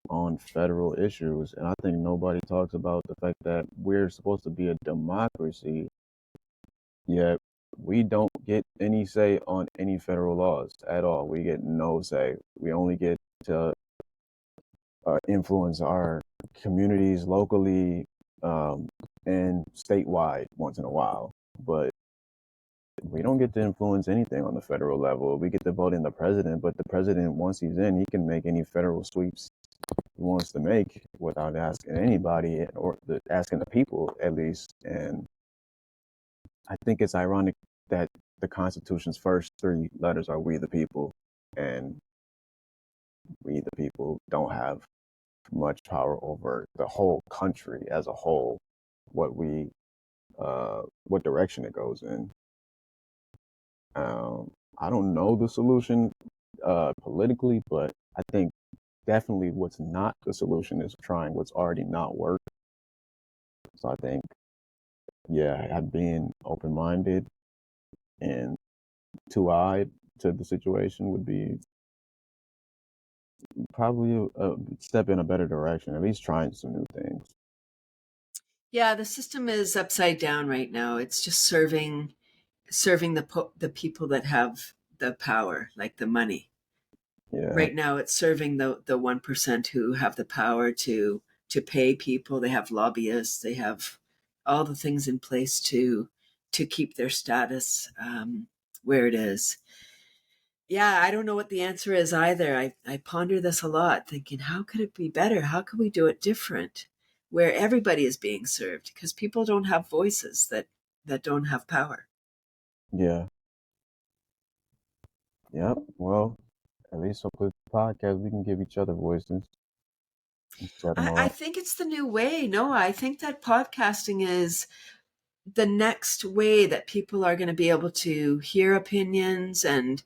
on federal issues. And I think nobody talks about the fact that we're supposed to be a democracy, yet we don't get any say on any federal laws at all. We get no say. We only get to influence our communities locally, and statewide once in a while. But we don't get to influence anything on the federal level. We get to vote in the president, but the president, once he's in, he can make any federal sweeps he wants to make without asking anybody or asking the people at least. And I think it's ironic that the Constitution's first three letters are "We the people," and we the people don't have much power over the whole country as a whole. What direction it goes in. I don't know the solution politically, but I think definitely what's not the solution is trying what's already not worked. So I think, yeah, being open minded and two eyed to the situation would be probably a step in a better direction, at least trying some new things. Yeah, the system is upside down right now. It's just serving the people that have the power, like the money. Yeah, Right now, it's serving the 1% who have the power to pay people. They have lobbyists. They have all the things in place to keep their status where it is. Yeah, I don't know what the answer is either. I ponder this a lot, thinking, how could it be better? How could we do it different, where everybody is being served? Because people don't have voices that don't have power. yeah, yep. Well, at least with the podcast, we can give each other voices and set them I up. think it's the new way. No, I think that podcasting is the next way that people are going to be able to hear opinions and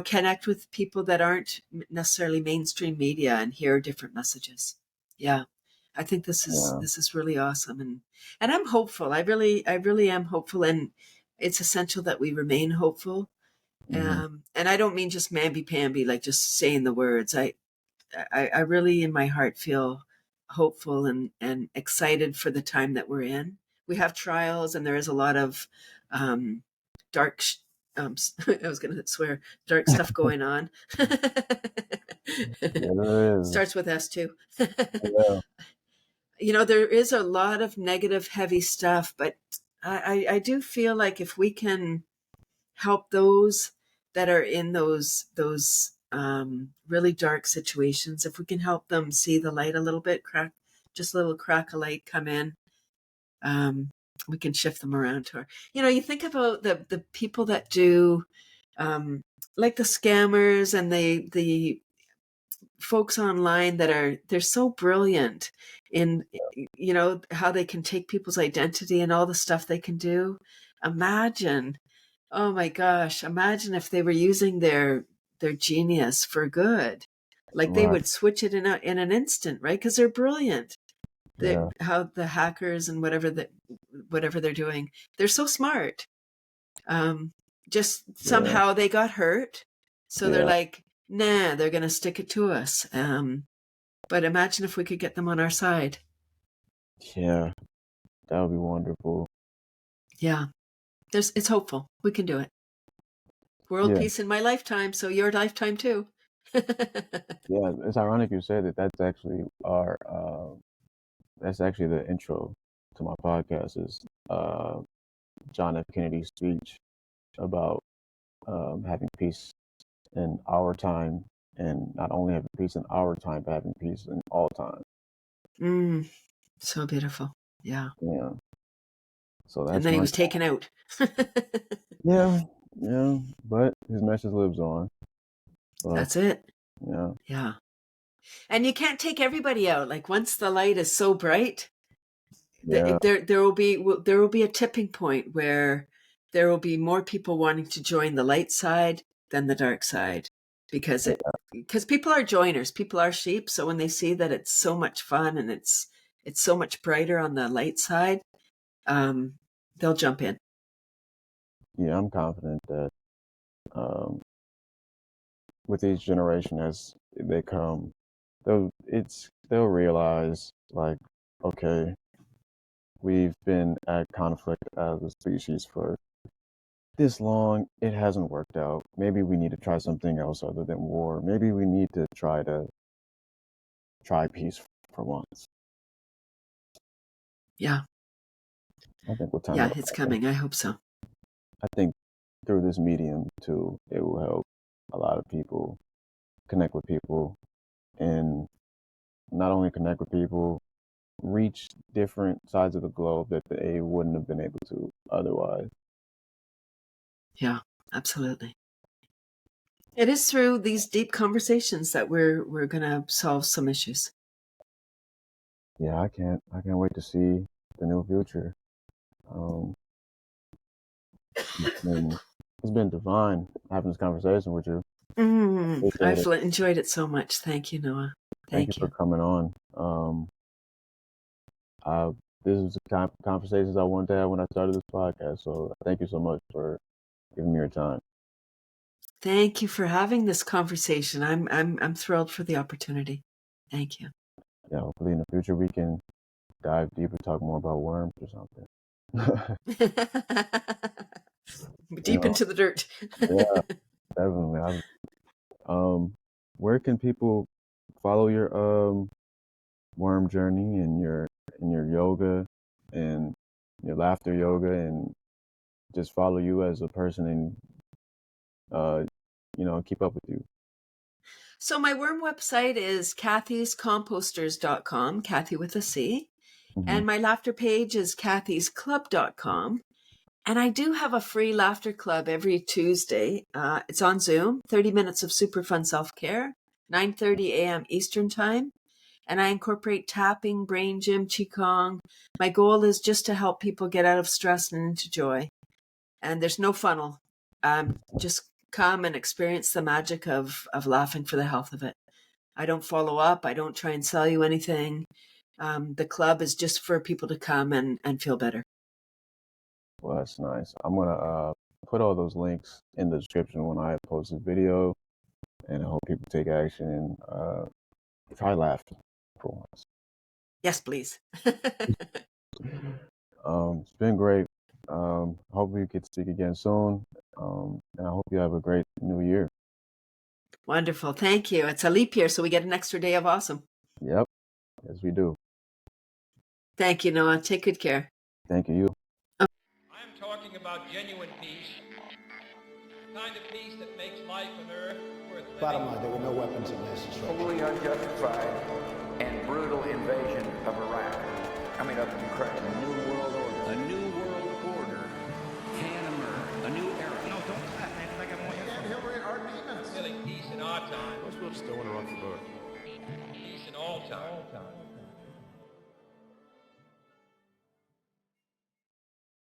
connect with people that aren't necessarily mainstream media and hear different messages. Yeah, I think this is Yeah. this is really awesome, and I'm hopeful. I really am hopeful, and it's essential that we remain hopeful. Hmm. And I don't mean just mamby-pamby, like just saying the words. I really in my heart feel hopeful and excited for the time that we're in. We have trials and there is a lot of um, dark, I was going to swear, dark stuff going on. Yeah, there is. Starts with S too. Yeah. There is a lot of negative, heavy stuff, but I do feel like if we can help those that are in those really dark situations, if we can help them see the light a little bit, just a little crack of light come in, um, we can shift them around to our. You think about the people that do, um, like the scammers and the folks online they're so brilliant in how they can take people's identity and all the stuff they can do. Imagine, oh my gosh, imagine if they were using their genius for good. Like they Right. would switch it in an instant, right? Because they're brilliant. Yeah. How the hackers and whatever they're doing, they're so smart. Um, just Yeah. somehow they got hurt, so they're Yeah. like, nah, they're gonna stick it to us. But imagine if we could get them on our side. Yeah. That would be wonderful. Yeah, it's hopeful. We can do it. World Yeah. peace in my lifetime, so your lifetime too. Yeah. It's ironic you said that. That's actually our that's actually the intro to my podcast is John F. Kennedy's speech about having peace in our time, and not only having peace in our time, but having peace in all time. So beautiful. Yeah. Yeah. So And that's then he my was taken out. yeah, yeah. But his message lives on. But That's it. yeah, Yeah. And you can't take everybody out. Like once the light is so bright, yeah, there will be a tipping point where there will be more people wanting to join the light side than the dark side, because people are joiners, people are sheep. So when they see that it's so much fun and it's so much brighter on the light side, they'll jump in. yeah. I'm confident that um, with each generation as they come, they'll realize like, okay, we've been at conflict as a species for this long. It hasn't worked out. Maybe we need to try something else other than war. Maybe we need to try peace for once. Yeah. I think with time, Yeah, it's coming. I hope so. I think through this medium too, it will help a lot of people connect with people, and not only connect with people, reach different sides of the globe that they wouldn't have been able to otherwise. Yeah, absolutely. It is through these deep conversations that we're going to solve some issues. Yeah, I can't wait to see the new future. It's been divine having this conversation with you. Appreciate I've it. enjoyed it so much. Thank you, Noah. Thank you Thank for you. coming on. I, this is the kind of conversations I wanted to have when I started this podcast. So thank you so much for giving me your time. Thank you for having this conversation. I'm thrilled for the opportunity. Thank you. Yeah, hopefully in the future we can dive deeper, talk more about worms or something. You Deep know, into the dirt. yeah, definitely. Where can people follow your worm journey and your yoga and your laughter yoga, and just follow you as a person and keep up with you? So my worm website is cathyscomposters.com, Cathy with a C. Mm-hmm. And my laughter page is cathysclub.com. And I do have a free laughter club every Tuesday. It's on Zoom, 30 minutes of super fun self-care, 9:30 a.m. Eastern time. And I incorporate tapping, brain gym, qigong. My goal is just to help people get out of stress and into joy. And there's no funnel. Just come and experience the magic of laughing for the health of it. I don't follow up. I don't try and sell you anything. The club is just for people to come and feel better. Well, that's nice. I'm gonna put all those links in the description when I post this video, and I hope people take action and try laughing for once. Yes, please. It's been great. Hope we get to speak again soon. And I hope you have a great new year. Wonderful. Thank you. It's a leap year, so we get an extra day of awesome. Yep, yes we do. Thank you, Noah. Take good care. Thank you. I'm talking about genuine peace, the kind of peace that makes life on Earth worth living. Bottom line, there were no weapons of mass destruction. Totally unjustified and brutal invasion of Iraq. I mean, of Ukraine. A new world order. A new world order can emerge. A new era. No, don't clap, man. I got more And Hillary are demons. Feeling peace in our time, We'll still want to run for vote. peace in all time.